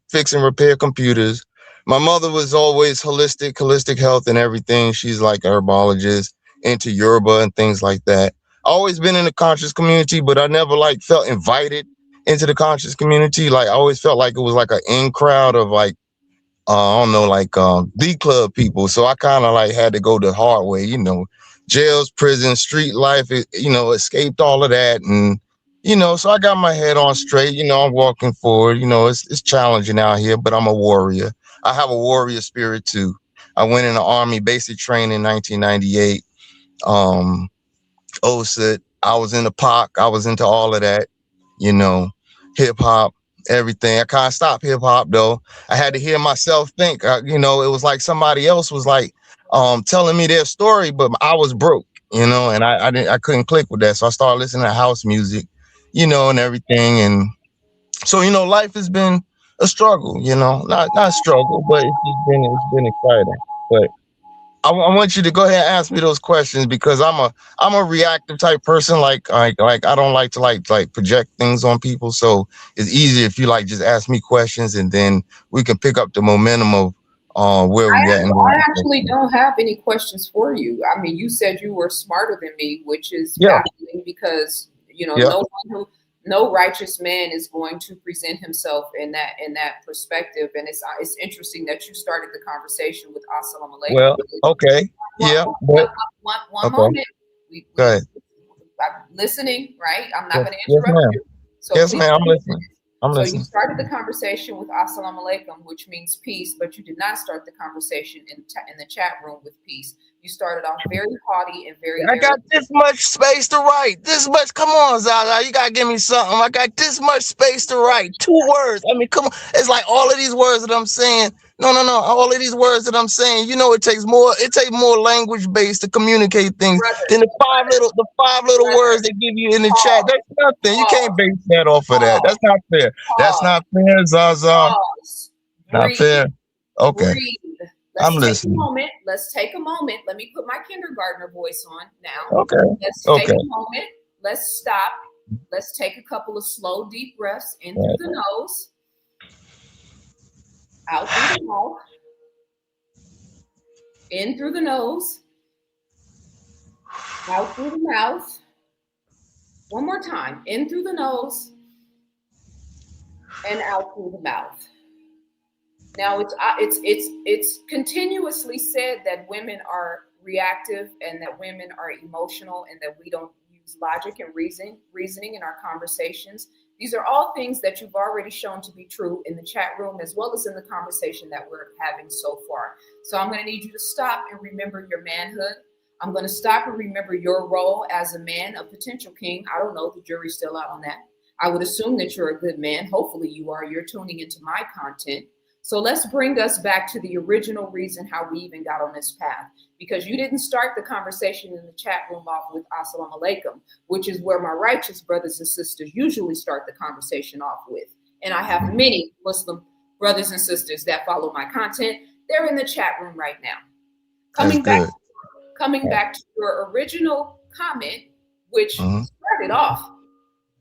fix and repair computers. My mother was always holistic health and everything. She's like herbologist, into Yoruba and things like that. Always been in the conscious community, but I never like felt invited into the conscious community. Like I always felt like it was like an in crowd of like I don't know, like D club people. So I kind of like had to go the hard way, jails, prison, street life, escaped all of that. And, so I got my head on straight, I'm walking forward, it's challenging out here, but I'm a warrior. I have a warrior spirit too. I went in the Army basic training in 1998. OSIT. I was in the POC. I was into all of that, you know, hip hop, everything. I kind of stopped hip hop though. I had to hear myself think. It was like somebody else was like, telling me their story, but I was broke, and I couldn't click with that. So I started listening to house music, and everything. And so, life has been a struggle, not struggle, but it's been exciting. But I want you to go ahead and ask me those questions because I'm a reactive type person. Like I don't like to like project things on people. So it's easier if you like just ask me questions and then we can pick up the momentum of where we at and where I we go. actually don't have any questions for you. I mean, you said you were smarter than me, which is Yeah, baffling because yeah. no righteous man is going to present himself in that perspective. And it's interesting that you started the conversation with Assalamu alaikum. Well, okay. One, Yeah, one, but one okay. moment. Go ahead. I'm listening, right? I'm not Yes, going to yes, interrupt ma'am. you. So Yes, please ma'am. I'm let me listening. finish. I'm So you listening. started the conversation with Assalamu alaikum, which means peace, but you did not start the conversation in the chat room with peace. You started off very haughty and very I got arrogant. this much space to write. This much. Come on, Zaza. You gotta give me something. I got this much space to write. 2 words. I mean, come on. It's like all of these words that I'm saying. No, no, no. All of these words that I'm saying. It takes more. It takes more language base to communicate things Brother, than the five little words brother, they give you in the chat. pause, That's nothing. You can't pause, base that off of that. That's pause, not fair. That's pause, not fair, Zaza. pause, Not breathe, fair. Okay, breathe. I'm Let's take a listening. moment. Let's take a moment. Let me put my kindergartner voice on now. Okay. Let's take Okay. a moment. Let's stop. Let's take a couple of slow, deep breaths in through Right. the nose, out through the mouth, in through the nose, out through the mouth. One more time. In through the nose and out through the mouth. Now it's continuously said that women are reactive and that women are emotional and that we don't use logic and reasoning in our conversations. These are all things that you've already shown to be true in the chat room as well as in the conversation that we're having so far. So I'm going to need you to stop and remember your manhood. I'm going to stop and remember your role as a man, a potential king. I don't know, the jury's still out on that. I would assume that you're a good man. Hopefully you are. You're tuning into my content. So let's bring us back to the original reason how we even got on this path. Because you didn't start the conversation in the chat room off with Assalamu alaikum, which is where my righteous brothers and sisters usually start the conversation off with. And I have many Muslim brothers and sisters that follow my content. They're in the chat room right now. That's Coming back, good. coming back to your original comment, which Mm-hmm. started off,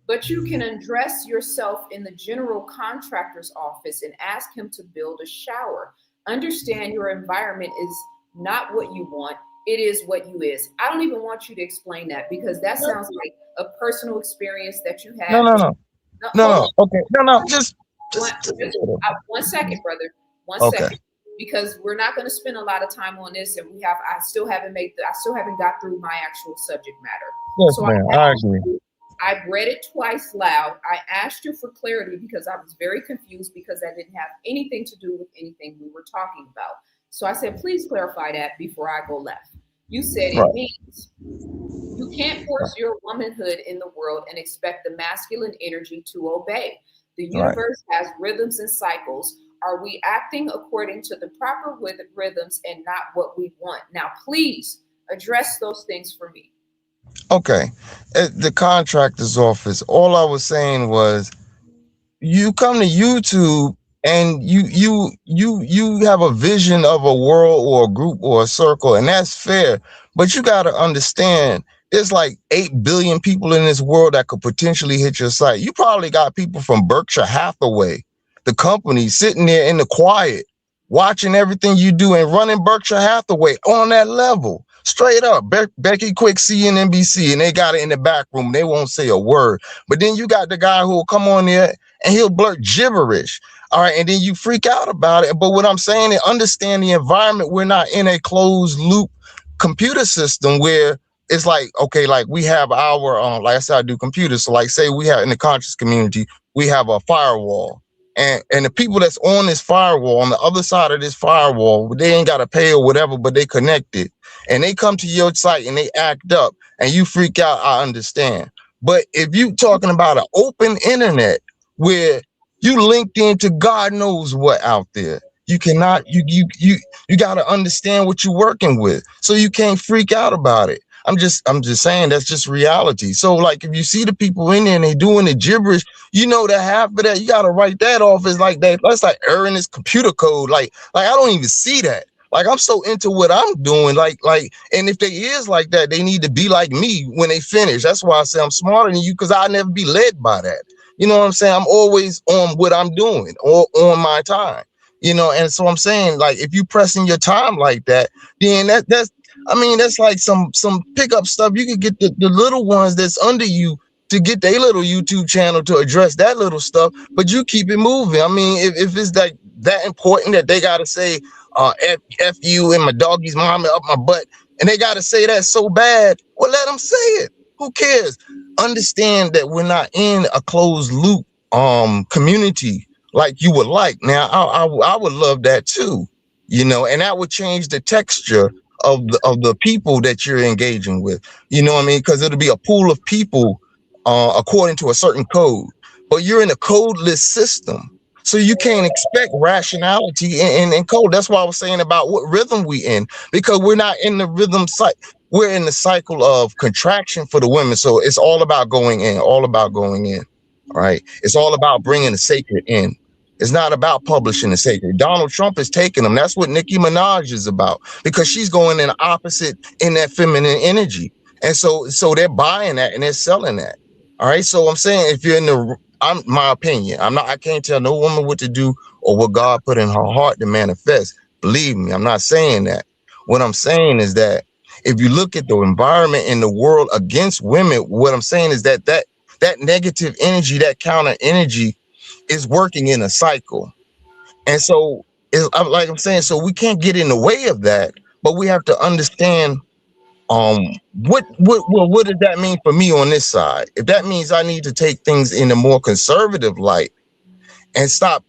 but you can address yourself in the general contractor's office and ask him to build a shower. Understand your environment is not what you want, it is what you is. I don't even want you to explain that because that sounds like a personal experience that you No, had. no, no, No, no, hold no. on. Okay, no, no. Just, One, just, just just, 1 second, brother. One okay. second. Because we're not going to spend a lot of time on this, and I still haven't got through my actual subject matter. Yes, So ma'am. I agree. I read it twice loud. I asked you for clarity because I was very confused because that didn't have anything to do with anything we were talking about. So I said, please clarify that before I go left. You said it Right, means you can't force your womanhood in the world and expect the masculine energy to obey. The right. universe has rhythms and cycles. Are we acting according to the proper rhythms and not what we want? Now, please address those things for me. Okay. At the contractor's office, all I was saying was you come to YouTube and you have a vision of a world or a group or a circle, and that's fair. But you got to understand, there's like 8 billion people in this world that could potentially hit your site. You probably got people from Berkshire Hathaway, the company, sitting there in the quiet, watching everything you do and running Berkshire Hathaway on that level. Straight up, Becky Quick, CNBC, and they got it in the back room. They won't say a word. But then you got the guy who will come on there and he'll blurt gibberish. All right. And then you freak out about it. But what I'm saying is understand the environment. We're not in a closed loop computer system where it's like, okay, like we have our, like I said, I do computers. So like say we have in the conscious community, we have a firewall. And the people that's on this firewall, on the other side of this firewall, they ain't got to pay or whatever, but they connected. And they come to your site and they act up and you freak out. I understand. But if you talking about an open internet, where you linked into God knows what out there. You cannot you got to understand what you're working with, so you can't freak out about it. I'm just saying that's just reality. So like if you see the people in there and they doing the gibberish, you know that half of that you got to write that off as like that. That's like error this computer code. Like I don't even see that. Like I'm so into what I'm doing. And if they is like that, they need to be like me when they finish. That's why I say I'm smarter than you, because I never be led by that. You know what I'm saying? I'm always on what I'm doing or on my time. And so I'm saying, like, if you pressing your time like that, then that's I mean, that's like some pickup stuff. You could get the little ones that's under you to get their little YouTube channel to address that little stuff, but you keep it moving. I mean, if it's like that important that they gotta say F you and my doggy's mama up my butt, and they gotta say that so bad, well, let them say it. Who cares? Understand that we're not in a closed loop community like you would like. Now, I would love that too, and that would change the texture of the people that you're engaging with. You know what I mean? Because it'll be a pool of people according to a certain code, but you're in a codeless system. So you can't expect rationality in code. That's why I was saying about what rhythm we in, because we're not in the rhythm cycle. We're in the cycle of contraction for the women. So it's all about going in, all about going in. All right. It's all about bringing the sacred in. It's not about publishing the sacred. Donald Trump is taking them. That's what Nicki Minaj is about, because she's going in the opposite in that feminine energy. And so they're buying that and they're selling that. All right. So I'm saying, if you're in I'm my opinion. I can't tell no woman what to do or what God put in her heart to manifest. Believe me, I'm not saying that. What I'm saying is that if you look at the environment in the world against women, what I'm saying is that negative energy, that counter energy, is working in a cycle. And so like I'm saying, so we can't get in the way of that, but we have to understand what does that mean for me on this side? If that means I need to take things in a more conservative light and stop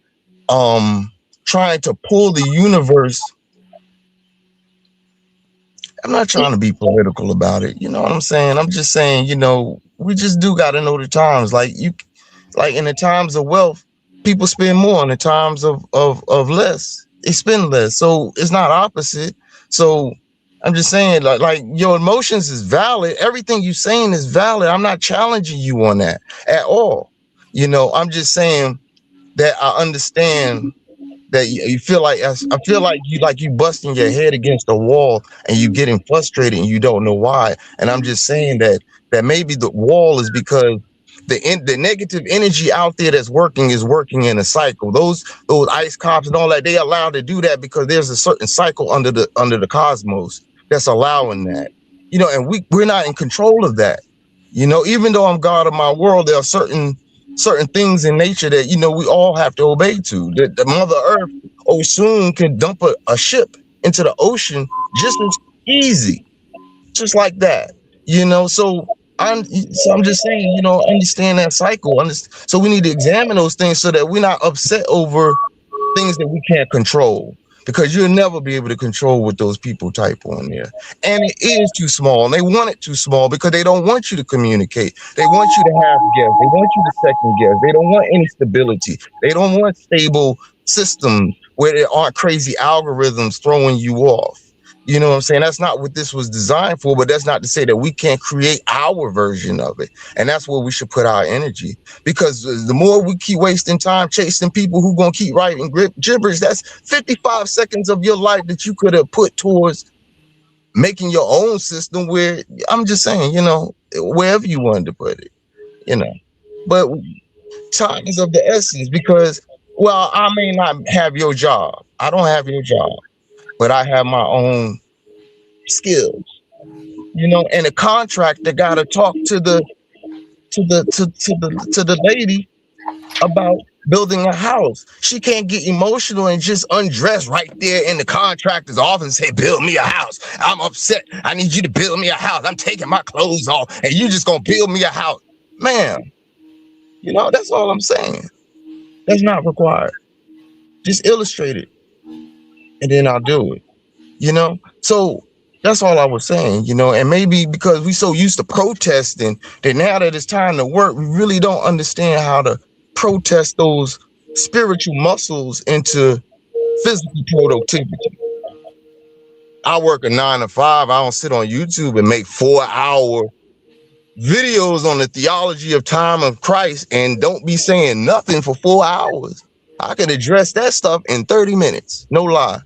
trying to pull the universe. I'm not trying to be political about it. You know what I'm saying? I'm just saying, we just do got to know the times. Like in the times of wealth, people spend more. In the times of less, they spend less. So it's not opposite. So I'm just saying, like your emotions is valid. Everything you saying is valid. I'm not challenging you on that at all. I'm just saying that I understand that you feel like, I feel like you busting your head against the wall and you getting frustrated and you don't know why. And I'm just saying that maybe the wall is because the negative energy out there that's working is working in a cycle. Those ice cops and all that, they allowed to do that because there's a certain cycle under the cosmos that's allowing that. And we're not in control of that. Even though I'm God of my world, there are certain things in nature that we all have to obey to. The Mother Earth soon can dump a ship into the ocean just as easy, just like that. So I'm just saying, understand that cycle. So we need to examine those things so that we're not upset over things that we can't control, because you'll never be able to control what those people type on there. And it is too small, and they want it too small because they don't want you to communicate. They want you to have guess. They want you to second guess. They don't want any stability. They don't want stable systems where there aren't crazy algorithms throwing you off. You know what I'm saying? That's not what this was designed for, but that's not to say that we can't create our version of it. And that's where we should put our energy, because the more we keep wasting time chasing people who going to keep writing gibberish, that's 55 seconds of your life that you could have put towards making your own system, where I'm just saying, wherever you wanted to put it, but time is of the essence, because, well, I may not have your job. I don't have your job, but I have my own skills, and a contractor got to talk to the lady about building a house. She can't get emotional and just undress right there in the contractor's office and say, build me a house. I'm upset. I need you to build me a house. I'm taking my clothes off and you just gonna build me a house. Man, that's all I'm saying. That's not required. Just illustrate it and then I'll do it. So that's all I was saying, and maybe because we so used to protesting that now that it's time to work, we really don't understand how to protest those spiritual muscles into Physical productivity. I work a 9 to 5. I don't sit on YouTube and make 4 hour videos on the theology of time of Christ and don't be saying nothing for 4 hours. I could address that stuff in 30 minutes. No lie.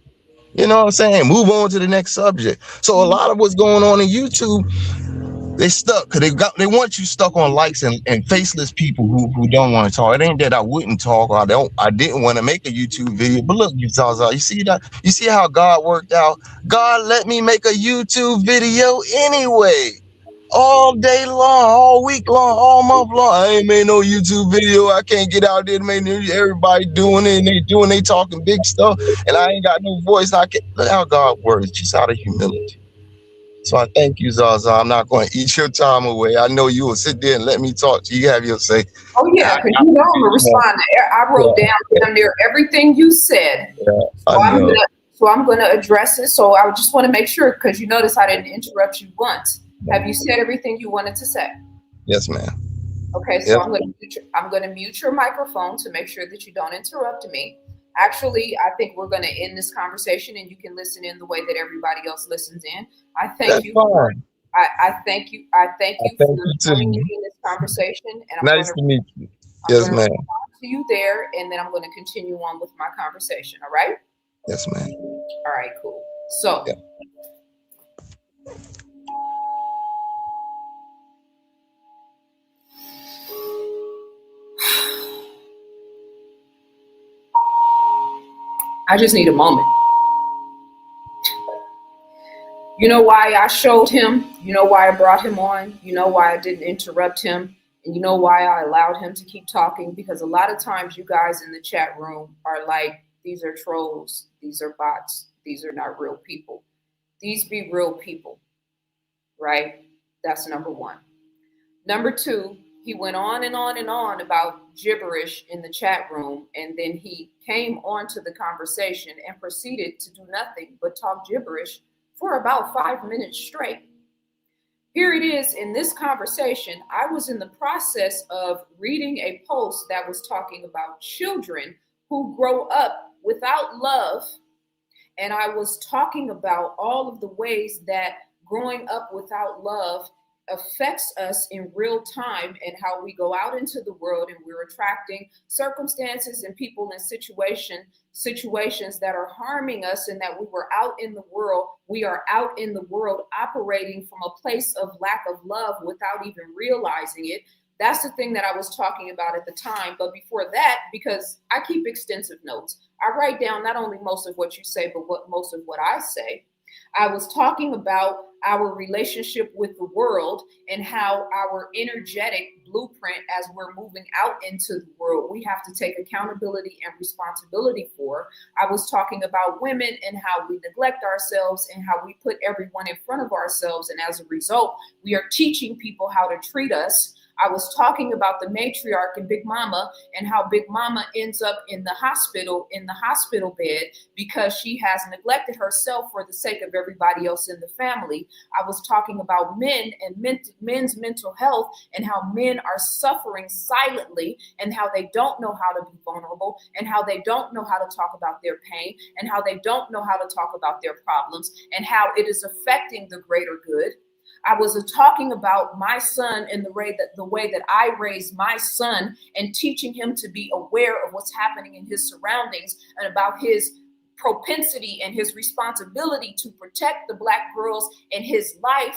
You know what I'm saying? Move on to the next subject. So a lot of what's going on in YouTube, they stuck because they want you stuck on likes and faceless people who don't want to talk. It ain't that I wouldn't talk or I didn't want to make a YouTube video. But look, you Zaza, you see that? You see how God worked out? God let me make a YouTube video anyway. All day long, all week long, all month long. I ain't made no YouTube video. I can't get out there and make everybody doing it and they talking big stuff. And I ain't got no voice. I can't look how God works, just out of humility. So I thank you, Zaza. I'm not going to eat your time away. I know you will sit there and let me talk to you, have your say. Oh yeah, because you know I'm gonna respond. I wrote down damn near everything you said. I know. So I'm gonna address it. So I just want to make sure because you notice I didn't interrupt you once. Have you said everything you wanted to say? Yes, ma'am. Okay, so I'm gonna mute your microphone to make sure that you don't interrupt me. Actually, I think we're gonna end this conversation and you can listen in the way that everybody else listens in. I thank That's you. fine. I thank you. I thank you for joining me in this conversation. And nice to meet you. Yes, ma'am. To you there, and then I'm going to continue on with my conversation. All right. Yes, ma'am. All right. Cool. So. Yeah. I just need a moment. You know why I showed him? You know why I brought him on? You know why I didn't interrupt him? And you know why I allowed him to keep talking? Because a lot of times you guys in the chat room are like, these are trolls, these are bots, these are not real people. These be real people, right? That's number one. Number two, he went on and on and on about gibberish in the chat room, and then he came onto the conversation and proceeded to do nothing but talk gibberish for about 5 minutes straight. Here it is in this conversation. I was in the process of reading a post that was talking about children who grow up without love. And I was talking about all of the ways that growing up without love affects us in real time and how we go out into the world and we're attracting circumstances and people and situations that are harming us, and that we are out in the world operating from a place of lack of love without even realizing it. That's the thing that I was talking about at the time. But before that, because I keep extensive notes, I write down not only most of what you say, but most of what I say. I was talking about our relationship with the world and how our energetic blueprint as we're moving out into the world, we have to take accountability and responsibility for. I was talking about women and how we neglect ourselves and how we put everyone in front of ourselves. And as a result, we are teaching people how to treat us. I was talking about the matriarch and Big Mama and how Big Mama ends up in the hospital bed because she has neglected herself for the sake of everybody else in the family. I was talking about men and men's mental health and how men are suffering silently and how they don't know how to be vulnerable and how they don't know how to talk about their pain and how they don't know how to talk about their problems and how it is affecting the greater good. I was talking about my son and the way that I raised my son and teaching him to be aware of what's happening in his surroundings and about his propensity and his responsibility to protect the Black girls in his life.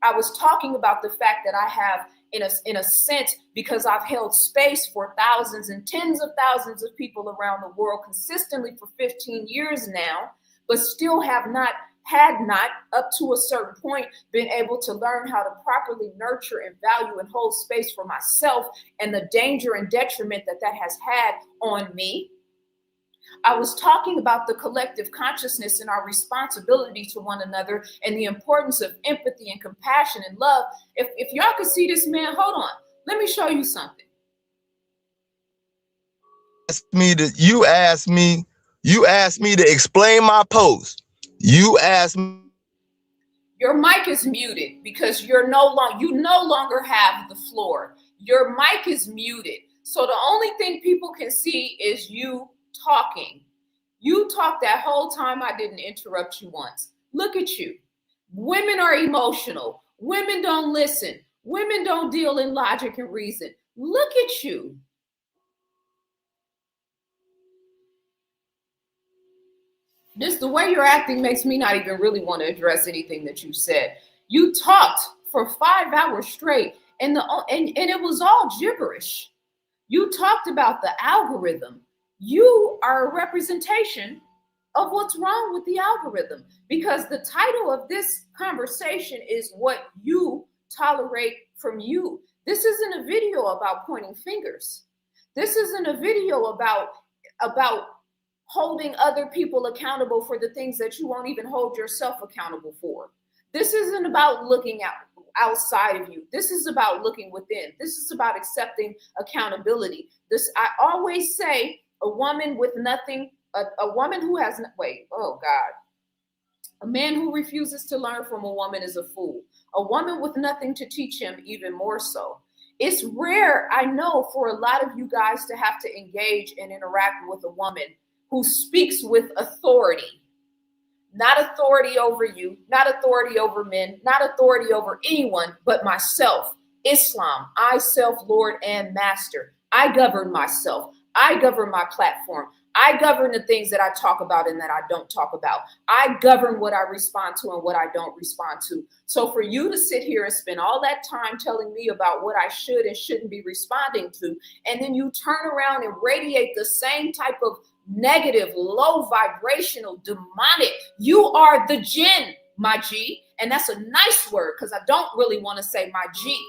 I was talking about the fact that I have, in a sense, because I've held space for thousands and tens of thousands of people around the world consistently for 15 years now, but still had not up to a certain point been able to learn how to properly nurture and value and hold space for myself and the danger and detriment that has had on me. I was talking about the collective consciousness and our responsibility to one another and the importance of empathy and compassion and love. If y'all could see this man, hold on, let me show you something. You asked me to explain my post. You asked me. Your mic is muted because you no longer have the floor. Your mic is muted. So the only thing people can see is you talking. You talked that whole time. I didn't interrupt you once. Look at you. Women are emotional. Women don't listen. Women don't deal in logic and reason. Look at you. This, the way you're acting makes me not even really want to address anything that you said. You talked for 5 hours straight, and it was all gibberish. You talked about the algorithm. You are a representation of what's wrong with the algorithm, because the title of this conversation is what you tolerate from you. This isn't a video about pointing fingers. This isn't a video about holding other people accountable for the things that you won't even hold yourself accountable for. This isn't about looking outside of you. This is about looking within. This is about accepting accountability. I always say, a woman with nothing, a woman who has, oh God. A man who refuses to learn from a woman is a fool. A woman with nothing to teach him, even more so. It's rare, I know, for a lot of you guys to have to engage and interact with a woman who speaks with authority. Not authority over you, not authority over men, not authority over anyone but myself. Islam, I, self, Lord, and Master. I govern myself. I govern my platform. I govern the things that I talk about and that I don't talk about. I govern what I respond to and what I don't respond to. So for you to sit here and spend all that time telling me about what I should and shouldn't be responding to, and then you turn around and radiate the same type of negative, low vibrational, demonic, you are the jinn, my G. And that's a nice word, because I don't really want to say my G.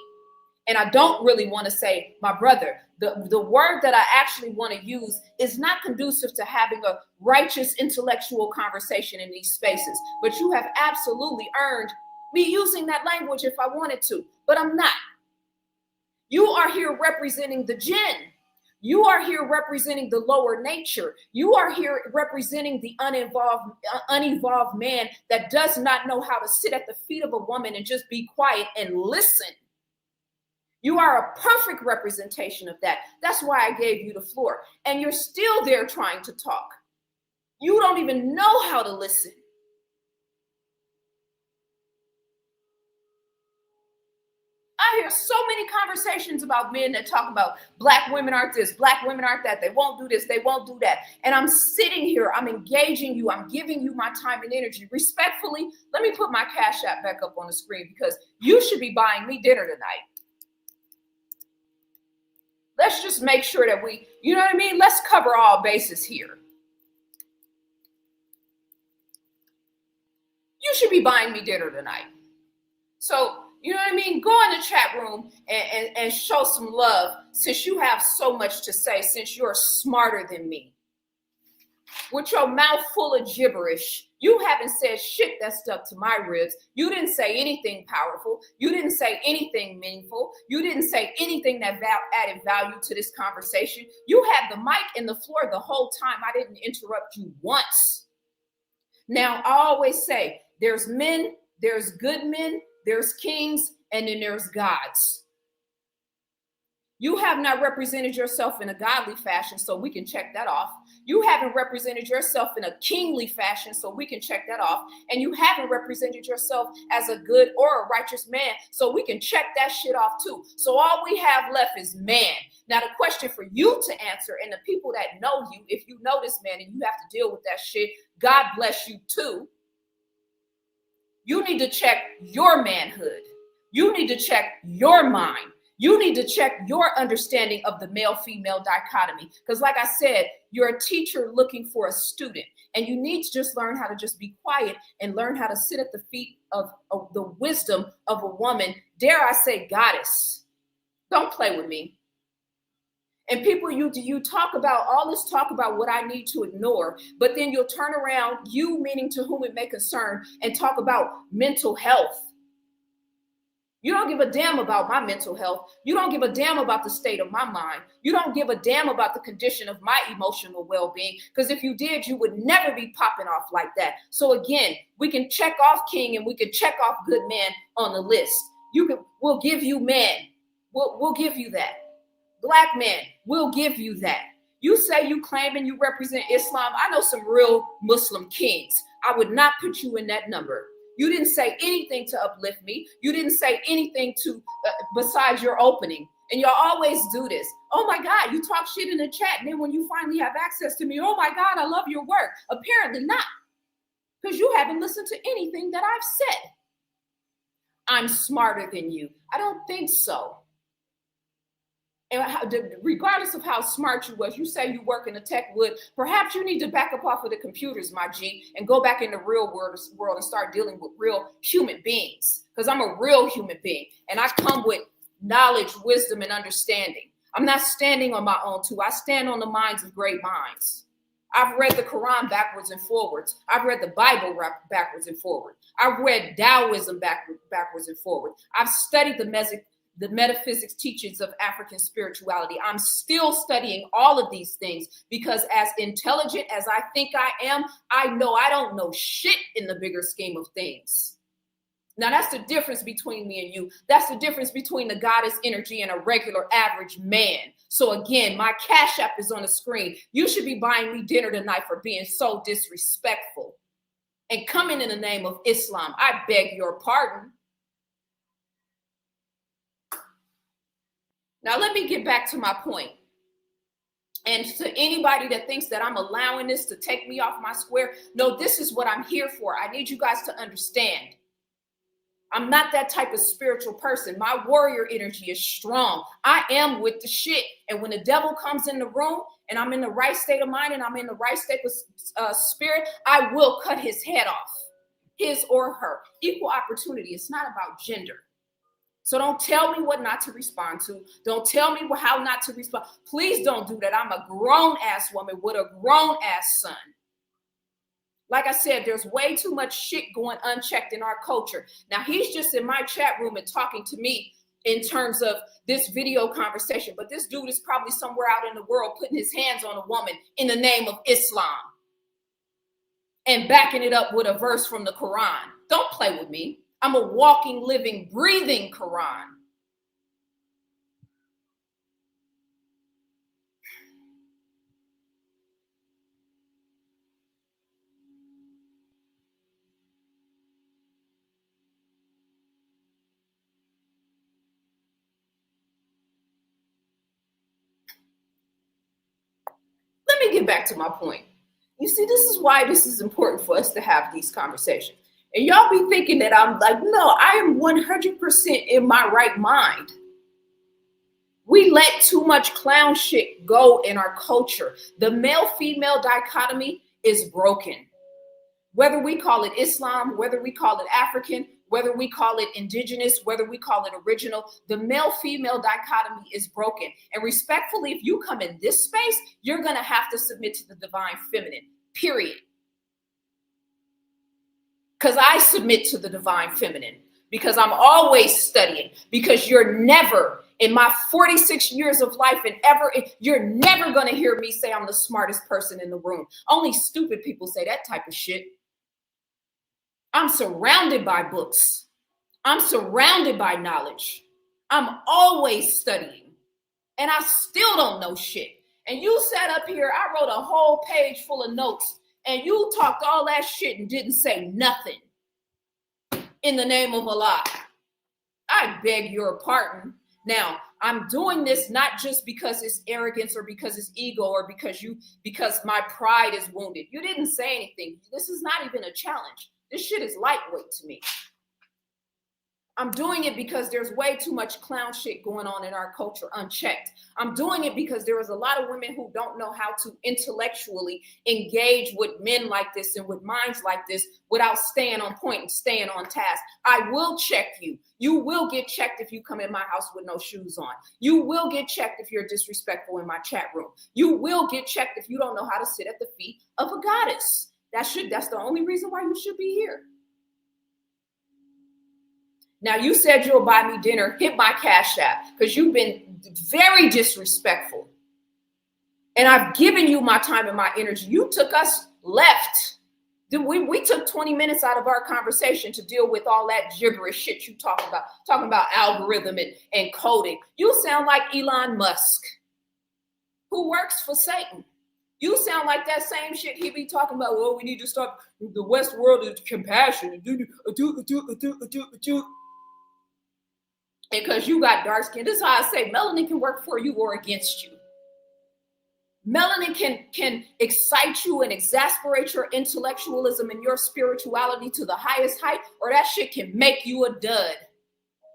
And I don't really want to say my brother. The word that I actually want to use is not conducive to having a righteous intellectual conversation in these spaces. But you have absolutely earned me using that language if I wanted to, but I'm not. You are here representing the jinn. You are here representing the lower nature. You are here representing the unevolved man that does not know how to sit at the feet of a woman and just be quiet and listen. You are a perfect representation of that. That's why I gave you the floor. And you're still there trying to talk. You don't even know how to listen. I hear so many conversations about men that talk about black women aren't this, black women aren't that. They won't do this, they won't do that. And I'm sitting here, I'm engaging you, I'm giving you my time and energy. Respectfully, let me put my Cash App back up on the screen, because you should be buying me dinner tonight. Let's just make sure that you know what I mean? Let's cover all bases here. You should be buying me dinner tonight. So, you know what I mean? Go in the chat room and show some love, since you have so much to say, since you're smarter than me. With your mouth full of gibberish, you haven't said shit that stuck to my ribs. You didn't say anything powerful. You didn't say anything meaningful. You didn't say anything that added value to this conversation. You had the mic and the floor the whole time. I didn't interrupt you once. Now, I always say, there's men, there's good men, there's kings, and then there's gods. You have not represented yourself in a godly fashion, so we can check that off. You haven't represented yourself in a kingly fashion, so we can check that off. And you haven't represented yourself as a good or a righteous man, so we can check that shit off too. So all we have left is man. Now the question for you to answer, and the people that know you, if you know this man and you have to deal with that shit, God bless you too. You need to check your manhood. You need to check your mind. You need to check your understanding of the male-female dichotomy. Because like I said, you're a teacher looking for a student. And you need to just learn how to just be quiet and learn how to sit at the feet of the wisdom of a woman. Dare I say goddess. Don't play with me. And people, you talk about all this talk about what I need to ignore, but then you'll turn around, you meaning to whom it may concern, and talk about mental health. You don't give a damn about my mental health. You don't give a damn about the state of my mind. You don't give a damn about the condition of my emotional well-being, because if you did, you would never be popping off like that. So again, we can check off king and we can check off good man on the list. We'll give you man. We'll give you that. Black man, we'll give you that. You say you claim and you represent Islam. I know some real Muslim kings. I would not put you in that number. You didn't say anything to uplift me. You didn't say anything to besides your opening. And y'all always do this. Oh my God, you talk shit in the chat. And then when you finally have access to me, oh my God, I love your work. Apparently not, because you haven't listened to anything that I've said. I'm smarter than you. I don't think so. And regardless of how smart you was, you say you work in the tech wood, perhaps you need to back up off of the computers, my G, and go back in the real world and start dealing with real human beings. Because I'm a real human being, and I come with knowledge, wisdom, and understanding. I'm not standing on my own too. I stand on the minds of great minds. I've read the Quran backwards and forwards. I've read the Bible backwards and forwards. I've read Taoism backwards and forwards. I've studied the metaphysics teachings of African spirituality. I'm still studying all of these things because as intelligent as I think I am, I know I don't know shit in the bigger scheme of things. Now that's the difference between me and you. That's the difference between the goddess energy and a regular average man. So again, my Cash App is on the screen. You should be buying me dinner tonight for being so disrespectful and coming in the name of Islam. I beg your pardon. Now, let me get back to my point. And to anybody that thinks that I'm allowing this to take me off my square, no, this is what I'm here for. I need you guys to understand. I'm not that type of spiritual person. My warrior energy is strong. I am with the shit. And when the devil comes in the room and I'm in the right state of mind and I'm in the right state of spirit, I will cut his head off, his or her. Equal opportunity. It's not about gender. So don't tell me what not to respond to. Don't tell me how not to respond. Please don't do that. I'm a grown-ass woman with a grown-ass son. Like I said, there's way too much shit going unchecked in our culture. Now, he's just in my chat room and talking to me in terms of this video conversation. But this dude is probably somewhere out in the world putting his hands on a woman in the name of Islam and backing it up with a verse from the Quran. Don't play with me. I'm a walking, living, breathing Quran. Let me get back to my point. You see, this is why this is important for us to have these conversations. And y'all be thinking that I'm like, no, I am 100% in my right mind. We let too much clown shit go in our culture. The male-female dichotomy is broken. Whether we call it Islam, whether we call it African, whether we call it indigenous, whether we call it original, the male-female dichotomy is broken. And respectfully, if you come in this space, you're going to have to submit to the divine feminine, period. Because I submit to the divine feminine, because I'm always studying, because you're never, in my 46 years of life and ever, you're never going to hear me say I'm the smartest person in the room. Only stupid people say that type of shit. I'm surrounded by books. I'm surrounded by knowledge. I'm always studying. And I still don't know shit. And you sat up here, I wrote a whole page full of notes, and you talked all that shit and didn't say nothing. In the name of Allah. I beg your pardon. Now, I'm doing this not just because it's arrogance or because it's ego or because my pride is wounded. You didn't say anything. This is not even a challenge. This shit is lightweight to me. I'm doing it because there's way too much clown shit going on in our culture unchecked. I'm doing it because there is a lot of women who don't know how to intellectually engage with men like this and with minds like this without staying on point and staying on task. I will check you. You will get checked if you come in my house with no shoes on. You will get checked if you're disrespectful in my chat room. You will get checked if you don't know how to sit at the feet of a goddess. That's the only reason why you should be here. Now, you said you'll buy me dinner. Hit my Cash App because you've been very disrespectful. And I've given you my time and my energy. You took us left. We took 20 minutes out of our conversation to deal with all that gibberish shit you talking about algorithm and coding. You sound like Elon Musk. who works for Satan. You sound like that same shit he be talking about. Oh, we need to stop. The West world is compassion. Because you got dark skin. This is how I say melanin can work for you or against you. Melanin can excite you and exasperate your intellectualism and your spirituality to the highest height, or that shit can make you a dud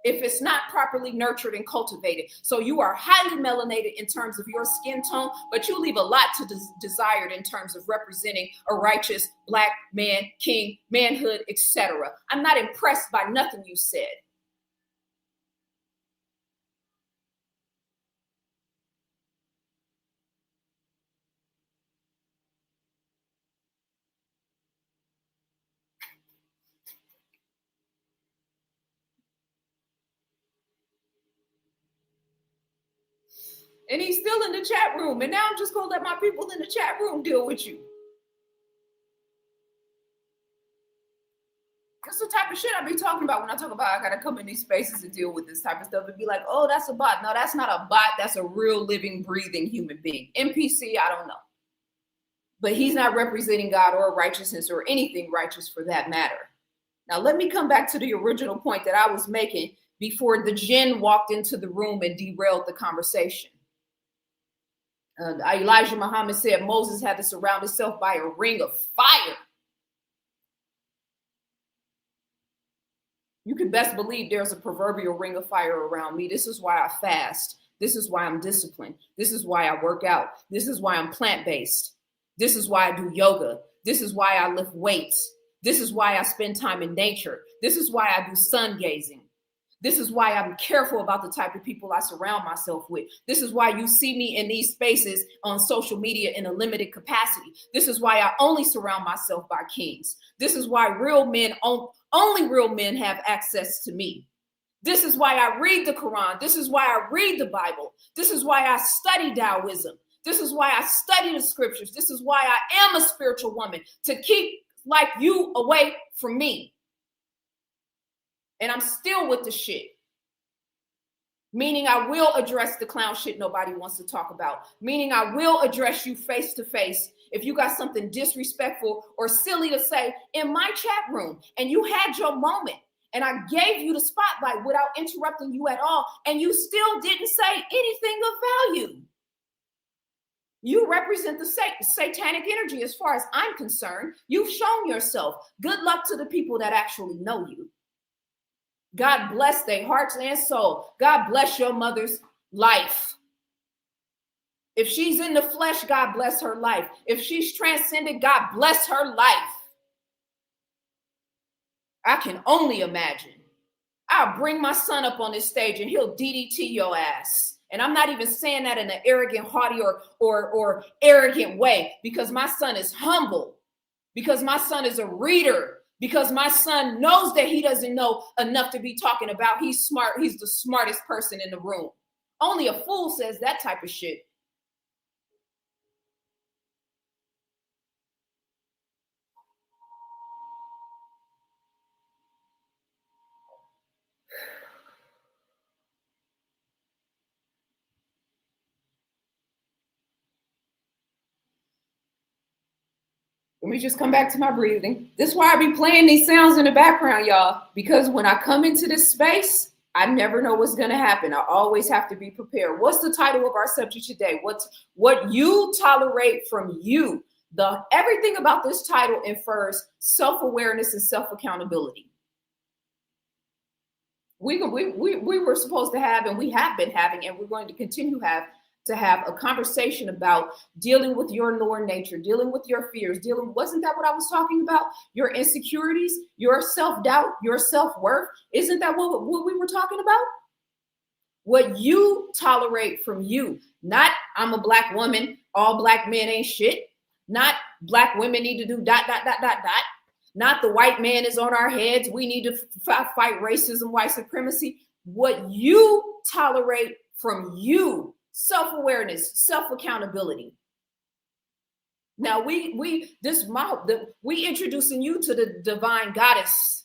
if it's not properly nurtured and cultivated. So you are highly melanated in terms of your skin tone, but you leave a lot to desired in terms of representing a righteous black man, king, manhood, etc. I'm not impressed by nothing you said. And he's still in the chat room. And now I'm just going to let my people in the chat room deal with you. That's the type of shit I be talking about when I talk about I got to come in these spaces and deal with this type of stuff and be like, oh, that's a bot. No, that's not a bot. That's a real living, breathing human being. NPC, I don't know. But he's not representing God or righteousness or anything righteous for that matter. Now, let me come back to the original point that I was making before the jinn walked into the room and derailed the conversation. Elijah Muhammad said Moses had to surround himself by a ring of fire. You can best believe there's a proverbial ring of fire around me. This is why I fast. This is why I'm disciplined. This is why I work out. This is why I'm plant-based. This is why I do yoga. This is why I lift weights. This is why I spend time in nature. This is why I do sun gazing. This is why I'm careful about the type of people I surround myself with. This is why you see me in these spaces on social media in a limited capacity. This is why I only surround myself by kings. This is why only real men have access to me. This is why I read the Quran. This is why I read the Bible. This is why I study Taoism. This is why I study the scriptures. This is why I am a spiritual woman, to keep like you away from me. And I'm still with the shit. Meaning I will address the clown shit nobody wants to talk about. Meaning I will address you face to face if you got something disrespectful or silly to say in my chat room and you had your moment and I gave you the spotlight without interrupting you at all and you still didn't say anything of value. You represent the satanic energy as far as I'm concerned. You've shown yourself. Good luck to the people that actually know you. God bless their hearts and soul. God bless your mother's life. If she's in the flesh, God bless her life. If she's transcended, God bless her life. I can only imagine. I'll bring my son up on this stage and he'll DDT your ass. And I'm not even saying that in an arrogant, haughty, or arrogant way, because my son is humble, because my son is a reader, because my son knows that he doesn't know enough to be talking about. He's smart. He's the smartest person in the room. Only a fool says that type of shit. Let me just come back to my breathing. This is why I be playing these sounds in the background, y'all, because when I come into this space, I never know what's going to happen. I always have to be prepared. What's the title of our subject today? What you tolerate from you. Everything about this title infers self-awareness and self-accountability. We were supposed to have, and we have been having, and we're going to continue to have a conversation about dealing with your lower nature, dealing with your fears, wasn't that what I was talking about? Your insecurities, your self-doubt, your self-worth. Isn't that what we were talking about? What you tolerate from you. Not, I'm a black woman, all black men ain't shit. Not black women need to do ... Not the white man is on our heads. We need to fight racism, white supremacy. What you tolerate from you. Self-awareness, self-accountability. Now we introducing you to the divine goddess,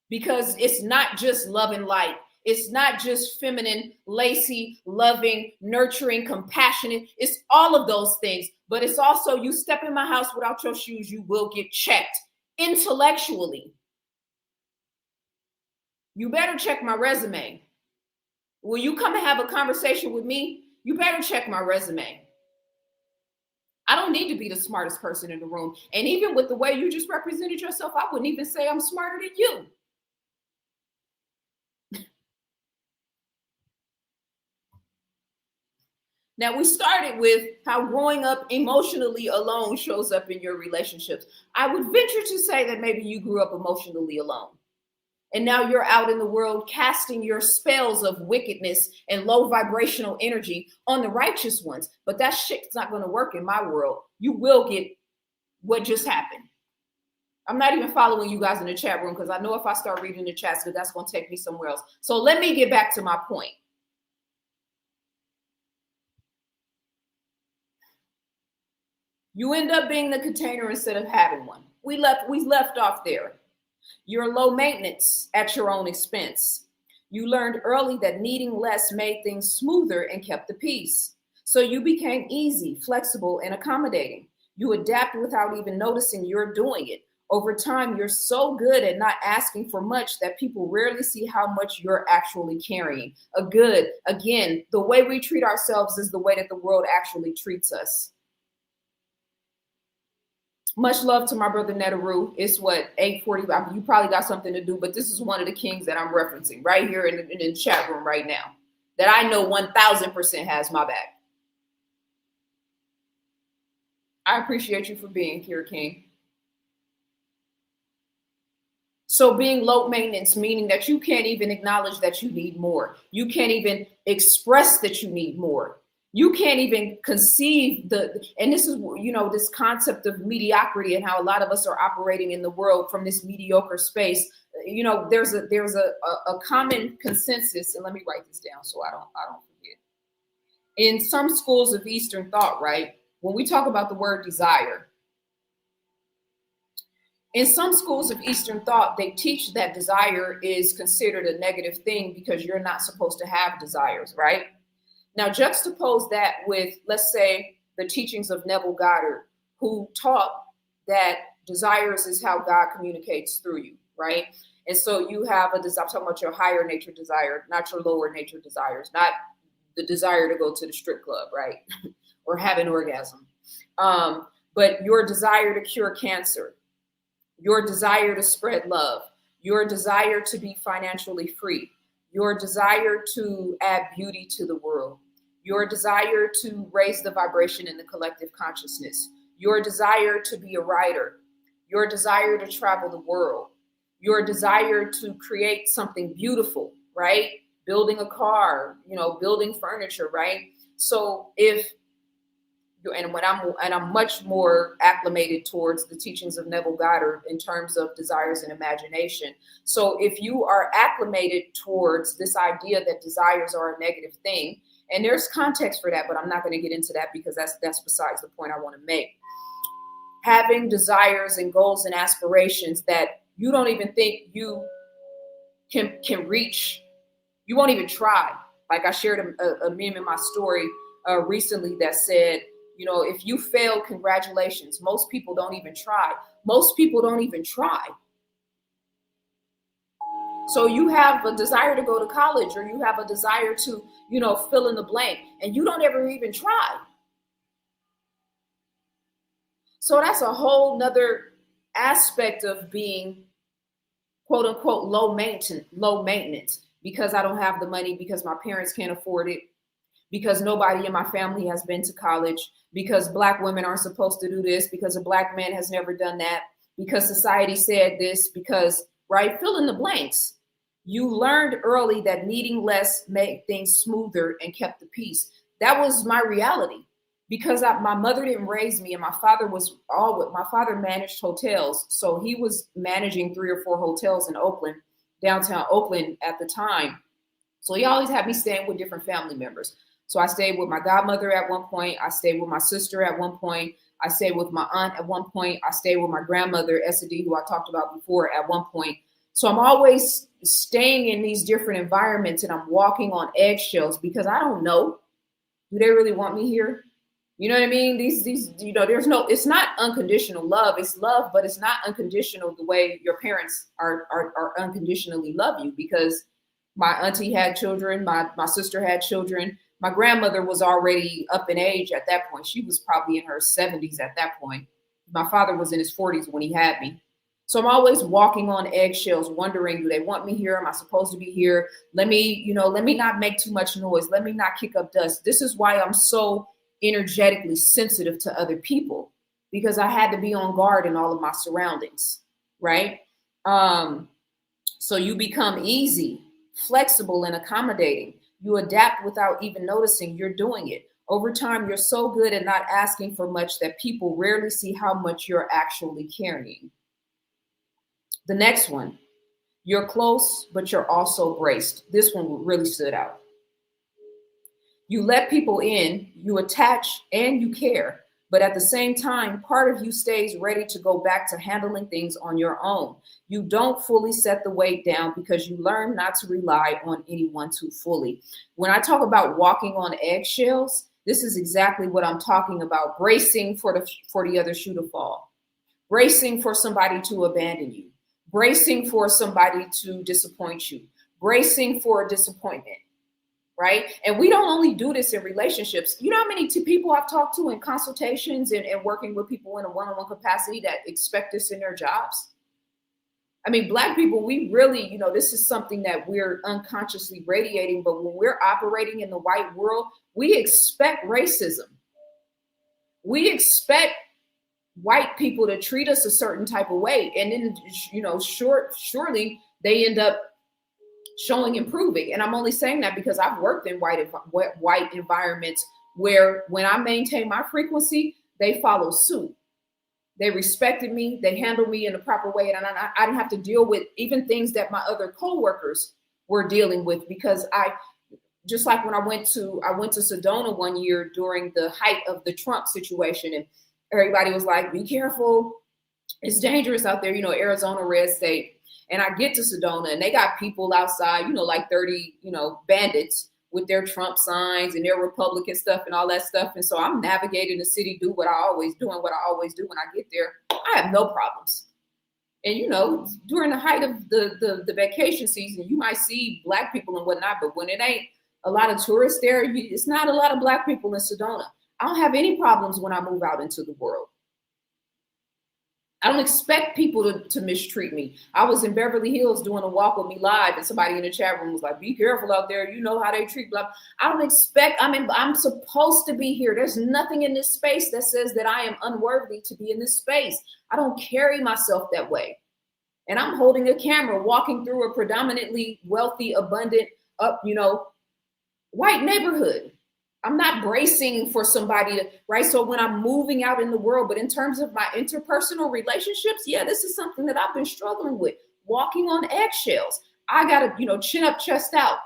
because it's not just love and light. It's not just feminine, lacy, loving, nurturing, compassionate. It's all of those things. But it's also, you step in my house without your shoes, you will get checked intellectually. You better check my resume. When you come and have a conversation with me, you better check my resume. I don't need to be the smartest person in the room. And even with the way you just represented yourself, I wouldn't even say I'm smarter than you. Now, we started with how growing up emotionally alone shows up in your relationships. I would venture to say that maybe you grew up emotionally alone. And now you're out in the world casting your spells of wickedness and low vibrational energy on the righteous ones. But that shit's not going to work in my world. You will get what just happened. I'm not even following you guys in the chat room because I know if I start reading the chats, that's going to take me somewhere else. So let me get back to my point. You end up being the container instead of having one. We left off there. You're low maintenance at your own expense. You learned early that needing less made things smoother and kept the peace. So you became easy, flexible, and accommodating. You adapt without even noticing you're doing it. Over time, you're so good at not asking for much that people rarely see how much you're actually carrying. Again, the way we treat ourselves is the way that the world actually treats us. Much love to my brother Netaru. It's what, 8:40. You probably got something to do, but this is one of the kings that I'm referencing right here in the chat room right now that I know 1000% has my back. I appreciate you for being here, King. So being low maintenance, meaning that you can't even acknowledge that you need more. You can't even express that you need more. You can't even conceive and this is, this concept of mediocrity and how a lot of us are operating in the world from this mediocre space. There's a common consensus, and let me write this down so I don't forget. In some schools of Eastern thought, right, when we talk about the word desire, in some schools of Eastern thought, they teach that desire is considered a negative thing because you're not supposed to have desires, right? Now, juxtapose that with, let's say, the teachings of Neville Goddard, who taught that desires is how God communicates through you, right? And so you have I'm talking about your higher nature desire, not your lower nature desires, not the desire to go to the strip club, right? Or have an orgasm. But your desire to cure cancer, your desire to spread love, your desire to be financially free, your desire to add beauty to the world, your desire to raise the vibration in the collective consciousness, your desire to be a writer, your desire to travel the world, your desire to create something beautiful, right? Building a car, building furniture, right? So I'm much more acclimated towards the teachings of Neville Goddard in terms of desires and imagination. So if you are acclimated towards this idea that desires are a negative thing, and there's context for that, but I'm not going to get into that because that's besides the point I want to make. Having desires and goals and aspirations that you don't even think you can reach, you won't even try. Like I shared a meme in my story recently that said, if you fail, congratulations. Most people don't even try. Most people don't even try. So you have a desire to go to college, or you have a desire to, fill in the blank, and you don't ever even try. So that's a whole nother aspect of being, quote unquote, low maintenance, because I don't have the money, because my parents can't afford it, because nobody in my family has been to college, because Black women aren't supposed to do this, because a Black man has never done that, because society said this, because, right? Fill in the blanks. You learned early that needing less made things smoother and kept the peace. That was my reality, because my mother didn't raise me, and my father my father managed hotels. So he was managing 3 or 4 hotels in Oakland, downtown Oakland at the time. So he always had me staying with different family members. So I stayed with my godmother at one point. I stayed with my sister at one point. I stayed with my aunt at one point. I stayed with my grandmother, Essady, who I talked about before, at one point. So I'm always staying in these different environments and I'm walking on eggshells because I don't know. Do they really want me here? You know what I mean? There's no, it's not unconditional love. It's love, but it's not unconditional the way your parents are unconditionally love you, because my auntie had children, my sister had children. My grandmother was already up in age at that point. She was probably in her 70s at that point. My father was in his 40s when he had me. So I'm always walking on eggshells, wondering, do they want me here? Am I supposed to be here? Let me not make too much noise. Let me not kick up dust. This is why I'm so energetically sensitive to other people, because I had to be on guard in all of my surroundings, right? So you become easy, flexible, and accommodating. You adapt without even noticing you're doing it. Over time, you're so good at not asking for much that people rarely see how much you're actually carrying. The next one, you're close, but you're also braced. This one really stood out. You let people in, you attach, and you care. But at the same time, part of you stays ready to go back to handling things on your own. You don't fully set the weight down because you learn not to rely on anyone too fully. When I talk about walking on eggshells, this is exactly what I'm talking about. Bracing for the other shoe to fall. Bracing for somebody to abandon you. Bracing for somebody to disappoint you. Bracing for a disappointment. Right? And we don't only do this in relationships. You know how many people I've talked to in consultations and working with people in a one-on-one capacity that expect this in their jobs? I mean, Black people, we really, this is something that we're unconsciously radiating, but when we're operating in the white world, we expect racism. We expect white people to treat us a certain type of way. And then, surely they end up showing improving. And I'm only saying that because I've worked in white environments where when I maintain my frequency, they follow suit. They respected me. They handled me in the proper way. And I didn't have to deal with even things that my other coworkers were dealing with, because just like when I went to Sedona one year during the height of the Trump situation, and everybody was like, be careful. It's dangerous out there, Arizona, red state. And I get to Sedona and they got people outside, like 30, bandits with their Trump signs and their Republican stuff and all that stuff. And so I'm navigating the city, doing what I always do when I get there. I have no problems. And, during the height of the vacation season, you might see Black people and whatnot, but when it ain't a lot of tourists there, it's not a lot of Black people in Sedona. I don't have any problems when I move out into the world. I don't expect people to mistreat me. I was in Beverly Hills doing a walk with me live, and somebody in the chat room was like, be careful out there. You know how they treat Black. I don't expect, I'm supposed to be here. There's nothing in this space that says that I am unworthy to be in this space. I don't carry myself that way. And I'm holding a camera, walking through a predominantly wealthy, abundant, white neighborhood. I'm not bracing for somebody to, right? So when I'm moving out in the world, but in terms of my interpersonal relationships, yeah, this is something that I've been struggling with, walking on eggshells. I got to, chin up, chest out.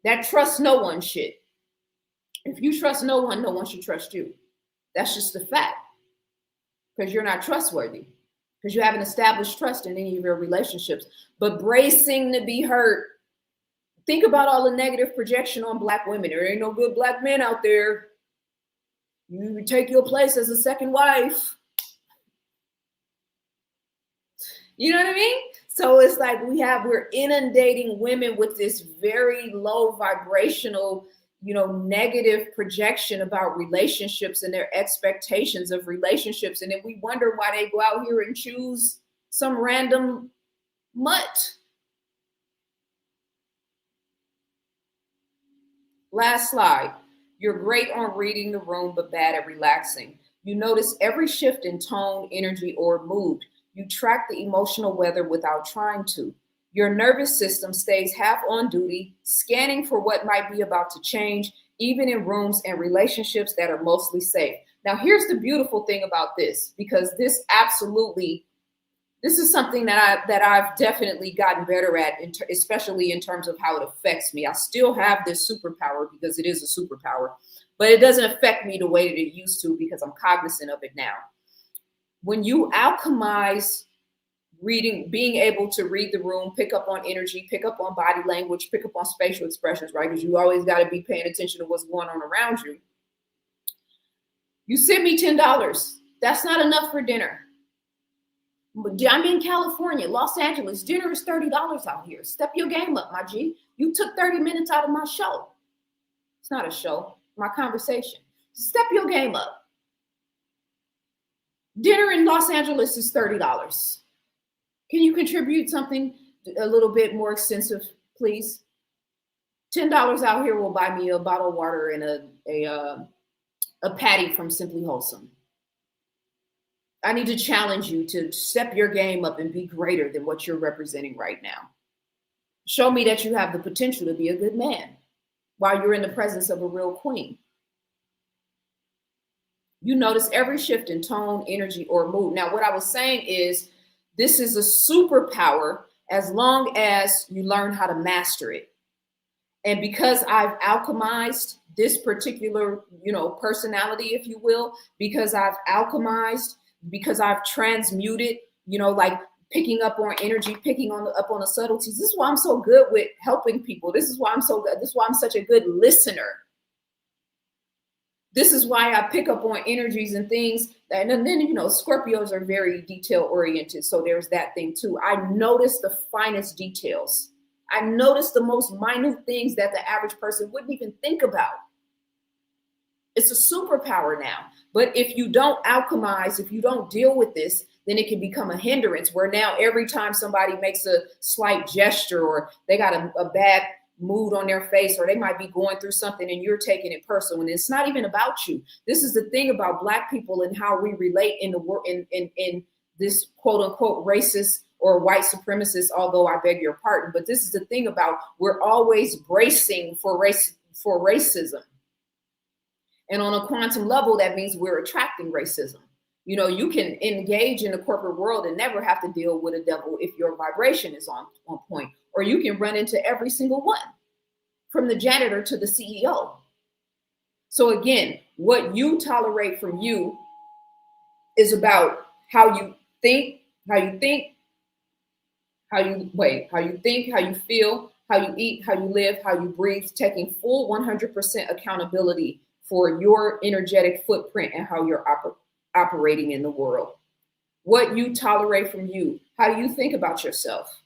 That trust no one shit. If you trust no one should trust you. That's just the fact, because you're not trustworthy, because you haven't established trust in any of your relationships. But bracing to be hurt. Think about all the negative projection on Black women. There ain't no good Black men out there. You take your place as a second wife. You know what I mean? So it's like we're inundating women with this very low vibrational, negative projection about relationships and their expectations of relationships. And then we wonder why they go out here and choose some random mutt. Last slide. You're great on reading the room, but bad at relaxing. You notice every shift in tone, energy, or mood. You track the emotional weather without trying to. Your nervous system stays half on duty, scanning for what might be about to change, even in rooms and relationships that are mostly safe. Now, here's the beautiful thing about this, because this is something that I've definitely gotten better at, especially in terms of how it affects me. I still have this superpower because it is a superpower, but it doesn't affect me the way that it used to because I'm cognizant of it now. When you alchemize reading, being able to read the room, pick up on energy, pick up on body language, pick up on facial expressions, right? Because you always got to be paying attention to what's going on around you. You sent me $10. That's not enough for dinner. I'm in California, Los Angeles. Dinner is $30 out here. Step your game up, my G. You took 30 minutes out of my show. It's not a show, my conversation. Step your game up. Dinner in Los Angeles is $30. Can you contribute something a little bit more extensive, please? $10 out here will buy me a bottle of water and a patty from Simply Wholesome. I need to challenge you to step your game up and be greater than what you're representing right now. Show me that you have the potential to be a good man while you're in the presence of a real queen. You notice every shift in tone, energy, or mood. Now, what I was saying is this is a superpower as long as you learn how to master it. And because I've alchemized this particular, personality, if you will, because I've alchemized, because I've transmuted, like picking up on energy, picking up on the subtleties. This is why I'm so good with helping people. This is why I'm so good. This is why I'm such a good listener. This is why I pick up on energies and things. And then, Scorpios are very detail oriented. So there's that thing too. I notice the finest details. I notice the most minute things that the average person wouldn't even think about. It's a superpower now. But if you don't alchemize, if you don't deal with this, then it can become a hindrance where now every time somebody makes a slight gesture or they got a bad mood on their face, or they might be going through something and you're taking it personal, and it's not even about you. This is the thing about Black people and how we relate in the world, in this quote unquote racist or white supremacist, although I beg your pardon, but this is the thing about we're always bracing for racism. And on a quantum level, that means we're attracting racism. You can engage in the corporate world and never have to deal with a devil if your vibration is on point. Or you can run into every single one, from the janitor to the CEO. So again, what you tolerate from you is about how you think, how you think, how you feel, how you eat, how you live, how you breathe, taking full 100% accountability for your energetic footprint and how you're operating in the world. What you tolerate from you. How do you think about yourself?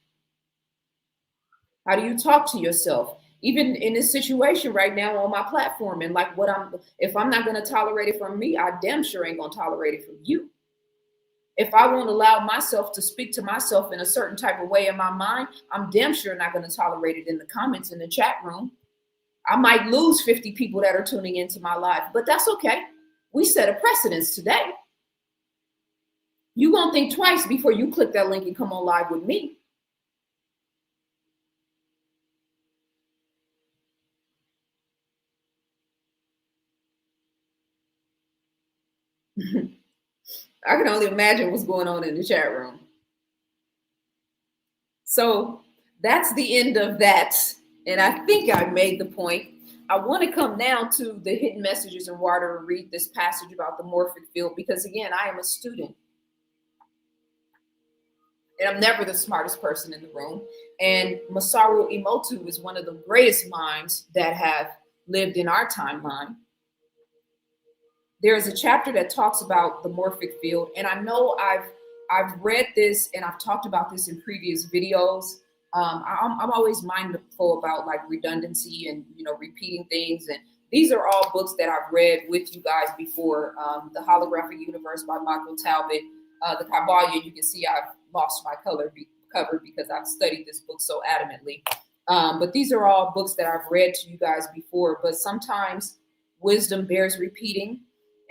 How do you talk to yourself? Even in this situation right now on my platform, and like if I'm not going to tolerate it from me, I damn sure ain't going to tolerate it from you. If I won't allow myself to speak to myself in a certain type of way in my mind, I'm damn sure not going to tolerate it in the comments in the chat room. I might lose 50 people that are tuning into my live, but that's okay. We set a precedence today. You won't think twice before you click that link and come on live with me. I can only imagine what's going on in the chat room. So that's the end of that. And I think I made the point. I want to come now to the hidden messages in water and read this passage about the morphic field, because again, I am a student. And I'm never the smartest person in the room. And Masaru Emoto is one of the greatest minds that have lived in our timeline. There is a chapter that talks about the morphic field. And I know I've read this and I've talked about this in previous videos. I'm always mindful about like redundancy and, repeating things. And these are all books that I've read with you guys before. The Holographic Universe by Michael Talbot. The Kabbalion, you can see I've lost my cover because I've studied this book so adamantly. But these are all books that I've read to you guys before. But sometimes wisdom bears repeating.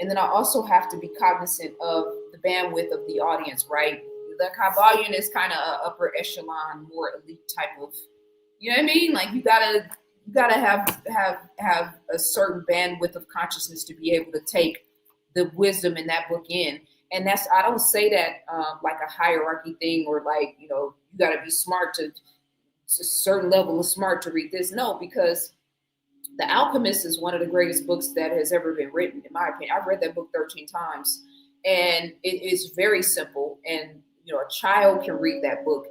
And then I also have to be cognizant of the bandwidth of the audience, right? The Kabbalion is kind of an upper echelon, more elite type of, you know what I mean? Like you gotta have a certain bandwidth of consciousness to be able to take the wisdom in that book in. And I don't say that like a hierarchy thing or like, you got to be smart to a certain level of smart to read this. No, because The Alchemist is one of the greatest books that has ever been written, in my opinion. I've read that book 13 times, and it is very simple. And a child can read that book.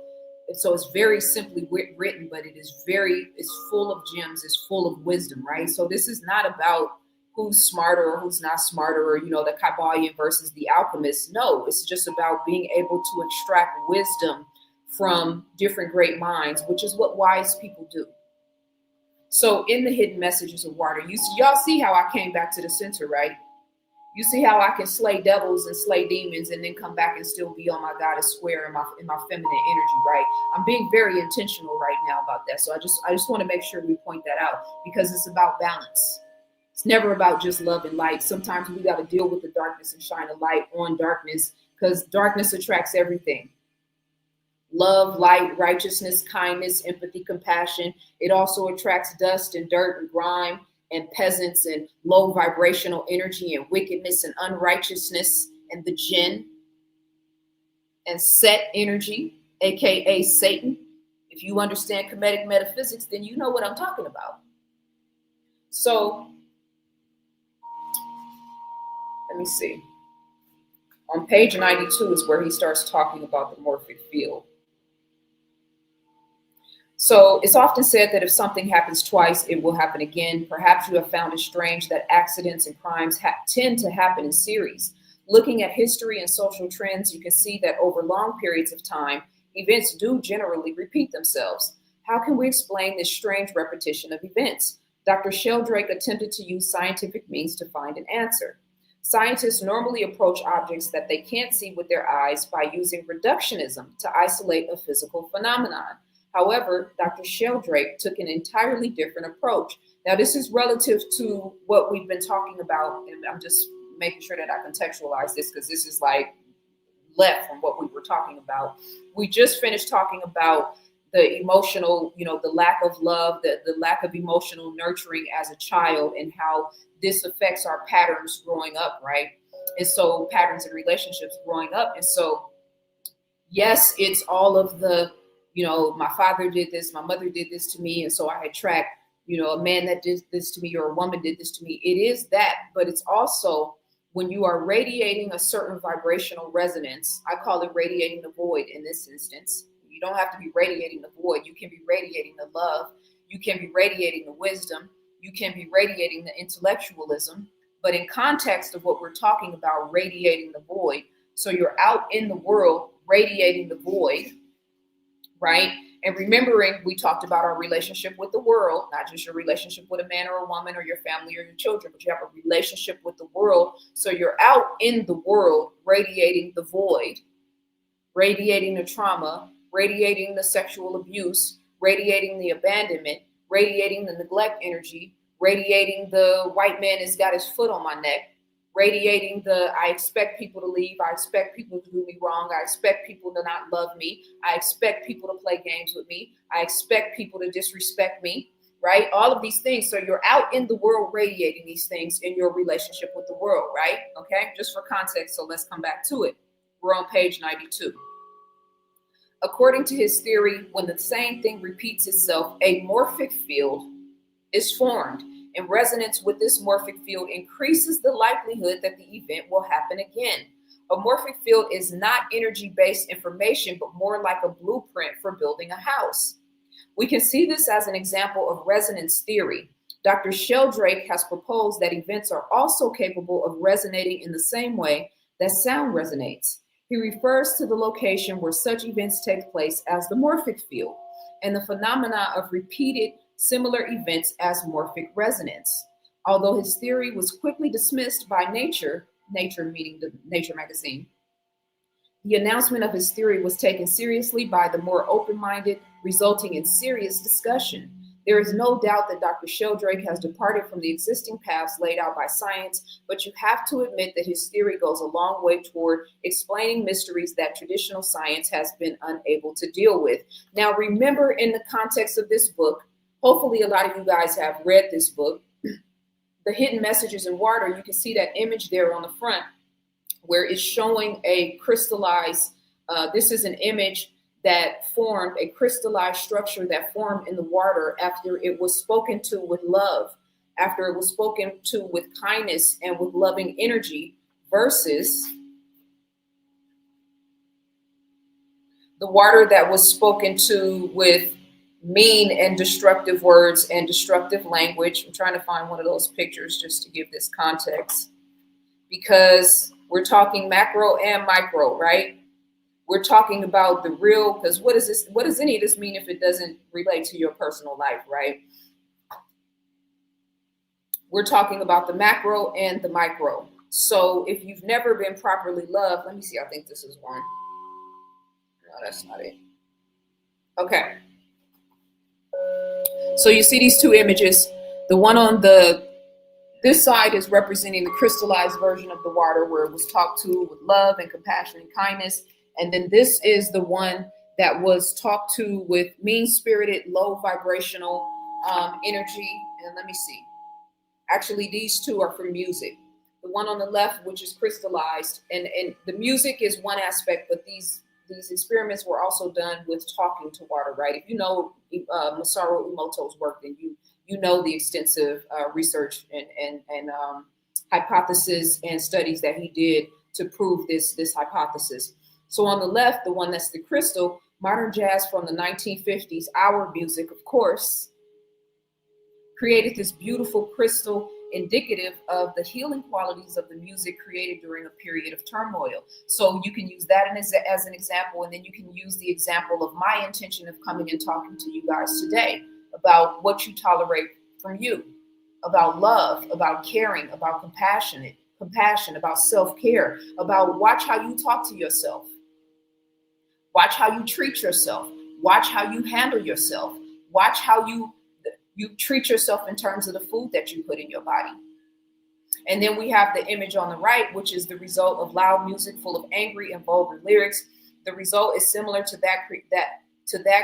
And so it's very simply written, but it's full of gems, it's full of wisdom, right? So this is not about who's smarter or who's not smarter, or the Kabbalion versus the alchemist. No, it's just about being able to extract wisdom from different great minds, which is what wise people do. So in the hidden messages of water, y'all see how I came back to the center, right? You see how I can slay devils and slay demons and then come back and still be on my goddess square in my feminine energy, right? I'm being very intentional right now about that. So I just want to make sure we point that out, because it's about balance. It's never about just love and light. Sometimes we got to deal with the darkness and shine a light on darkness, because darkness attracts everything. Love, light, righteousness, kindness, empathy, compassion. It also attracts dust and dirt and grime and peasants and low vibrational energy and wickedness and unrighteousness and the jinn and set energy, aka Satan. If you understand Kemetic metaphysics, then you know what I'm talking about. So let me see. On page 92 is where he starts talking about the morphic field. So it's often said that if something happens twice, it will happen again. Perhaps you have found it strange that accidents and crimes tend to happen in series. Looking at history and social trends, you can see that over long periods of time, events do generally repeat themselves. How can we explain this strange repetition of events? Dr. Sheldrake attempted to use scientific means to find an answer. Scientists normally approach objects that they can't see with their eyes by using reductionism to isolate a physical phenomenon. However, Dr. Sheldrake took an entirely different approach. Now, this is relative to what we've been talking about, and I'm just making sure that I contextualize this, because this is like left from what we were talking about. We just finished talking about the emotional, the lack of love, the lack of emotional nurturing as a child, and how this affects our patterns growing up, right? And so patterns in relationships growing up. And so, yes, it's all of the, my father did this, my mother did this to me, and so I attract, a man that did this to me or a woman did this to me. It is that, but it's also when you are radiating a certain vibrational resonance. I call it radiating the void in this instance. You don't have to be radiating the void. You can be radiating the love. You can be radiating the wisdom. You can be radiating the intellectualism. But in context of what we're talking about, radiating the void, so you're out in the world radiating the void, right? And remembering, we talked about our relationship with the world, not just your relationship with a man or a woman or your family or your children, but you have a relationship with the world. So you're out in the world radiating the void, radiating the trauma, radiating the sexual abuse, radiating the abandonment, radiating the neglect energy, radiating the white man has got his foot on my neck, radiating the I expect people to leave, I expect people to do me wrong, I expect people to not love me, I expect people to play games with me, I expect people to disrespect me, right? All of these things. So you're out in the world radiating these things in your relationship with the world, right? Okay, just for context, so let's come back to it. We're on page 92. According to his theory, when the same thing repeats itself, a morphic field is formed. And resonance with this morphic field increases the likelihood that the event will happen again. A morphic field is not energy-based information, but more like a blueprint for building a house. We can see this as an example of resonance theory. Dr. Sheldrake has proposed that events are also capable of resonating in the same way that sound resonates. He refers to the location where such events take place as the morphic field, and the phenomena of repeated similar events as morphic resonance. Although his theory was quickly dismissed by Nature meaning the Nature magazine, the announcement of his theory was taken seriously by the more open-minded, resulting in serious discussion. There is no doubt that Dr. Sheldrake has departed from the existing paths laid out by science, but you have to admit that his theory goes a long way toward explaining mysteries that traditional science has been unable to deal with. Now, remember, in the context of this book, hopefully a lot of you guys have read this book, The Hidden Messages in Water. You can see that image there on the front where it's showing a crystallized, this is an image that formed a crystallized structure that formed in the water after it was spoken to with love, after it was spoken to with kindness and with loving energy, versus The water that was spoken to with mean and destructive words and destructive language. I'm trying to find one of those pictures just to give this context, because we're talking macro and micro, right? We're talking about the real, because what is this? What does any of this mean if it doesn't relate to your personal life, right? We're talking about the macro and the micro. So if you've never been properly loved, let me see, I think this is one. No, that's not it. Okay. So you see these two images. The one on this side is representing the crystallized version of the water where it was talked to with love and compassion and kindness. And then this is the one that was talked to with mean-spirited, low vibrational energy. And let me see. Actually, these two are from music. The one on the left, which is crystallized, and the music is one aspect, but these experiments were also done with talking to water, right? If you know Masaru Emoto's work, then you know the extensive research and hypothesis and studies that he did to prove this hypothesis. So on the left, the one that's the crystal, modern jazz from the 1950s, our music, of course, created this beautiful crystal indicative of the healing qualities of the music created during a period of turmoil. So you can use that as an example, and then you can use the example of my intention of coming and talking to you guys today about what you tolerate from you, about love, about caring, about compassion, about self-care, about watch how you talk to yourself, watch how you treat yourself, watch how you handle yourself, watch how you treat yourself in terms of the food that you put in your body. And then we have the image on the right, which is the result of loud music full of angry and vulgar lyrics. The result is similar to that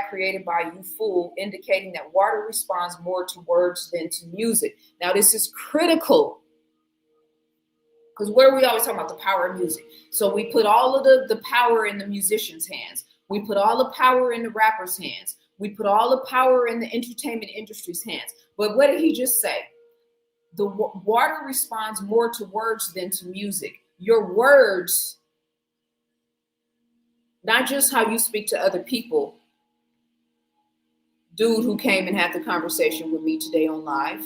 created by you, fool, indicating that water responds more to words than to music. Now, this is critical, because where we always talk about the power of music. So we put all of the power in the musician's hands. We put all the power in the rapper's hands. We put all the power in the entertainment industry's hands. But what did he just say? The water responds more to words than to music. Your words, not just how you speak to other people. Dude who came and had the conversation with me today on live.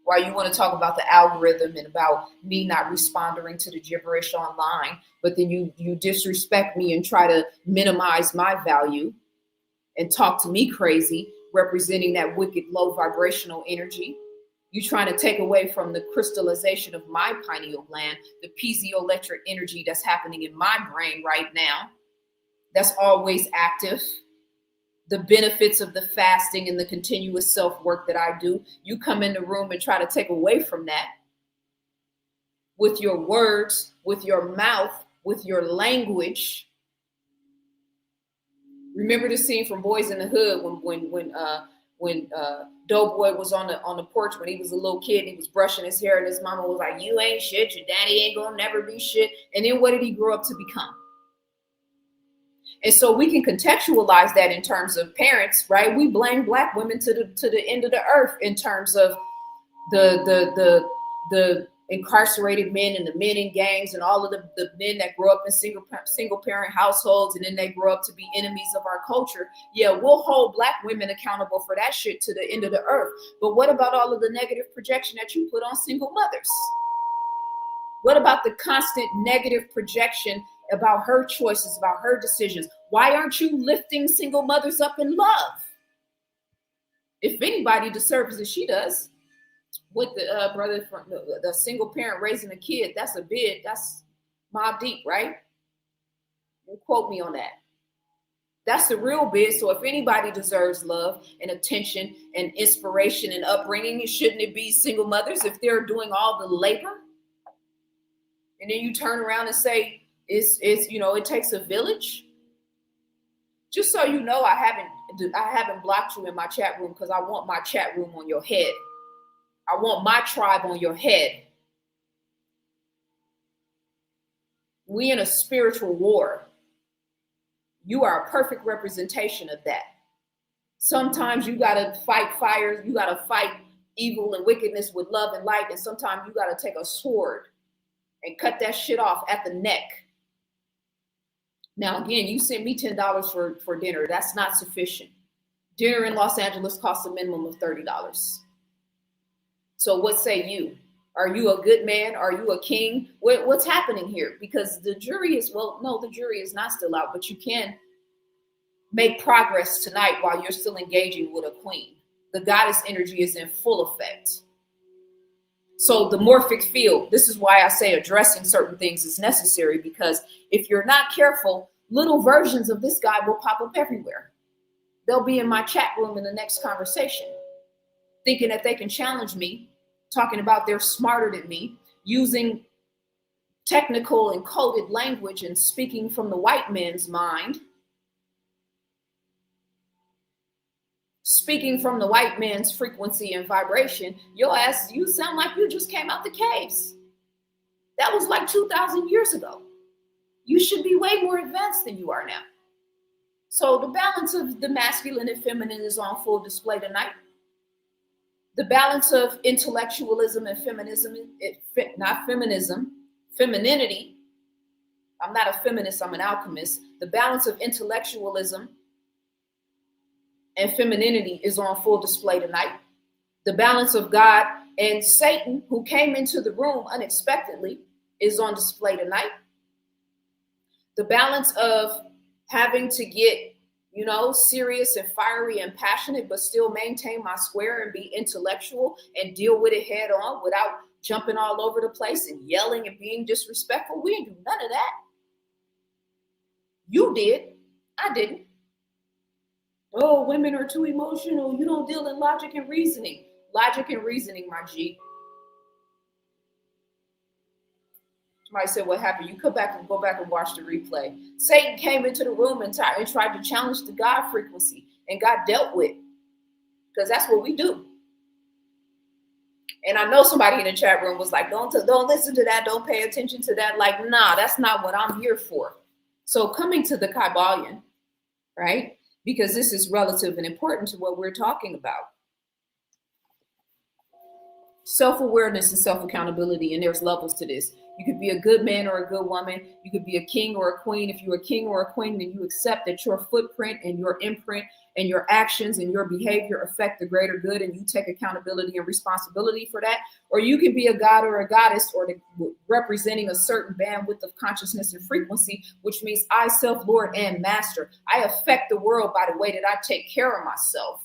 Why you want to talk about the algorithm and about me not responding to the gibberish online, but then you disrespect me and try to minimize my value and talk to me crazy, representing that wicked low vibrational energy. You're trying to take away from the crystallization of my pineal gland, the piezoelectric energy that's happening in my brain right now, that's always active. The benefits of the fasting and the continuous self-work that I do. You come in the room and try to take away from that with your words, with your mouth, with your language. Remember the scene from Boys in the Hood when Doughboy was on the porch when he was a little kid and he was brushing his hair and his mama was like, "You ain't shit, your daddy ain't gonna never be shit." And then what did he grow up to become? And so we can contextualize that in terms of parents, right? We blame Black women to the end of the earth in terms of the incarcerated men and the men in gangs and all of the men that grow up in single parent households and then they grow up to be enemies of our culture. Yeah, we'll hold Black women accountable for that shit to the end of the earth. But what about all of the negative projection that you put on single mothers? What about the constant negative projection about her choices, about her decisions? Why aren't you lifting single mothers up in love? If anybody deserves it, she does. With the brother from the single parent raising a kid, that's Mobb Deep, right? You quote me on that. That's the real bid. So if anybody deserves love and attention and inspiration and upbringing, shouldn't it be single mothers if they're doing all the labor? And then you turn around and say it's it takes a village. Just so you know, I haven't blocked you in my chat room because I want my chat room on your head. I want my tribe on your head. We in a spiritual war. You are a perfect representation of that. Sometimes you got to fight fires. You got to fight evil and wickedness with love and light. And sometimes you got to take a sword and cut that shit off at the neck. Now, again, you sent me $10 for dinner. That's not sufficient. Dinner in Los Angeles costs a minimum of $30. So what say you? Are you a good man? Are you a king? What's happening here? Because the jury is, well, no, the jury is not still out, but you can make progress tonight while you're still engaging with a queen. The goddess energy is in full effect. So the morphic field, this is why I say addressing certain things is necessary, because if you're not careful, little versions of this guy will pop up everywhere. They'll be in my chat room in the next conversation, thinking that they can challenge me, talking about they're smarter than me, using technical and coded language and speaking from the white man's mind, speaking from the white man's frequency and vibration. Your ass, you sound like you just came out the caves. That was like 2,000 years ago. You should be way more advanced than you are now. So the balance of the masculine and feminine is on full display tonight. The balance of intellectualism and feminism, not feminism, femininity. I'm not a feminist, I'm an alchemist. The balance of intellectualism and femininity is on full display tonight. The balance of God and Satan, who came into the room unexpectedly, is on display tonight. The balance of having to get, serious and fiery and passionate, but still maintain my square and be intellectual and deal with it head on without jumping all over the place and yelling and being disrespectful. We didn't do none of that. You did. I didn't. Oh, women are too emotional. You don't deal in logic and reasoning. Logic and reasoning, my G. Somebody said, what happened? You go back and watch the replay. Satan came into the room and tried to challenge the God frequency and got dealt with, because that's what we do. And I know somebody in the chat room was like, don't listen to that. Don't pay attention to that. Like, nah, that's not what I'm here for. So coming to the Kabbalion, right? Because this is relative and important to what we're talking about. Self-awareness and self-accountability, and there's levels to this. You could be a good man or a good woman. You could be a king or a queen. If you're a king or a queen, then you accept that your footprint and your imprint and your actions and your behavior affect the greater good, and you take accountability and responsibility for that. Or you can be a god or a goddess, or representing a certain bandwidth of consciousness and frequency, which means I, self, Lord, and master. I affect the world by the way that I take care of myself.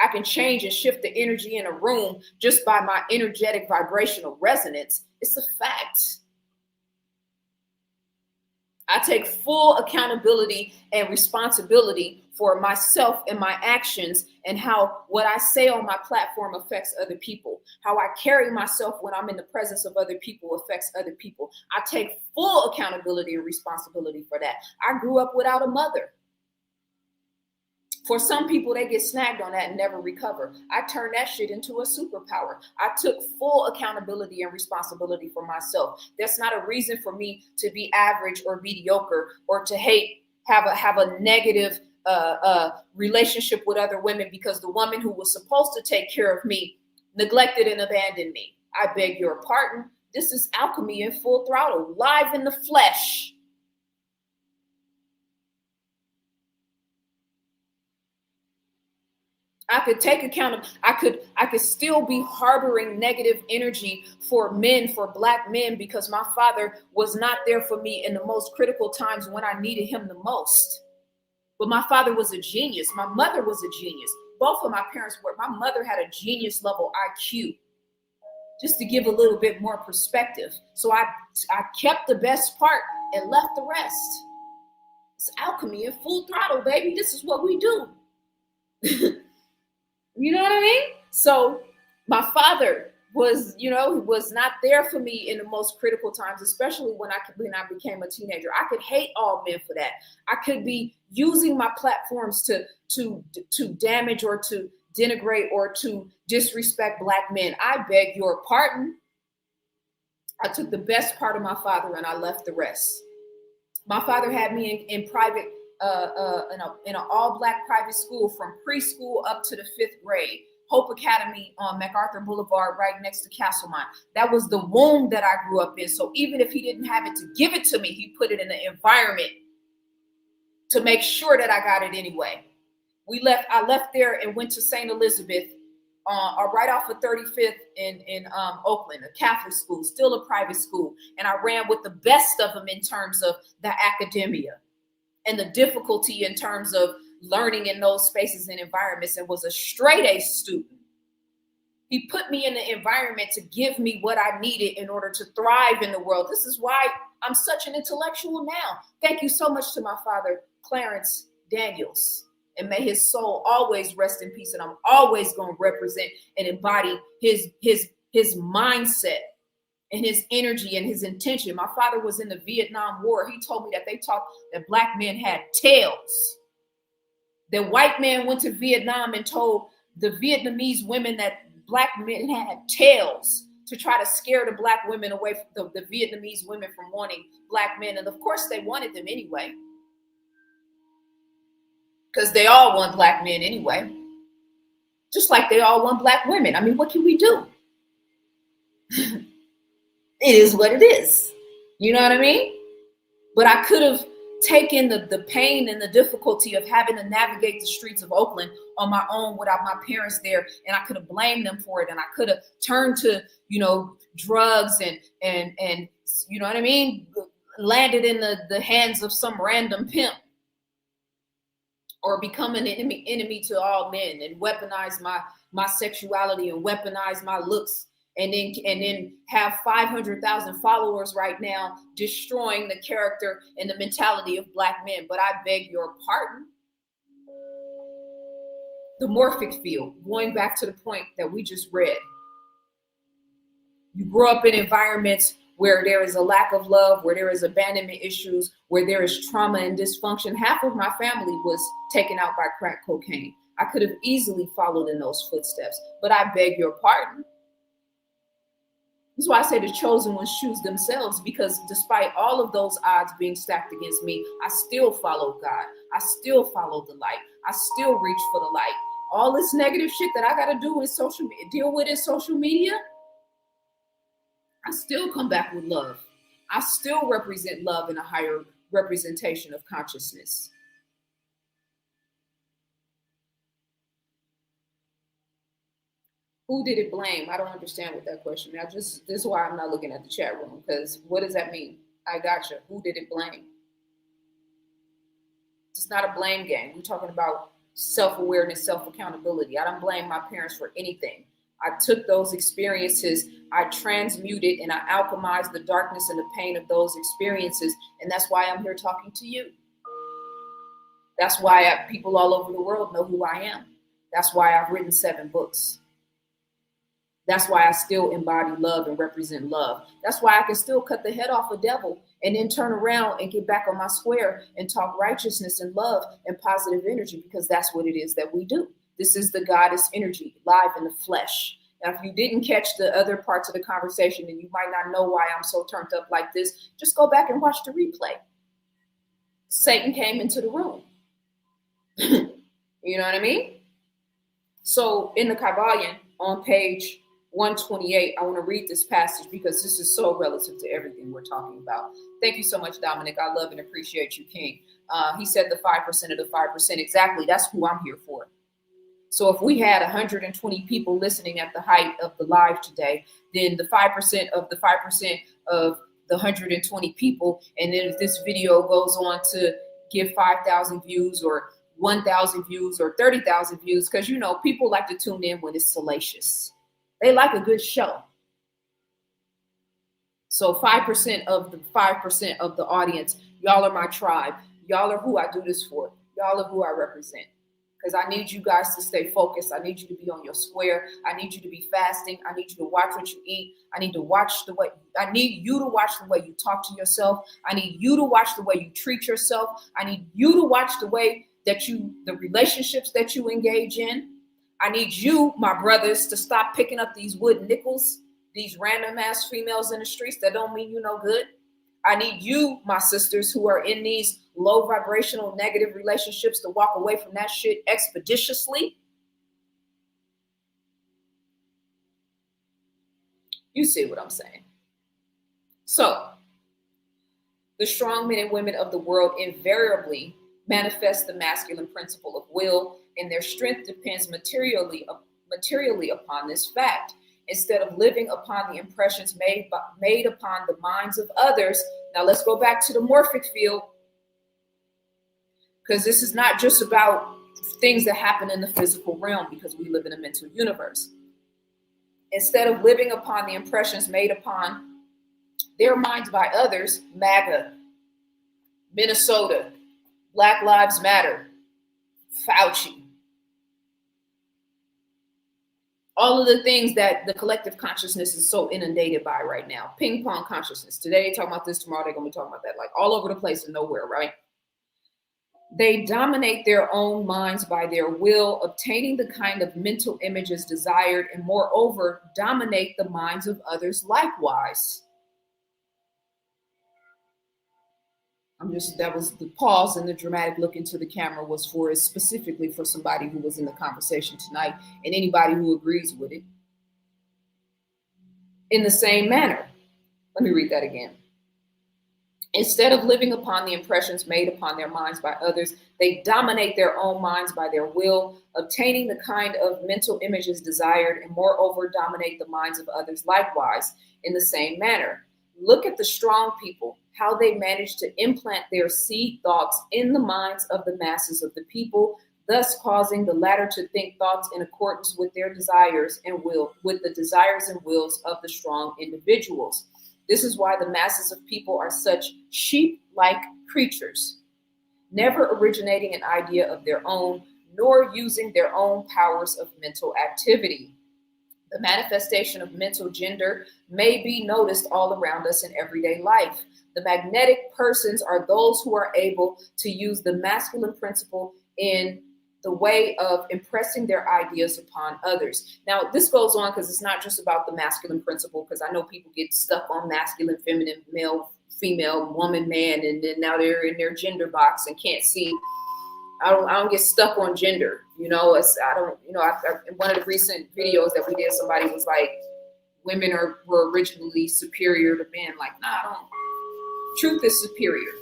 I can change and shift the energy in a room just by my energetic vibrational resonance. It's a fact. I take full accountability and responsibility for myself and my actions, and how what I say on my platform affects other people. How I carry myself when I'm in the presence of other people affects other people. I take full accountability and responsibility for that. I grew up without a mother. For some people, they get snagged on that and never recover. I turned that shit into a superpower. I took full accountability and responsibility for myself. That's not a reason for me to be average or mediocre or to have a negative relationship with other women because the woman who was supposed to take care of me neglected and abandoned me. I beg your pardon. This is alchemy in full throttle, live in the flesh. I could take account of, I could still be harboring negative energy for men, for Black men, because my father was not there for me in the most critical times when I needed him the most. But my father was a genius. My mother was a genius. Both of my parents were. My mother had a genius level IQ, just to give a little bit more perspective. So I kept the best part and left the rest. It's alchemy in full throttle, baby. This is what we do. You know what I mean? So my father was, he was not there for me in the most critical times, especially when I became a teenager. I could hate all men for that. I could be using my platforms to damage or to denigrate or to disrespect Black men. I beg your pardon. I took the best part of my father and I left the rest. My father had me in private, in an all-Black private school from preschool up to the 5th grade. Hope Academy on MacArthur Boulevard, right next to Castlemont. That was the womb that I grew up in. So even if he didn't have it to give it to me, he put it in an environment to make sure that I got it anyway. I left there and went to St. Elizabeth, right off of 35th in Oakland, a Catholic school, still a private school. And I ran with the best of them in terms of the academia and the difficulty in terms of learning in those spaces and environments, and was a straight A student. He put me in the environment to give me what I needed in order to thrive in the world. This is why I'm such an intellectual now. Thank you so much to my father, Clarence Daniels. And may his soul always rest in peace. And I'm always going to represent and embody his mindset and his energy and his intention. My father was in the Vietnam War. He told me that they taught that black men had tails. The white man went to Vietnam and told the Vietnamese women that black men had tails to try to scare the black women away from the Vietnamese women from wanting black men. And of course they wanted them anyway, because they all want black men anyway, just like they all want black women. I mean, what can we do? It is what it is. You know what I mean? But I could have taken the pain and the difficulty of having to navigate the streets of Oakland on my own without my parents there, and I could have blamed them for it, and I could have turned to, drugs and you know what I mean, landed in the hands of some random pimp, or become an enemy to all men, and weaponize my sexuality and weaponize my looks, and then have 500,000 followers right now, destroying the character and the mentality of black men. But I beg your pardon. The morphic field, going back to the point that we just read. You grow up in environments where there is a lack of love, where there is abandonment issues, where there is trauma and dysfunction. Half of my family was taken out by crack cocaine. I could have easily followed in those footsteps, but I beg your pardon. That's why I say the chosen ones choose themselves, because despite all of those odds being stacked against me, I still follow God. I still follow the light. I still reach for the light. All this negative shit that I got to do in deal with in social media, I still come back with love. I still represent love in a higher representation of consciousness. Who did it blame? I don't understand what that question. This is why I'm not looking at the chat room, because what does that mean? I gotcha. Who did it blame? It's not a blame game. We're talking about self-awareness, self-accountability. I don't blame my parents for anything. I took those experiences, I transmuted, and I alchemized the darkness and the pain of those experiences. And that's why I'm here talking to you. That's why people all over the world know who I am. That's why I've written 7 books. That's why I still embody love and represent love. That's why I can still cut the head off a devil and then turn around and get back on my square and talk righteousness and love and positive energy, because that's what it is that we do. This is the goddess energy, live in the flesh. Now, if you didn't catch the other parts of the conversation and you might not know why I'm so turned up like this, just go back and watch the replay. Satan came into the room. You know what I mean? So in the Kabbalion, on page 128, I want to read this passage because this is so relative to everything we're talking about. Thank you so much, Dominic. I love and appreciate you, King. He said the 5% of the 5%. Exactly. That's who I'm here for. So if we had 120 people listening at the height of the live today, then the 5% of the 5% of the 120 people, and then if this video goes on to give 5,000 views or 1,000 views or 30,000 views, because, people like to tune in when it's salacious. They like a good show. So 5% of the 5% of the audience, y'all are my tribe. Y'all are who I do this for. Y'all are who I represent. Because I need you guys to stay focused. I need you to be on your square. I need you to be fasting. I need you to watch what you eat. I need you to watch the way you talk to yourself. I need you to watch the way you treat yourself. I need you to watch the way that the relationships that you engage in. I need you, my brothers, to stop picking up these wood nickels, these random ass females in the streets that don't mean you no good. I need you, my sisters, who are in these low vibrational negative relationships, to walk away from that shit expeditiously. You see what I'm saying? So, the strong men and women of the world invariably manifest the masculine principle of will, and their strength depends materially upon this fact. Instead of living upon the impressions made upon the minds of others. Now let's go back to the morphic field, because this is not just about things that happen in the physical realm, because we live in a mental universe. Instead of living upon the impressions made upon their minds by others, MAGA, Minnesota, Black Lives Matter, Fauci, all of the things that the collective consciousness is so inundated by right now. Ping pong consciousness. Today they talking about this, tomorrow they're going to be talking about that, like all over the place and nowhere, right? They dominate their own minds by their will, obtaining the kind of mental images desired, and moreover, dominate the minds of others likewise. That was the pause, and the dramatic look into the camera was for specifically for somebody who was in the conversation tonight and anybody who agrees with it. In the same manner, let me read that again. Instead of living upon the impressions made upon their minds by others, they dominate their own minds by their will, obtaining the kind of mental images desired, and moreover dominate the minds of others likewise. In the same manner, look at the strong people, how they manage to implant their seed thoughts in the minds of the masses of the people, thus causing the latter to think thoughts in accordance with their desires and with the desires and wills of the strong individuals. This is why the masses of people are such sheep-like creatures, never originating an idea of their own, nor using their own powers of mental activity. The manifestation of mental gender may be noticed all around us in everyday life. The magnetic persons are those who are able to use the masculine principle in the way of impressing their ideas upon others. Now, this goes on because it's not just about the masculine principle, because I know people get stuck on masculine, feminine, male, female, woman, man, and then now they're in their gender box and can't see. I don't get stuck on gender. In one of the recent videos that we did, somebody was like, women were originally superior to men. Like, nah, I don't. Truth is superior.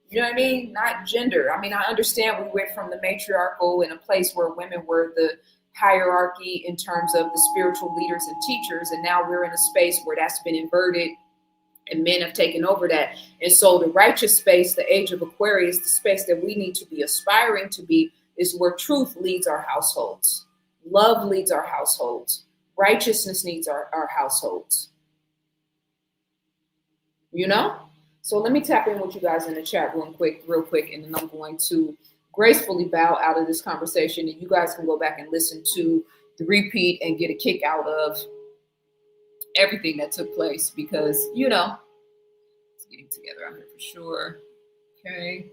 You know what I mean? Not gender. I mean, I understand we went from the matriarchal in a place where women were the hierarchy in terms of the spiritual leaders and teachers, and now we're in a space where that's been inverted and men have taken over that. And so the righteous space, the age of Aquarius, the space that we need to be aspiring to be, is where truth leads our households. Love leads our households. Righteousness leads our households. So let me tap in with you guys in the chat real quick, and then I'm going to gracefully bow out of this conversation, and you guys can go back and listen to the repeat and get a kick out of everything that took place, because it's getting together out here for sure. Okay.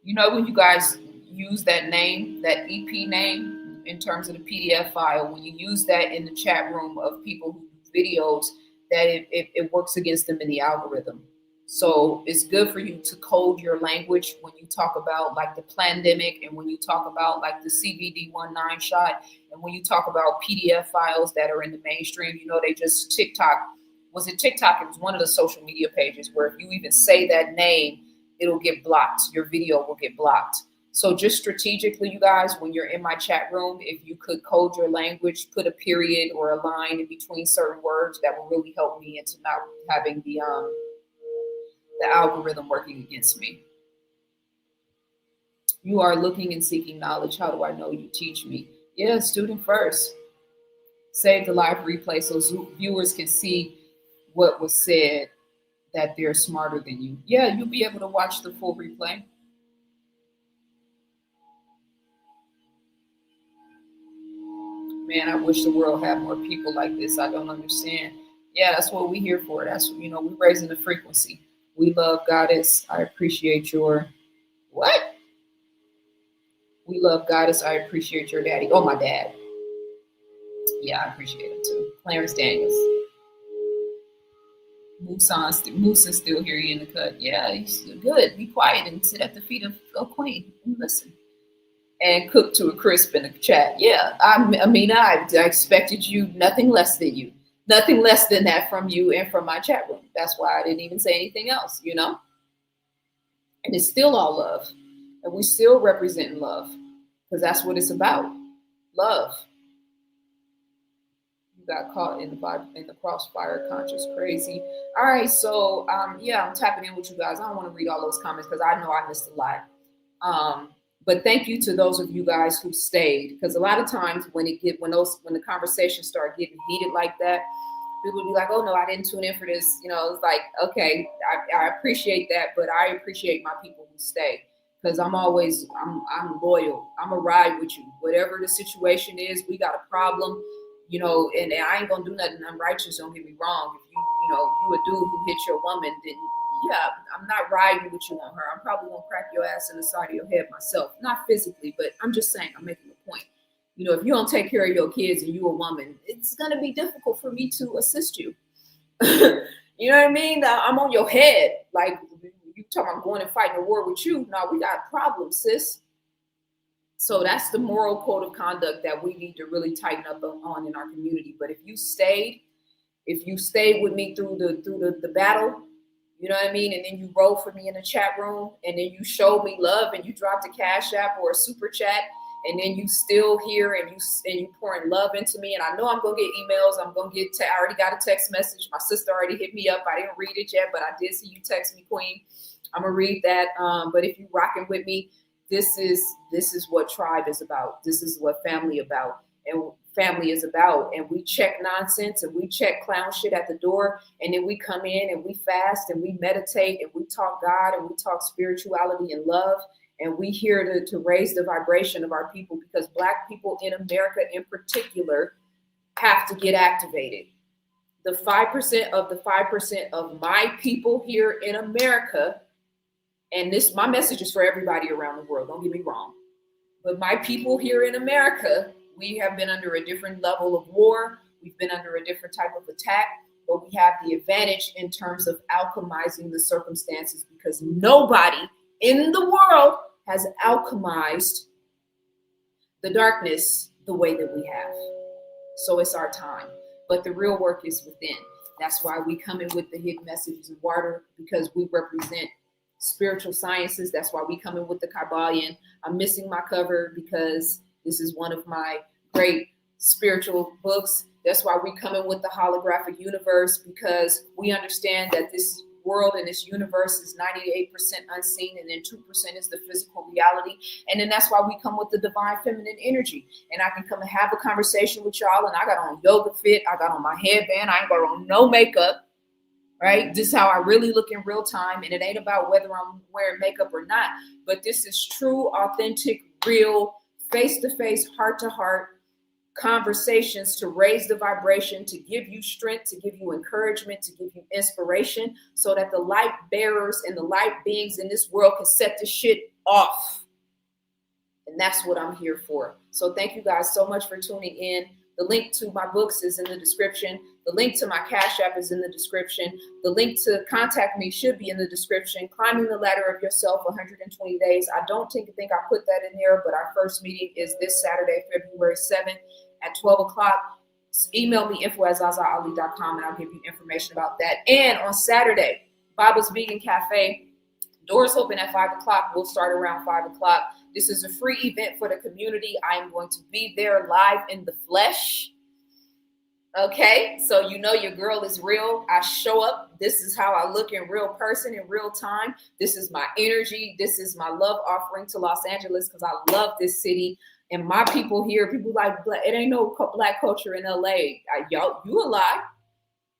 When you guys use that name, that EP name, in terms of the PDF file, when you use that in the chat room of people who do videos, that it works against them in the algorithm. So it's good for you to code your language when you talk about like the pandemic, and when you talk about like the CVD-19 shot, and when you talk about PDF files that are in the mainstream. They just TikTok. Was it TikTok? It was one of the social media pages where if you even say that name, it'll get blocked. Your video will get blocked. So just strategically, you guys, when you're in my chat room, if you could code your language, put a period or a line in between certain words, that will really help me into not having the algorithm working against me. You are looking and seeking knowledge. How do I know? You teach me. Yeah, student first. Save the live replay so viewers can see what was said, that they're smarter than you. Yeah, you'll be able to watch the full replay. Man, I wish the world had more people like this. I don't understand. Yeah, that's what we're here for. That's, we're raising the frequency. We love Goddess. I appreciate your, what? We love Goddess. I appreciate your daddy. Oh, my dad. Yeah, I appreciate him too. Clarence Daniels. Moose is still here in the cut. Yeah, he's good. Be quiet and sit at the feet of a queen and listen. And cook to a crisp in the chat. Yeah, I expected you nothing less than you. Nothing less than that from you and from my chat room. That's why I didn't even say anything else, And it's still all love. And we still represent love because that's what it's about. Love. You got caught in the crossfire, conscious crazy. All right, so yeah, I'm tapping in with you guys. I don't want to read all those comments because I know I missed a lot. Um, but thank you to those of you guys who stayed, because a lot of times when the conversations start getting heated like that, people will be like, "Oh no, I didn't tune in for this." You know, it's like, okay, I appreciate that, but I appreciate my people who stay because I'm loyal. I'm a ride with you, whatever the situation is. We got a problem, you know, and I ain't gonna do nothing unrighteous. Don't get me wrong. If you a dude who hit your woman, then yeah, I'm not riding with you on her. I'm probably gonna crack your ass in the side of your head myself, not physically, but I'm just saying, I'm making a point. You know, if you don't take care of your kids and you a woman, it's gonna be difficult for me to assist you. You know what I mean? I'm on your head. Like you talking about going and fighting a war with you. No, we got problems, sis. So that's the moral code of conduct that we need to really tighten up on in our community. But if you stayed with me through the battle, you know what I mean, and then you wrote for me in the chat room, and then you showed me love, and you dropped a cash app or a super chat, and then you still here and you pouring love into me, and I know I'm gonna get emails. I'm gonna get. I already got a text message. My sister already hit me up. I didn't read it yet, but I did see you text me, Queen. I'm gonna read that. But if you rocking with me, this is what tribe is about. This is what family about, and family is about. And we check nonsense and we check clown shit at the door, and then we come in and we fast and we meditate and we talk God and we talk spirituality and love. And we here to raise the vibration of our people, because Black people in America in particular have to get activated. The 5% of the 5% of my people here in America, and this, my message is for everybody around the world, don't get me wrong, but my people here in America, we have been under a different level of war. We've been under a different type of attack, but we have the advantage in terms of alchemizing the circumstances, because nobody in the world has alchemized the darkness the way that we have. So it's our time. But the real work is within. That's why we come in with the hidden messages of water, because we represent spiritual sciences. That's why we come in with the Kabbalion. I'm missing my cover because this is one of my great spiritual books. That's why we come in with the holographic universe, because we understand that this world and this universe is 98% unseen, and then 2% is the physical reality. And then that's why we come with the divine feminine energy. And I can come and have a conversation with y'all, and I got on yoga fit, I got on my headband, I ain't got on no makeup, right? This is how I really look in real time. And it ain't about whether I'm wearing makeup or not, but this is true, authentic, real, face-to-face, heart-to-heart conversations to raise the vibration, to give you strength, to give you encouragement, to give you inspiration, so that the light bearers and the light beings in this world can set the shit off. And that's what I'm here for. So thank you guys so much for tuning in. The link to my books is in the description. The link to my Cash App is in the description. The link to contact me should be in the description. Climbing the Ladder of Yourself, 120 Days. I don't think I put that in there, but our first meeting is this Saturday, February 7th at 12 o'clock. Email me, info@zazaali.com, and I'll give you information about that. And on Saturday, Baba's Vegan Cafe, doors open at 5 o'clock. We'll start around 5 o'clock. This is a free event for the community. I am going to be there live in the flesh. Okay, so you know your girl is real. I show up. This is how I look in real person, in real time. This is my energy. This is my love offering to Los Angeles, because I love this city. And my people here, people like, it ain't no Black culture in LA. Y'all, you a lie.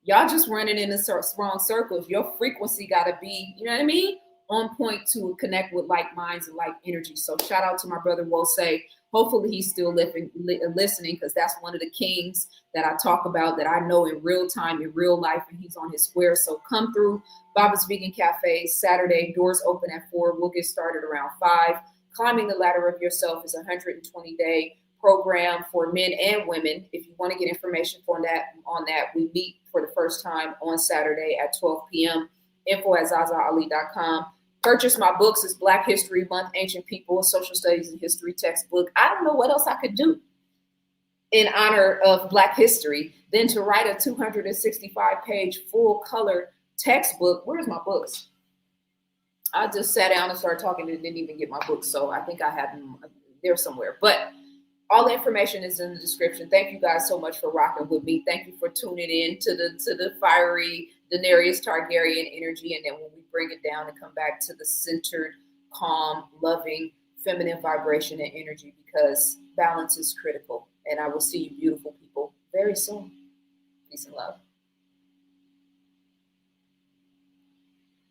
Y'all just running in the wrong circles. Your frequency got to be, you know what I mean, on point to connect with like minds and like energy. So shout out to my brother Wose. Hopefully he's still listening, because that's one of the kings that I talk about, that I know in real time, in real life, and he's on his square. So come through Baba's Vegan Cafe Saturday. Doors open at 4. We'll get started around 5. Climbing the Ladder of Yourself is a 120-day program for men and women. If you want to get information on that, we meet for the first time on Saturday at 12 p.m. info@zazaali.com. Purchase my books. It's Black History Month, Ancient People, a Social Studies and History textbook. I don't know what else I could do in honor of Black history than to write a 265-page full color textbook. Where's my books? I just sat down and started talking and didn't even get my books. So I think I have them there somewhere. But all the information is in the description. Thank you guys so much for rocking with me. Thank you for tuning in to the fiery Daenerys Targaryen energy. And then when we bring it down and come back to the centered, calm, loving, feminine vibration and energy, because balance is critical. And I will see you beautiful people very soon. Peace and love.